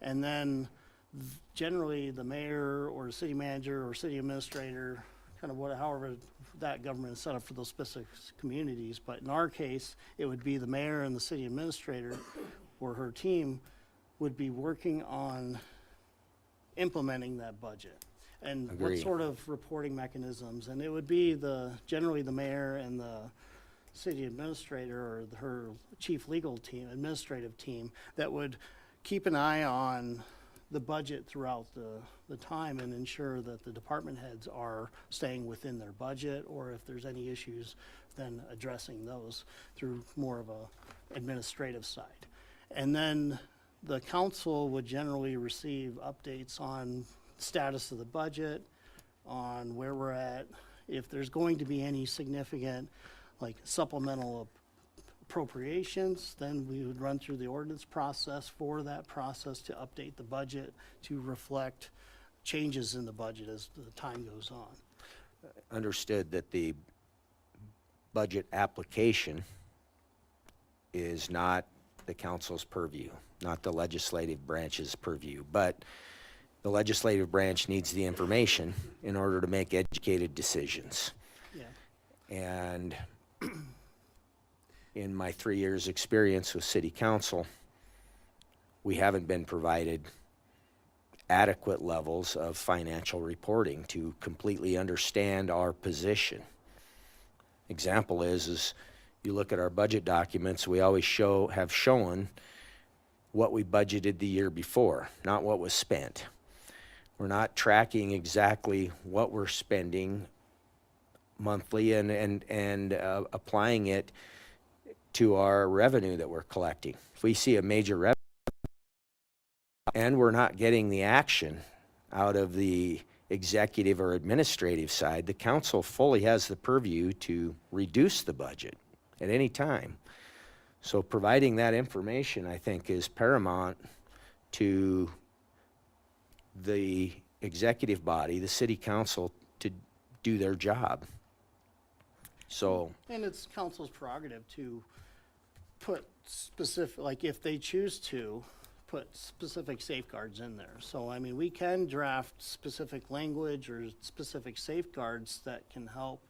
and then generally the mayor or the city manager or city administrator, however that government is set up for those specific communities. But in our case, it would be the mayor and the city administrator or her team would be working on implementing that budget. And what Agreed. sort of reporting mechanisms, and it would be generally the mayor and the city administrator or her chief legal team, administrative team, that would keep an eye on the budget throughout the time and ensure that the department heads are staying within their budget, or if there's any issues, then addressing those through more of a administrative side. And then the council would generally receive updates on status of the budget, on where we're at, if there's going to be any significant like supplemental appropriations, then we would run through the ordinance process for that process to update the budget to reflect changes in the budget as the time goes on. Understood that the budget application is not the council's purview, not the legislative branch's purview, but the legislative branch needs the information in order to make educated decisions. Yeah. And in my 3 years' experience with city council, we haven't been provided adequate levels of financial reporting to completely understand our position. Example is you look at our budget documents, we always have shown what we budgeted the year before, not what was spent. We're not tracking exactly what we're spending monthly and applying it to our revenue that we're collecting. If we see a major revenue and we're not getting the action out of the executive or administrative side, the council fully has the purview to reduce the budget at any time. So providing that information, I think, is paramount to the executive body, the city council, to do their job. So, And it's council's prerogative to put specific, like if they choose to, put specific safeguards in there. So, I mean, we can draft specific language or specific safeguards that can help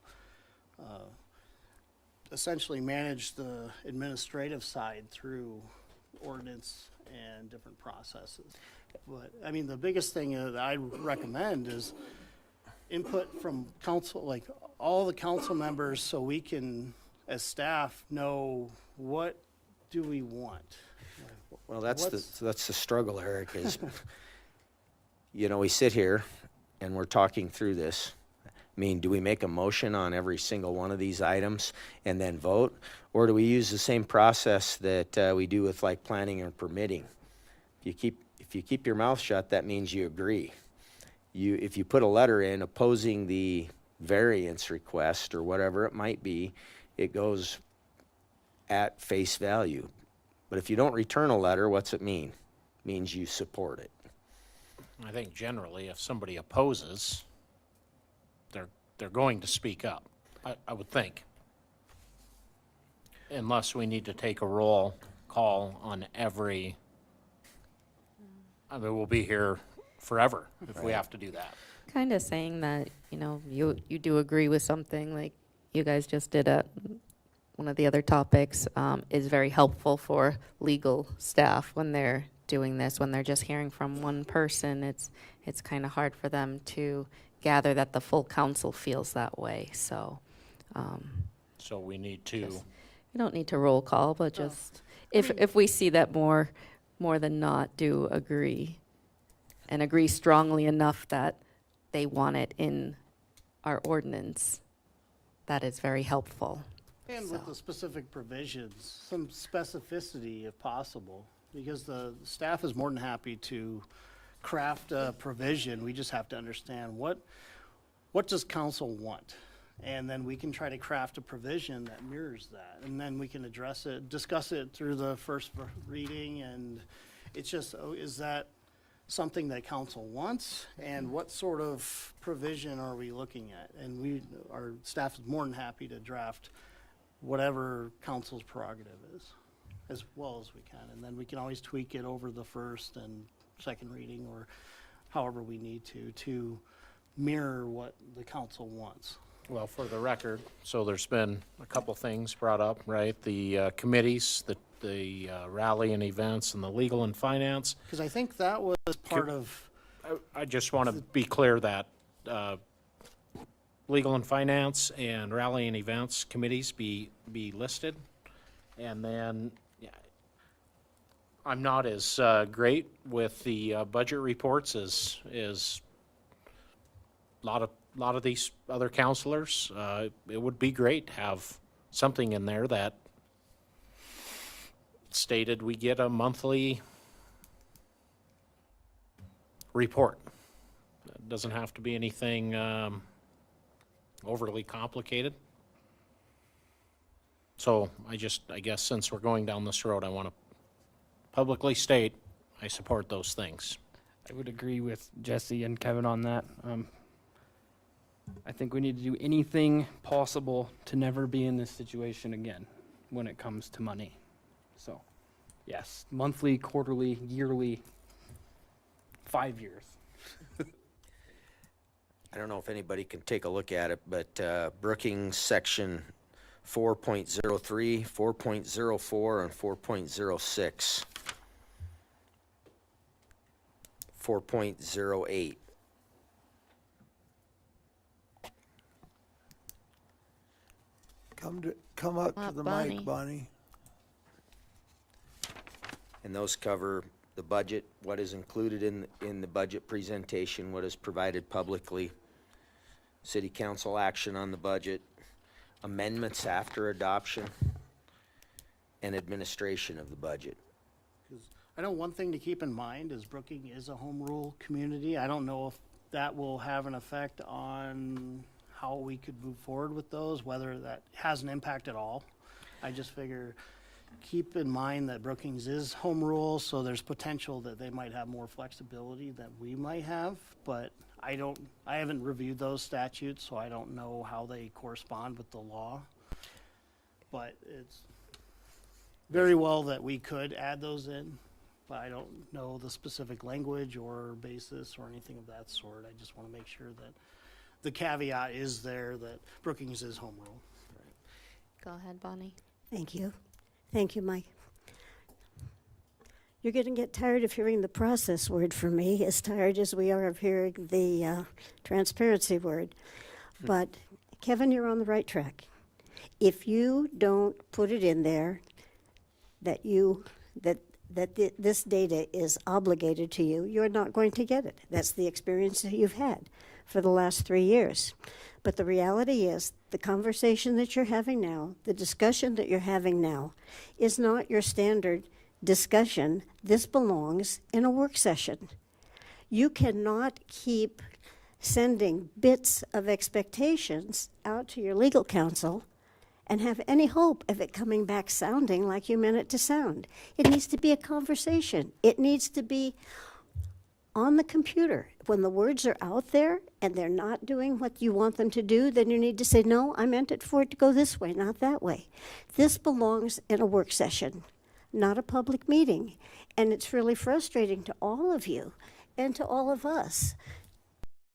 essentially manage the administrative side through ordinance and different processes. But, I mean, the biggest thing that I recommend is input from council, like all the council members, so we can, as staff, know what do we want. well, that's the struggle, Eric, is, you know, we sit here and we're talking through this. I mean, do we make a motion on every single one of these items and then vote? Or do we use the same process that we do with like planning and permitting? If you keep your mouth shut, that means you agree. If you put a letter in opposing the variance request or whatever it might be, it goes at face value. But if you don't return a letter, what's it mean? It means you support it. I think generally, if somebody opposes, they're going to speak up, I would think. Unless we need to take a roll call on every, I mean, we'll be here forever if we have to do that. Kind of saying that, you know, you do agree with something like you guys just did at one of the other topics, is very helpful for legal staff when they're doing this. When they're just hearing from one person, it's kind of hard for them to gather that the full council feels that way. So So we need to, you don't need to roll call, but just if we see that more than not do agree and agree strongly enough that they want it in our ordinance, that is very helpful. And with the specific provisions, some specificity if possible, because the staff is more than happy to craft a provision. We just have to understand what does council want? And then we can try to craft a provision that mirrors that. And then we can discuss it through the first reading. And it's just, is that something that council wants, and what sort of provision are we looking at? And our staff is more than happy to draft whatever council's prerogative is, as well as we can. And then we can always tweak it over the first and second reading, or however we need to mirror what the council wants. Well, for the record, so there's been a couple things brought up, right? The committees, the rally and events, and the legal and finance. Because I think that was part of, I just want to be clear that legal and finance and rally and events committees be listed. And then, yeah, I'm not as great with the budget reports as a lot of these other counselors. It would be great to have something in there that stated we get a monthly report. It doesn't have to be anything overly complicated. So I guess since we're going down this road, I want to publicly state I support those things. I would agree with Jesse and Kevin on that. I think we need to do anything possible to never be in this situation again when it comes to money. So, yes, monthly, quarterly, yearly, 5 years. I don't know if anybody can take a look at it, but Brookings section 4.03, 4.04, and 4.06. 4.08. Come up to Up, the Bonnie. mic, Bonnie. And those cover the budget, what is included in the budget presentation, what is provided publicly, city council action on the budget, amendments after adoption, and administration of the budget. I know one thing to keep in mind is Brookings is a home rule community. I don't know if that will have an effect on how we could move forward with those, whether that has an impact at all. I just figure, keep in mind that Brookings is home rule, so there's potential that they might have more flexibility than we might have, but I haven't reviewed those statutes, so I don't know how they correspond with the law. But it's very well that we could add those in, but I don't know the specific language or basis or anything of that sort. I just want to make sure that the caveat is there that Brookings is home rule. Go ahead, Bonnie. Thank you. Thank you, Mike. You're going to get tired of hearing the process word from me, as tired as we are of hearing the transparency word. But Kevin, you're on the right track. If you don't put it in there that this data is obligated to you, you're not going to get it. That's the experience that you've had for the last 3 years. But the reality is, the conversation that you're having now, the discussion that you're having now, is not your standard discussion. This belongs in a work session. You cannot keep sending bits of expectations out to your legal counsel and have any hope of it coming back sounding like you meant it to sound. It needs to be a conversation. It needs to be on the computer. When the words are out there and they're not doing what you want them to do, then you need to say, no, I meant it for it to go this way, not that way. This belongs in a work session, not a public meeting. And it's really frustrating to all of you and to all of us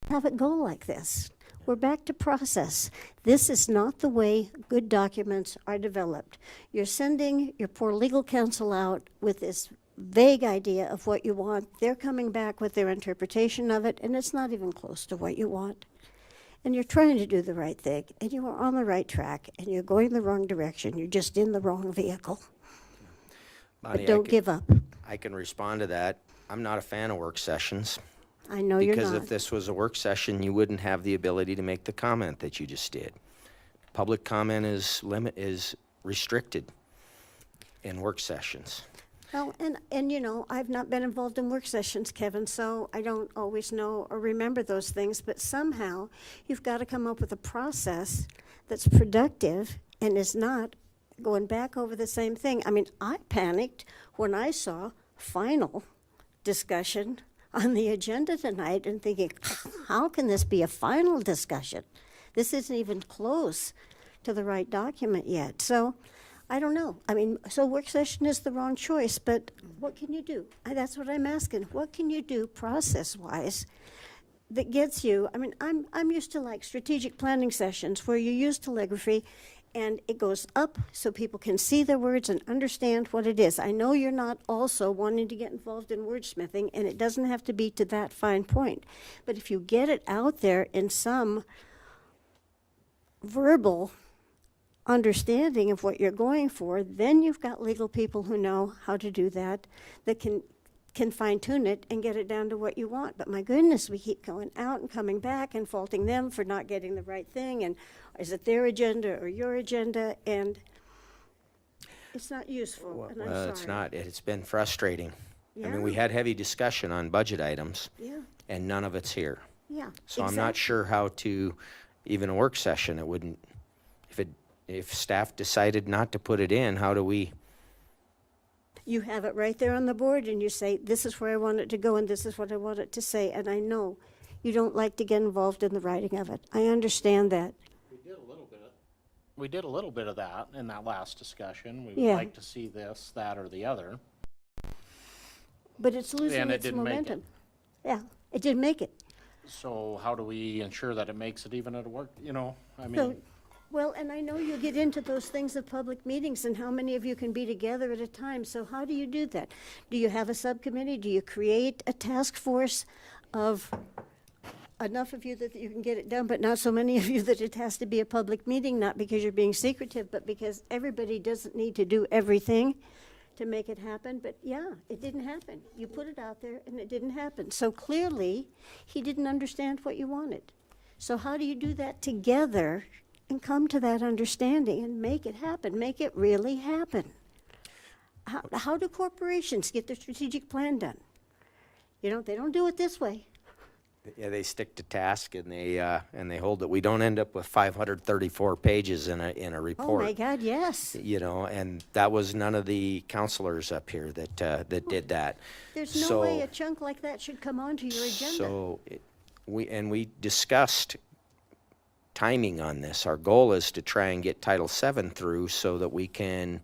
to have it go like this. We're back to process. This is not the way good documents are developed. You're sending your poor legal counsel out with this vague idea of what you want. They're coming back with their interpretation of it, and it's not even close to what you want. And you're trying to do the right thing, and you are on the right track, and you're going the wrong direction. You're just in the wrong vehicle. Bonnie, But don't give up. I can respond to that. I'm not a fan of work sessions. I know you're Because not. if this was a work session, you wouldn't have the ability to make the comment that you just did. Public comment is restricted in work sessions. Well, and you know, I've not been involved in work sessions, Kevin, so I don't always know or remember those things, but somehow you've got to come up with a process that's productive and is not going back over the same thing. I mean, I panicked when I saw final discussion on the agenda tonight and thinking, how can this be a final discussion? This isn't even close to the right document yet. So I don't know. I mean, so work session is the wrong choice, but what can you do? That's what I'm asking. What can you do process-wise that gets you, I mean, I'm used to like strategic planning sessions where you use telegraphy and it goes up so people can see the words and understand what it is. I know you're not also wanting to get involved in wordsmithing, and it doesn't have to be to that fine point. But if you get it out there in some verbal understanding of what you're going for, then you've got legal people who know how to do that, that can fine-tune it and get it down to what you want. But my goodness, we keep going out and coming back and faulting them for not getting the right thing, and is it their agenda or your agenda, and it's not useful, and I'm Well, sorry. it's not. It's been frustrating. I mean, we Yeah. had heavy discussion on budget items, Yeah, and none of it's here. yeah. So I'm not sure how to, even a work session, it wouldn't, if staff decided not to put it in, how do we? You have it right there on the board, and you say, this is where I want it to go, and this is what I want it to say, and I know you don't like to get involved in the writing of it. I understand that. We did a little bit of that in that last discussion. We would Yeah. like to see this, that, or the other. But it's losing And it its didn't make it. momentum. Yeah, it didn't make it. So how do we ensure that it makes it even at a work, you know, I So, mean, well, and I know you get into those things of public meetings and how many of you can be together at a time. So how do you do that? Do you have a subcommittee? Do you create a task force of enough of you that you can get it done, but not so many of you that it has to be a public meeting, not because you're being secretive, but because everybody doesn't need to do everything to make it happen? But yeah, it didn't happen. You put it out there and it didn't happen. So clearly, he didn't understand what you wanted. So how do you do that together and come to that understanding and make it happen, make it really happen? How do corporations get their strategic plan done? You know, they don't do it this way. Yeah, they stick to task and they hold it. We don't end up with 534 pages in a report. Oh my God, yes. You know, and that was none of the counselors up here that did that. There's no way a chunk like that should come onto your agenda. So we discussed timing on this. Our goal is to try and get Title VII through so that we can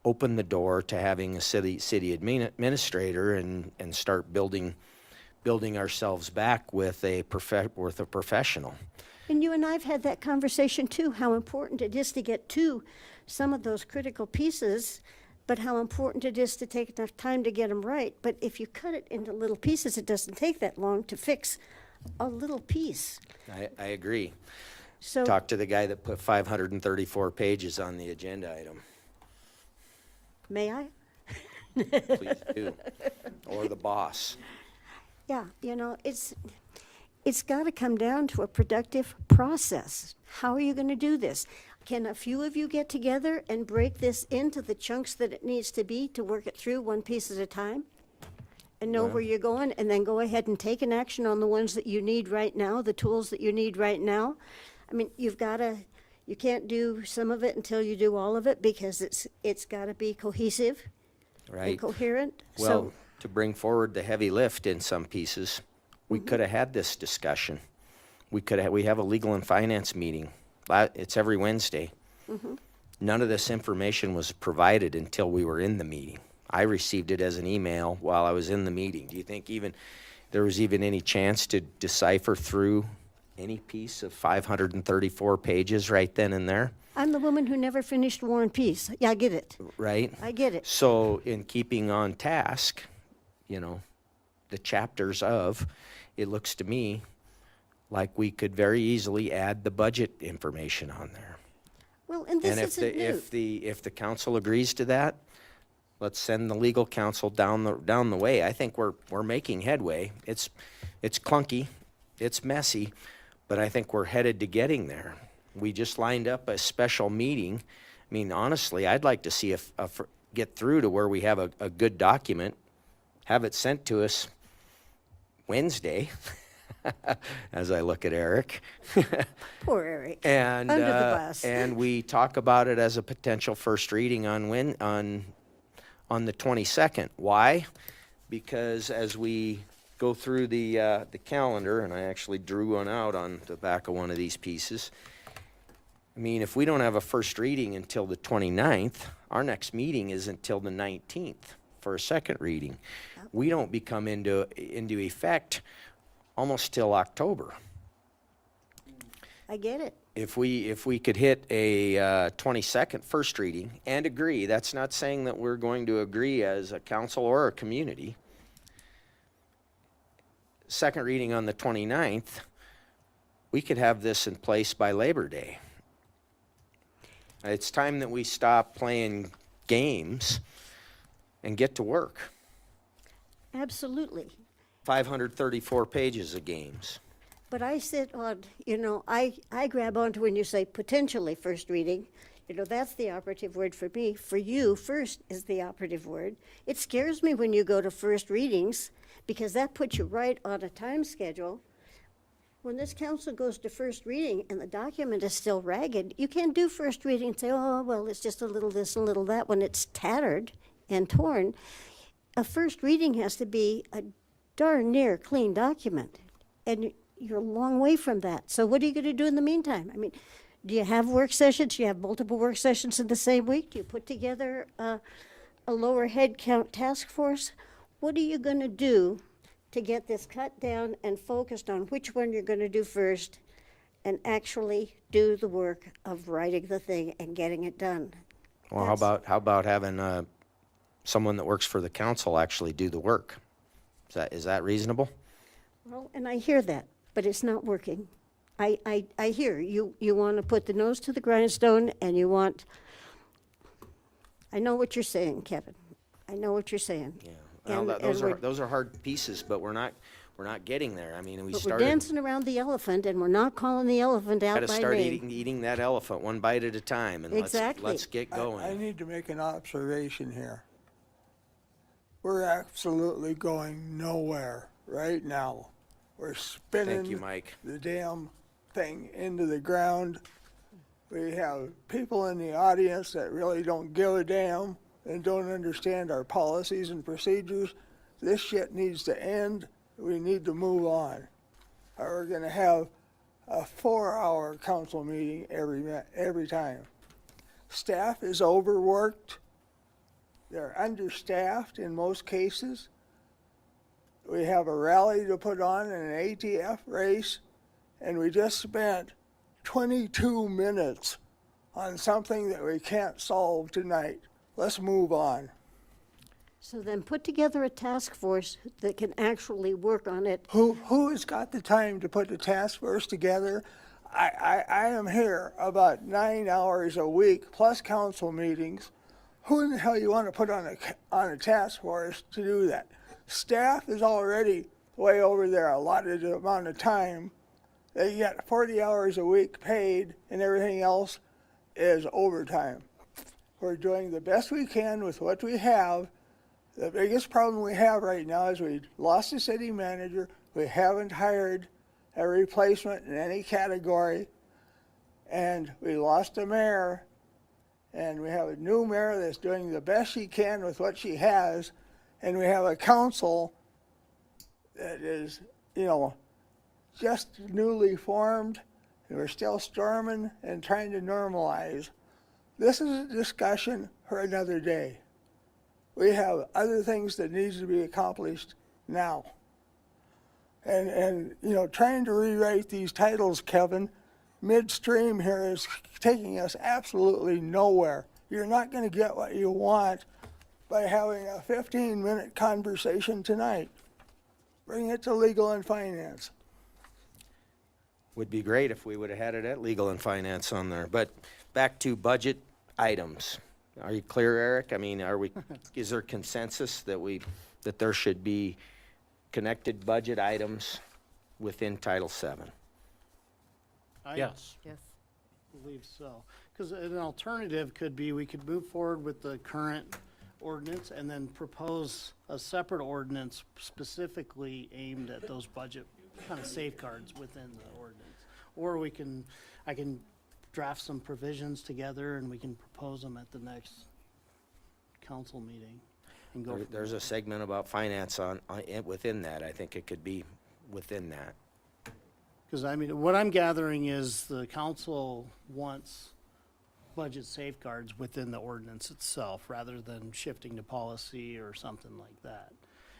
open the door to having a city administrator and start building ourselves back with a professional. And you and I have had that conversation too, how important it is to get to some of those critical pieces, but how important it is to take enough time to get them right. But if you cut it into little pieces, it doesn't take that long to fix a little piece. I agree. So Talk to the guy that put 534 pages on the agenda item. may I? Please do. Or the boss. Yeah, you know, it's got to come down to a productive process. How are you going to do this? Can a few of you get together and break this into the chunks that it needs to be to work it through one piece at a time? And know where you're going, and then go ahead and take an action on the ones that you need right now, the tools that you need right now? I mean, you can't do some of it until you do all of it, because it's got to be cohesive and Right. coherent. Well, to bring forward the heavy lift in some pieces, we could have had this discussion. We have a legal and finance meeting. It's every Wednesday. None of this information was provided until we were in the meeting. I received it as an email while I was in the meeting. Do you think there was even any chance to decipher through any piece of 534 pages right then and there? I'm the woman who never finished War and Peace. Yeah, I get it. Right? I get it. So in keeping on task, you know, the chapters of, it looks to me like we could very easily add the budget information on there. Well, and this And isn't new. if the council agrees to that, let's send the legal counsel down the way. I think we're making headway. It's clunky, it's messy, but I think we're headed to getting there. We just lined up a special meeting. I mean, honestly, I'd like to see get through to where we have a good document, have it sent to us Wednesday, as I look at Eric. Poor Eric. And Under the bus. and we talk about it as a potential first reading on the 22nd. Why? Because as we go through the calendar, and I actually drew one out on the back of one of these pieces. I mean, if we don't have a first reading until the 29th, our next meeting is until the 19th for a second reading. We don't become into effect almost till October. I get it. If we could hit a 22nd first reading and agree, that's not saying that we're going to agree as a council or a community. Second reading on the 29th, we could have this in place by Labor Day. It's time that we stop playing games and get to work. Absolutely. 534 pages of games. But I sit on, I grab onto when you say potentially first reading. That's the operative word for me. For you, first is the operative word. It scares me when you go to first readings because that puts you right on a time schedule. When this council goes to first reading and the document is still ragged, you can't do first reading and say, oh, well, it's just a little this and a little that when it's tattered and torn. A first reading has to be a darn near clean document. And you're a long way from that. So what are you going to do in the meantime? I mean, do you have work sessions? Do you have multiple work sessions in the same week? Do you put together a lower head count task force? What are you going to do to get this cut down and focused on which one you're going to do first and actually do the work of writing the thing and getting it done? Well, how about having someone that works for the council actually do the work? Is that reasonable? Well, and I hear that, but it's not working. I hear you want to put the nose to the grindstone and you want, I know what you're saying, Kevin. I know what you're saying. Yeah. Well, those are hard pieces, but we're not getting there. I mean, we're dancing around the elephant and we're not calling the elephant out by name. Got to start eating that elephant one bite at a time, and Exactly. let's get going. I need to make an observation here. We're absolutely going nowhere right now. We're spinning Thank you, Mike. the damn thing into the ground. We have people in the audience that really don't give a damn and don't understand our policies and procedures. This shit needs to end. We need to move on. Or we're going to have a 4-hour council meeting every time. Staff is overworked. They're understaffed in most cases. We have a rally to put on and an ATF race, and we just spent 22 minutes on something that we can't solve tonight. Let's move on. So then put together a task force that can actually work on it. Who has got the time to put the task force together? I am here about 9 hours a week plus council meetings. Who in the hell you want to put on a task force to do that? Staff is already way over their allotted amount of time. They get 40 hours a week paid, and everything else is overtime. We're doing the best we can with what we have. The biggest problem we have right now is we lost the city manager. We haven't hired a replacement in any category. And we lost a mayor. And we have a new mayor that's doing the best she can with what she has. And we have a council that is, just newly formed. And we're still storming and trying to normalize. This is a discussion for another day. We have other things that needs to be accomplished now. And trying to rewrite these titles, Kevin, midstream here is taking us absolutely nowhere. You're not going to get what you want by having a 15-minute conversation tonight. Bring it to legal and finance. Would be great if we would have had it at legal and finance on there. But back to budget items. Are you clear, Eric? I mean, is there consensus that there should be connected budget items within Title VII? Yes. Yes. Believe so. Because an alternative could be we could move forward with the current ordinance and then propose a separate ordinance specifically aimed at those budget kind of safeguards within the ordinance. Or I can draft some provisions together and we can propose them at the next council meeting. and go from There's a segment about finance within that. I think it could be within that. Because, I mean, what I'm gathering is the council wants budget safeguards within the ordinance itself, rather than shifting to policy or something like that.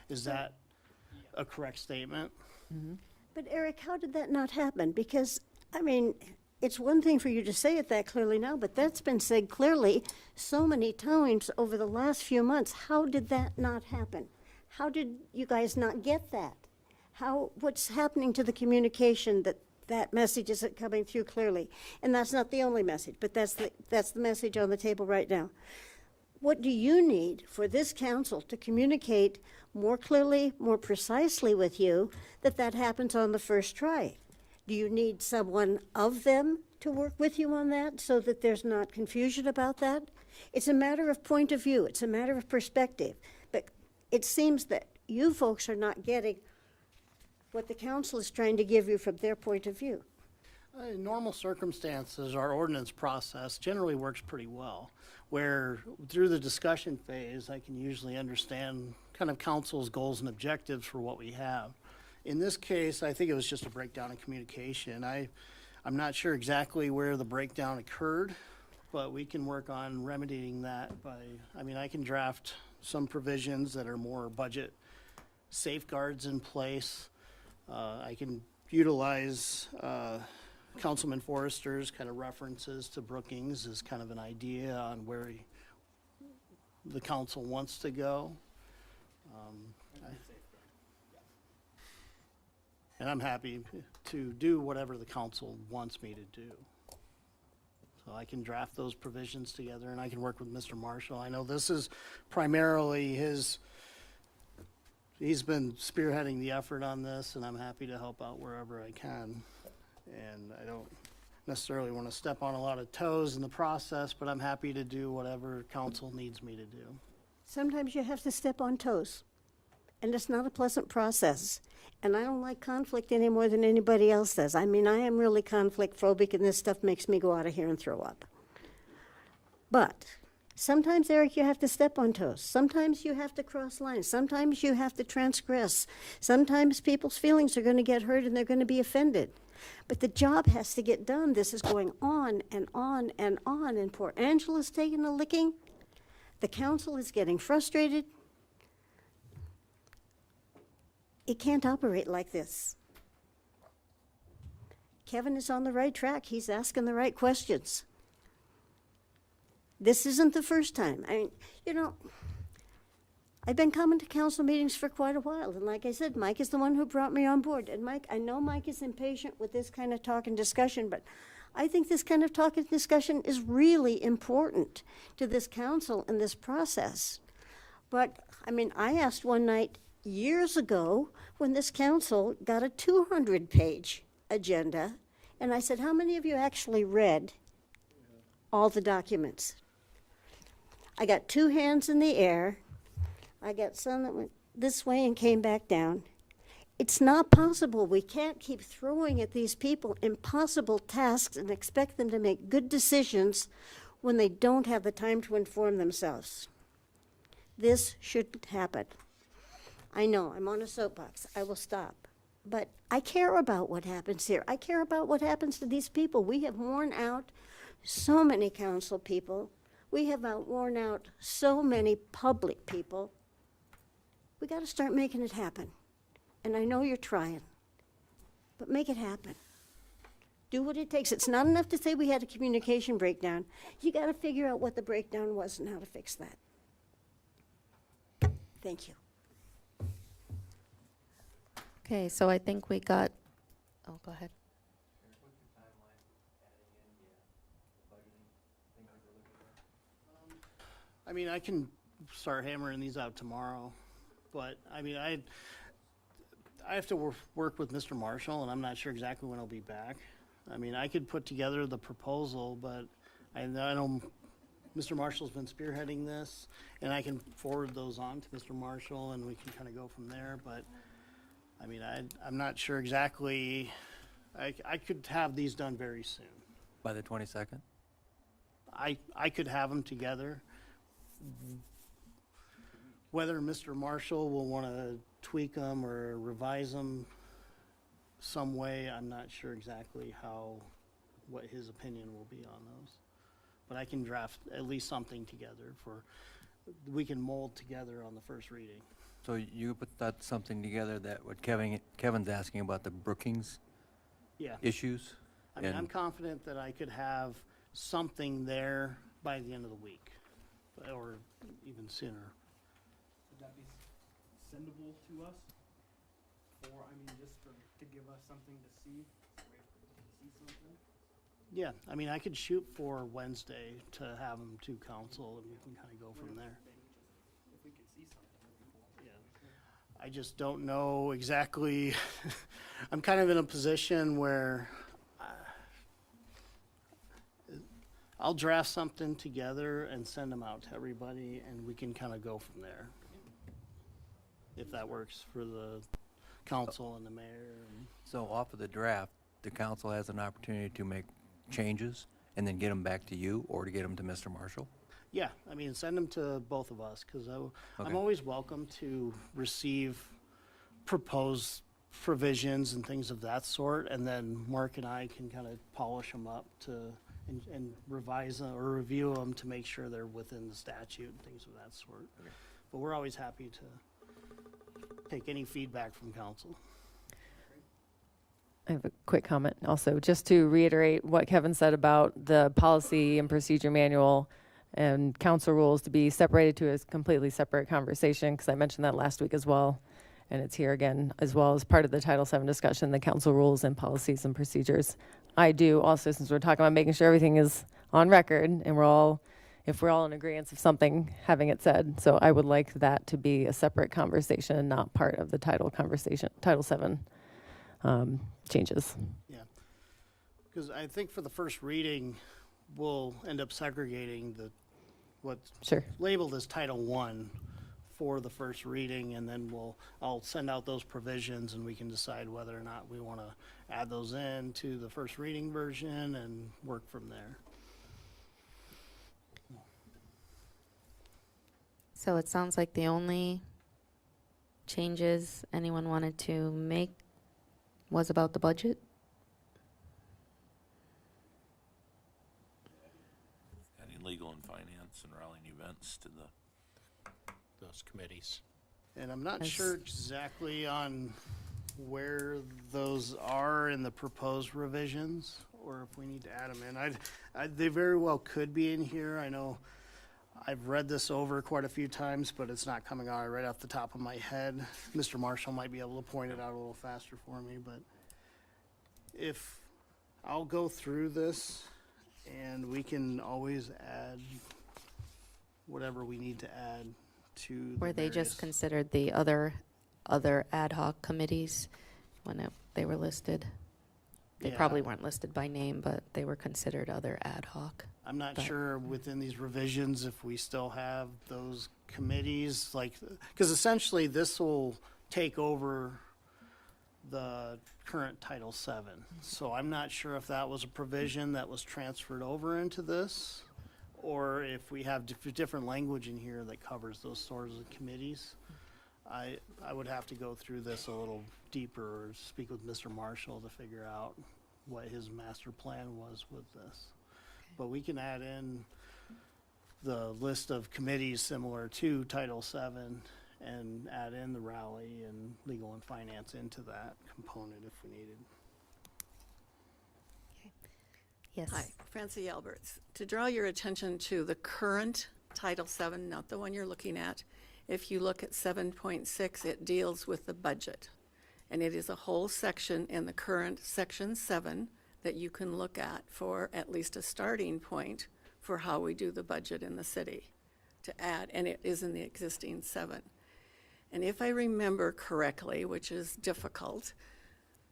Is that a correct statement? But Eric, how did that not happen? Because, I mean, it's one thing for you to say it that clearly now, but that's been said clearly so many times over the last few months. How did that not happen? How did you guys not get that? What's happening to the communication that message isn't coming through clearly? And that's not the only message, but that's the message on the table right now. What do you need for this council to communicate more clearly, more precisely with you that happens on the first try? Do you need someone of them to work with you on that so that there's not confusion about that? It's a matter of point of view. It's a matter of perspective. But it seems that you folks are not getting what the council is trying to give you from their point of view. In normal circumstances, our ordinance process generally works pretty well, where through the discussion phase, I can usually understand kind of council's goals and objectives for what we have. In this case, I think it was just a breakdown in communication. I'm not sure exactly where the breakdown occurred, but we can work on remedying that I can draft some provisions that are more budget safeguards in place. I can utilize Councilman Forrester's kind of references to Brookings as kind of an idea on where the council wants to go. And I'm happy to do whatever the council wants me to do. So I can draft those provisions together, and I can work with Mr. Marshall. I know this is primarily he's been spearheading the effort on this, and I'm happy to help out wherever I can. And I don't necessarily want to step on a lot of toes in the process, but I'm happy to do whatever council needs me to do. Sometimes you have to step on toes, and it's not a pleasant process. And I don't like conflict any more than anybody else does. I mean, I am really conflict phobic, and this stuff makes me go out of here and throw up. But sometimes, Eric, you have to step on toes. Sometimes you have to cross lines. Sometimes you have to transgress. Sometimes people's feelings are going to get hurt and they're going to be offended. But the job has to get done. This is going on and on and on, and poor Angela's taking a licking. The council is getting frustrated. It can't operate like this. Kevin is on the right track. He's asking the right questions. This isn't the first time. I mean, I've been coming to council meetings for quite a while, and like I said, Mike is the one who brought me on board. And Mike, I know Mike is impatient with this kind of talk and discussion, but I think this kind of talk and discussion is really important to this council and this process. But, I mean, I asked one night years ago when this council got a 200-page agenda, and I said, how many of you actually read all the documents? I got 2 hands in the air. I got some that went this way and came back down. It's not possible. We can't keep throwing at these people impossible tasks and expect them to make good decisions when they don't have the time to inform themselves. This shouldn't happen. I know, I'm on a soapbox. I will stop. But I care about what happens here. I care about what happens to these people. We have worn out so many council people. We have worn out so many public people. We got to start making it happen. And I know you're trying, but make it happen. Do what it takes. It's not enough to say we had a communication breakdown. You got to figure out what the breakdown was and how to fix that. Thank you. Okay, so I think we got, oh, go ahead. I mean, I can start hammering these out tomorrow, but I mean, I have to work with Mr. Marshall, and I'm not sure exactly when he'll be back. I mean, I could put together the proposal, but I know Mr. Marshall's been spearheading this, and I can forward those on to Mr. Marshall, and we can kind of go from there. But I mean, I'm not sure exactly. I could have these done very soon. By the 22nd? I could have them together. Whether Mr. Marshall will want to tweak them or revise them some way, I'm not sure exactly what his opinion will be on those. But I can draft at least something together we can mold together on the first reading. So you put that something together that what Kevin's asking about the Brookings Yeah. issues? I mean, I'm And- confident that I could have something there by the end of the week, or even sooner. Would that be sendable to us? Or, I mean, just to give us something to see? See something? Yeah, I mean, I could shoot for Wednesday to have them to council, and we can kind of go from there. If we could see something, that'd be cool. Yeah. I just don't know exactly. I'm kind of in a position where I'll draft something together and send them out to everybody, and we can kind of go from there. If that works for the council and the mayor. So off of the draft, the council has an opportunity to make changes and then get them back to you or to get them to Mr. Marshall? Yeah, I mean, send them to both of us, because I'm Okay. always welcome to receive proposed provisions and things of that sort, and then Mark and I can kind of polish them up and revise them or review them to make sure they're within the statute and things of that sort. But we're always happy to take any feedback from council. I have a quick comment also, just to reiterate what Kevin said about the policy and procedure manual and council rules to be separated to a completely separate conversation, because I mentioned that last week as well. And it's here again, as well as part of the Title VII discussion, the council rules and policies and procedures. I do also, since we're talking about making sure everything is on record and if we're all in agreement of something, having it said. So I would like that to be a separate conversation and not part of the Title VII changes. Yeah, because I think for the first reading, we'll end up segregating what's Sure. labeled as Title I for the first reading, and then I'll send out those provisions, and we can decide whether or not we want to add those in to the first reading version and work from there. So it sounds like the only changes anyone wanted to make was about the budget? Adding legal and finance and rallying events to Those committees. And I'm not As- sure exactly on where those are in the proposed revisions, or if we need to add them in. They very well could be in here. I know I've read this over quite a few times, but it's not coming out right off the top of my head. Mr. Marshall might be able to point it out a little faster for me, but I'll go through this, and we can always add whatever we need to add to the Were they just various- considered the other ad hoc committees when they were listed? They Yeah. probably weren't listed by name, but they were considered other ad hoc. I'm not But- sure within these revisions if we still have those committees, because essentially this will take over the current Title VII. So I'm not sure if that was a provision that was transferred over into this, or if we have different language in here that covers those sorts of committees. I would have to go through this a little deeper, or speak with Mr. Marshall to figure out what his master plan was with this. But we can add in the list of committees similar to Title VII and add in the rally and legal and finance into that component if we needed. Yes. Hi, Francie Alberts. To draw your attention to the current Title VII, not the one you're looking at, if you look at 7.6, it deals with the budget. And it is a whole section in the current Section 7 that you can look at for at least a starting point for how we do the budget in the city to add, and it is in the existing 7. And if I remember correctly, which is difficult,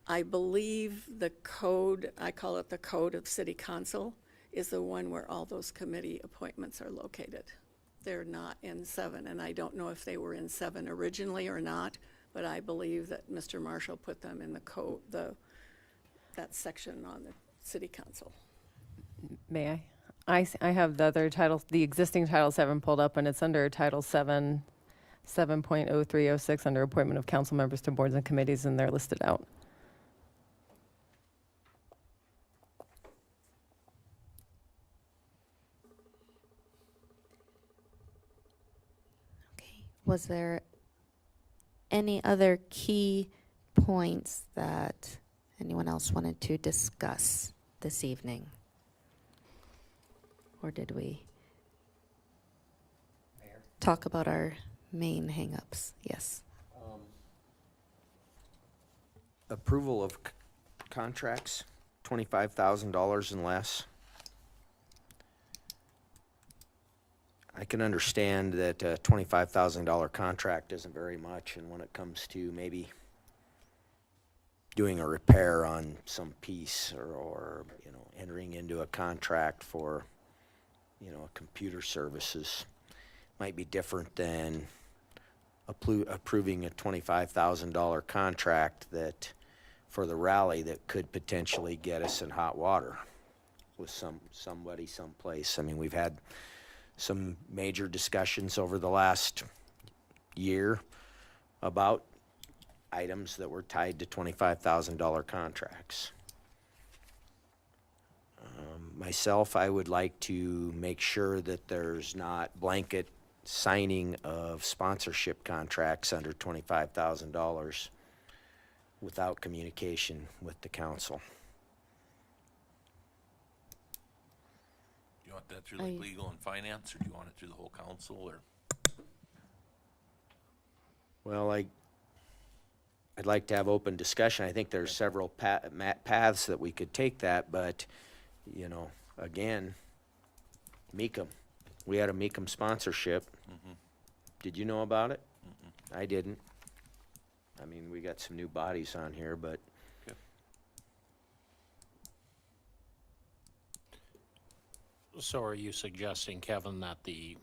I believe the code, I call it the Code of City Council, is the one where all those committee appointments are located. They're not in 7, and I don't know if they were in 7 originally or not, but I believe that Mr. Marshall put them in the code, that section on the City Council. May I? I have the existing Title VII pulled up, and it's under Title VII 7.0306 under appointment of council members to boards and committees, and they're listed out. Was there any other key points that anyone else wanted to discuss this evening? Or did we talk about our main hangups? Yes. Approval of contracts, $25,000 and less. I can understand that a $25,000 contract isn't very much, and when it comes to maybe doing a repair on some piece or you know, entering into a contract for, you know, computer services might be different than approving a $25,000 contract that for the rally that could potentially get us in hot water with somebody someplace. I mean, we've had some major discussions over the last year about items that were tied to $25,000 contracts. Myself, I would like to make sure that there's not blanket signing of sponsorship contracts under $25,000 without communication with the council. Do you want that through like legal and finance, or do you want it through the whole council, or? Well, I'd like to have open discussion. I think there's several paths that we could take that, but, you know, again, Mecum. We had a Mecum sponsorship. Did you know about it? I didn't. I mean, we got some new bodies on here, but So are you suggesting, Kevin, that the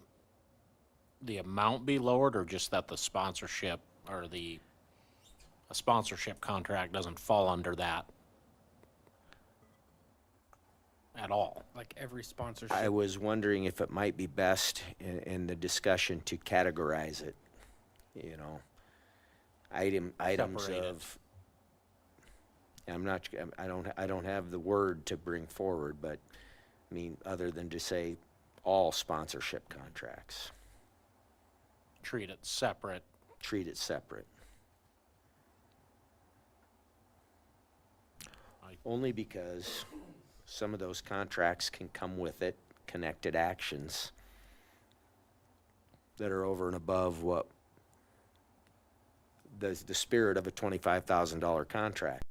amount be lowered, or just that the sponsorship or a sponsorship contract doesn't fall under that at all? Like every sponsorship. I was wondering if it might be best in the discussion to categorize it, you know, items Separate it. of. I don't have the word to bring forward, but I mean, other than to say all sponsorship contracts. Treat it separate. Treat it separate. Only because some of those contracts can come with it connected actions that are over and above what the spirit of a $25,000 contract.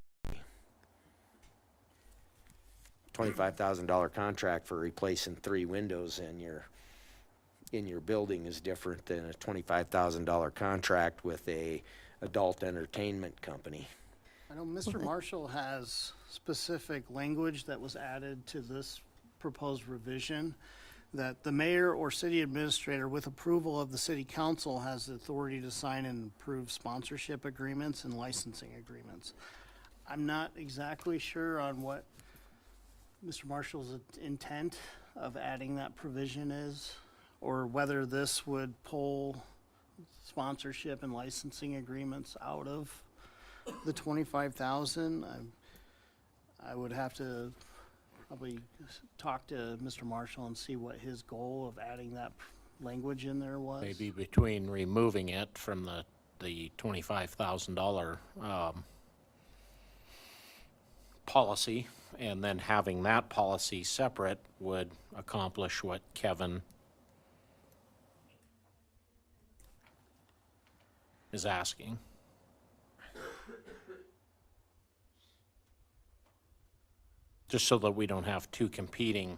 $25,000 contract for replacing 3 windows in your building is different than a $25,000 contract with a adult entertainment company. I know Mr. Marshall has specific language that was added to this proposed revision, that the mayor or city administrator, with approval of the city council, has the authority to sign and approve sponsorship agreements and licensing agreements. I'm not exactly sure on what Mr. Marshall's intent of adding that provision is, or whether this would pull sponsorship and licensing agreements out of the 25,000. I would have to probably talk to Mr. Marshall and see what his goal of adding that language in there was. Maybe between removing it from the $25,000 policy and then having that policy separate would accomplish what Kevin is asking. Just so that we don't have two competing,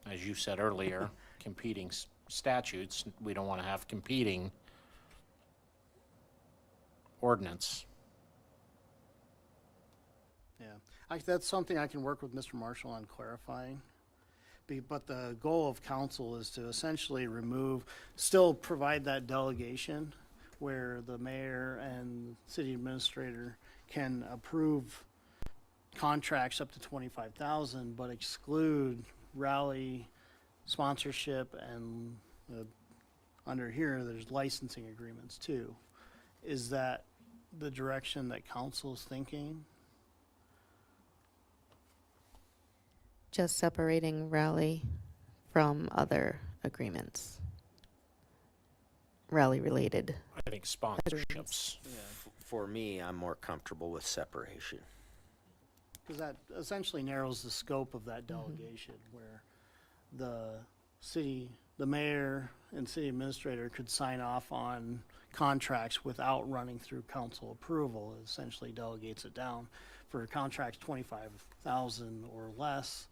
as you said earlier, competing statutes. We don't want to have competing ordinance. Yeah, that's something I can work with Mr. Marshall on clarifying. But the goal of council is to essentially still provide that delegation where the mayor and city administrator can approve contracts up to 25,000, but exclude rally sponsorship and under here, there's licensing agreements too. Is that the direction that council's thinking? Just separating rally from other agreements. Rally-related. I think sponsorships. For me, I'm more comfortable with separation. Because that essentially narrows the scope of that delegation, where the mayor and city administrator could sign off on contracts without running through council approval. It essentially delegates it down for contracts 25,000 or less,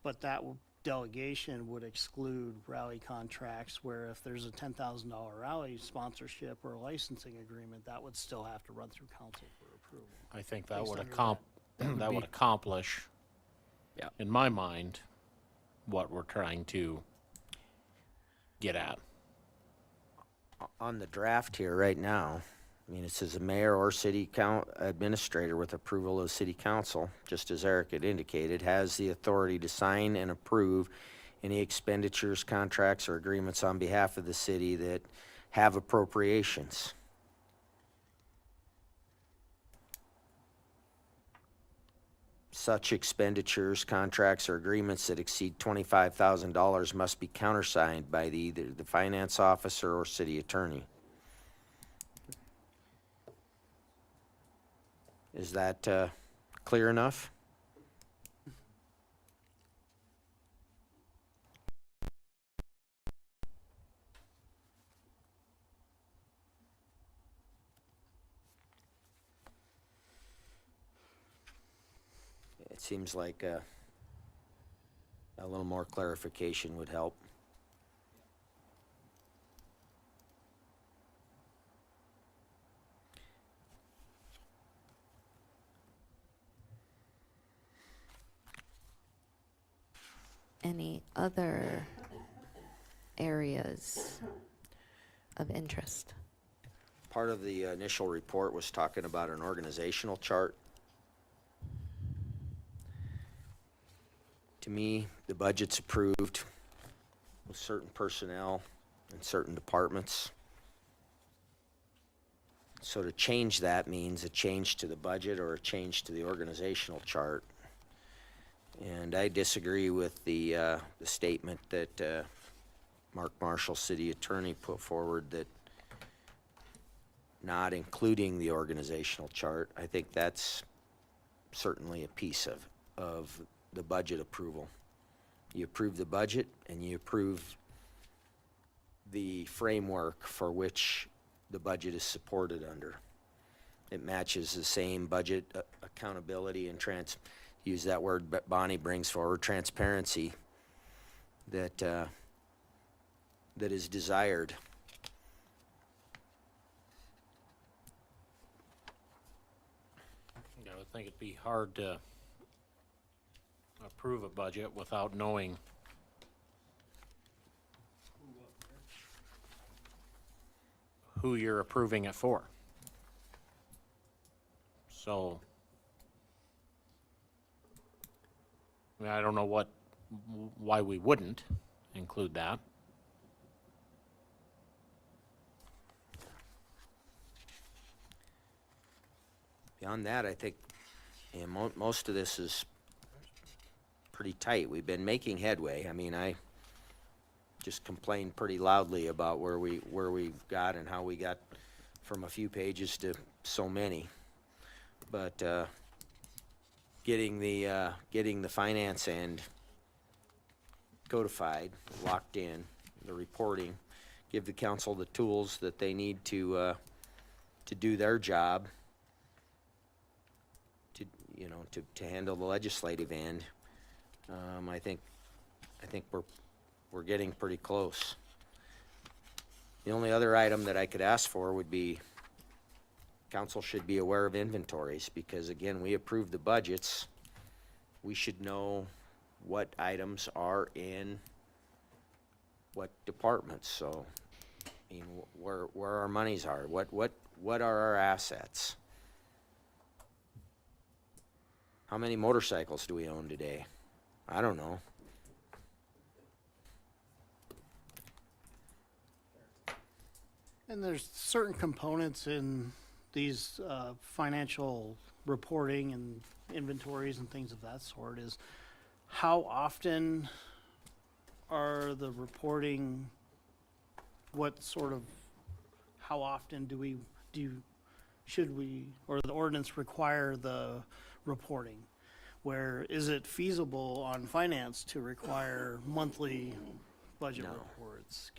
but that delegation would exclude rally contracts, where if there's a $10,000 rally sponsorship or licensing agreement, that would still have to run through council for approval. I think that Based would under that would accomplish, Yeah. in my mind, what we're trying to get at. On the draft here right now, I mean, it says the mayor or city administrator with approval of city council, just as Eric had indicated, has the authority to sign and approve any expenditures, contracts, or agreements on behalf of the city that have appropriations. Such expenditures, contracts, or agreements that exceed $25,000 must be countersigned by either the finance officer or city attorney. Is that clear enough? It seems like a little more clarification would help. Any other areas of interest? Part of the initial report was talking about an organizational chart. To me, the budget's approved with certain personnel in certain departments. So to change that means a change to the budget or a change to the organizational chart. And I disagree with the statement that Mark Marshall, city attorney, put forward, that not including the organizational chart. I think that's certainly a piece of the budget approval. You approve the budget and you approve the framework for which the budget is supported under. It matches the same budget accountability and use that word Bonnie brings forward, transparency, that is desired. I would think it'd be hard to approve a budget without knowing who you're approving it for. So, I mean, I don't know why we wouldn't include that. Beyond that, I think most of this is pretty tight. We've been making headway. I mean, I just complained pretty loudly about where we got and how we got from a few pages to so many. But getting the finance end codified, locked in, the reporting, give the council the tools that they need to do their job, to handle the legislative end. I think we're getting pretty close. The only other item that I could ask for would be council should be aware of inventories, because again, we approve the budgets. We should know what items are in what departments. So, I mean, where our monies are, what are our assets? How many motorcycles do we own today? I don't know. And there's certain components in these financial reporting and inventories and things of that sort is how often are the reporting, how often should we, or the ordinance require the reporting? Where is it feasible on finance to require monthly budget reports?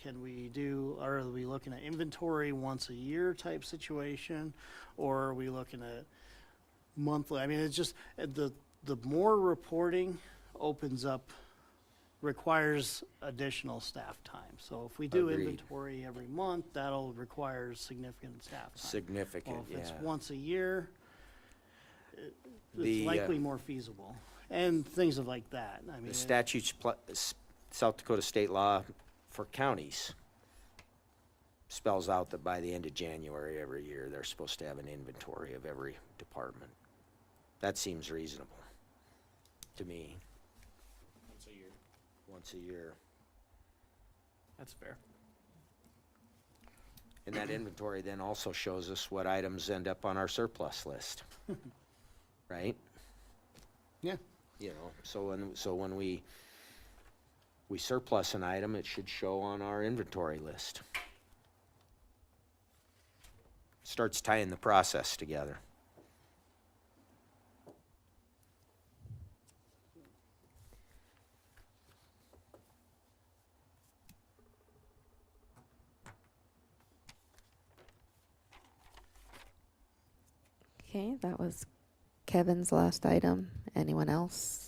Are we looking at inventory once a year type situation? Or are we looking at monthly? I mean, it's just, the more reporting requires additional staff time. So if we do Agreed. inventory every month, that'll require significant staff time. Significant, Well, if it's yeah. once a year, The, it's likely more feasible. And things of like that. I mean, The statutes, South Dakota state law for counties spells out that by the end of January every year, they're supposed to have an inventory of every department. That seems reasonable to me. Once a year. Once a year. That's fair. And that inventory then also shows us what items end up on our surplus list. Right? Yeah. You know, so when we surplus an item, it should show on our inventory list. Starts tying the process together. Okay, that was Kevin's last item. Anyone else?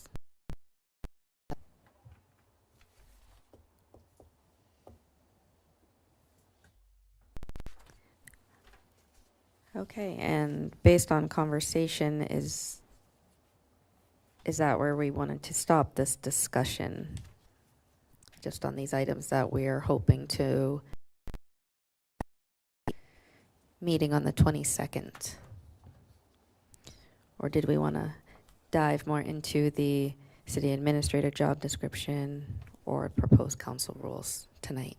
Okay, and based on conversation, is that where we wanted to stop this discussion? Just on these items that we are hoping to meeting on the 22nd? Or did we want to dive more into the city administrator job description or proposed council rules tonight?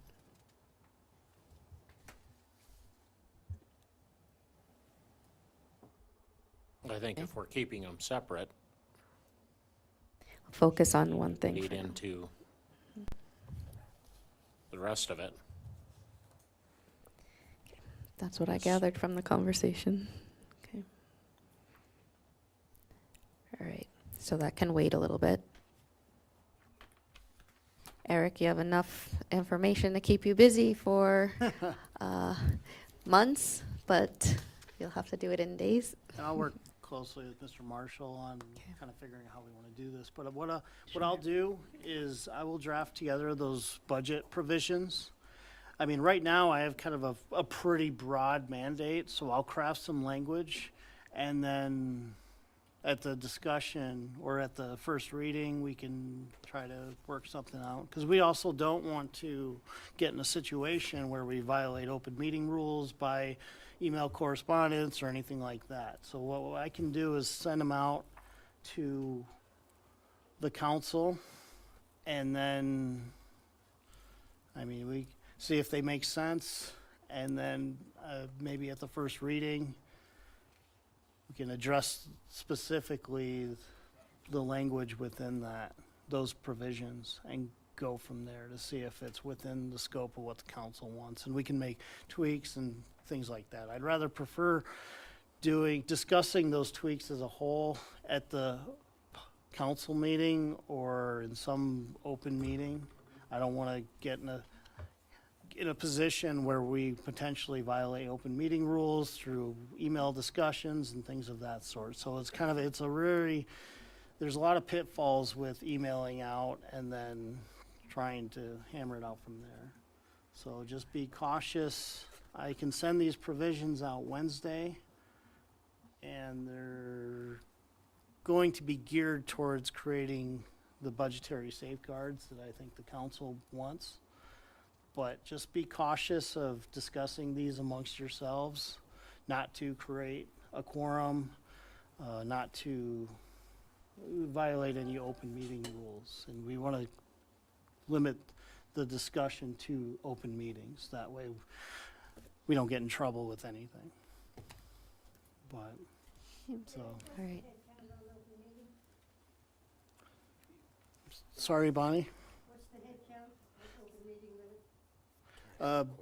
I think if we're keeping them separate, Focus on one thing. lead for now. into the rest of it. That's what I gathered from the conversation. Okay. All right, so that can wait a little bit. Eric, you have enough information to keep you busy for months, but you'll have to do it in days. And I'll work closely with Mr. Marshall on kind of figuring out how we want to do this. But what I'll do is I will draft together those budget provisions. I mean, right now I have kind of a pretty broad mandate, so I'll craft some language, and then at the discussion or at the first reading, we can try to work something out. Because we also don't want to get in a situation where we violate open meeting rules by email correspondence or anything like that. So what I can do is send them out to the council, and then, I mean, we see if they make sense, and then maybe at the first reading, we can address specifically the language within those provisions and go from there to see if it's within the scope of what the council wants. And we can make tweaks and things like that. I'd rather prefer discussing those tweaks as a whole at the council meeting or in some open meeting. I don't want to get in a position where we potentially violate open meeting rules through email discussions and things of that sort. So it's there's a lot of pitfalls with emailing out and then trying to hammer it out from there. So just be cautious. I can send these provisions out Wednesday, and they're going to be geared towards creating the budgetary safeguards that I think the council wants. But just be cautious of discussing these amongst yourselves, not to create a quorum, not to violate any open meeting rules. And we want to limit the discussion to open meetings. That way, we don't get in trouble with anything. But, so, All right. sorry, Bonnie.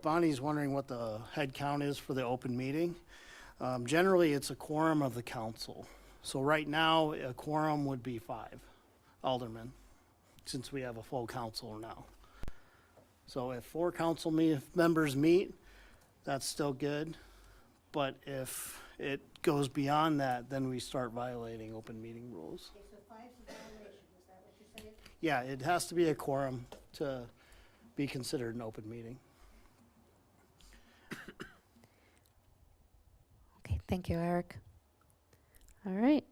Bonnie's wondering what the head count is for the open meeting. Generally, it's a quorum of the council. So right now, a quorum would be 5 aldermen, since we have a full council now. So if 4 council members meet, that's still good. But if it goes beyond that, then we start violating open meeting rules. Okay, so 5's a violation, is that what you're saying? Yeah, it has to be a quorum to be considered an open meeting. Okay, thank you, Eric. All right.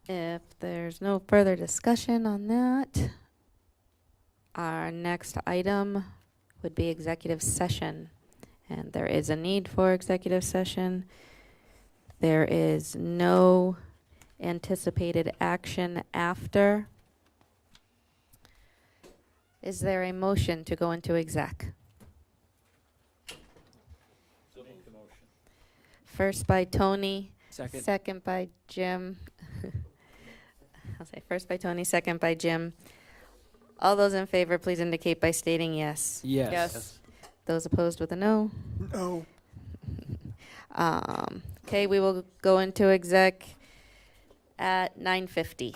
If there's no further discussion on that, our next item would be executive session. And there is a need for executive session. There is no anticipated action after. Is there a motion to go into exec? First by Tony. Second. Second by Jim. I'll say first by Tony, second by Jim. All those in favor, please indicate by stating yes. Yes. Yes. Those opposed with a no. No. Okay, we will go into exec at 9:50.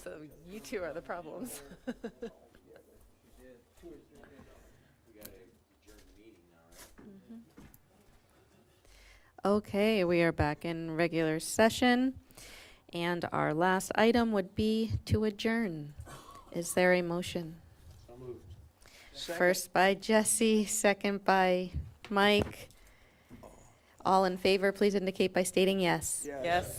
So you two are the problems. Okay, we are back in regular session, and our last item would be to adjourn. Is there a motion? First by Jesse, second by Mike. All in favor, please indicate by stating yes. Yes.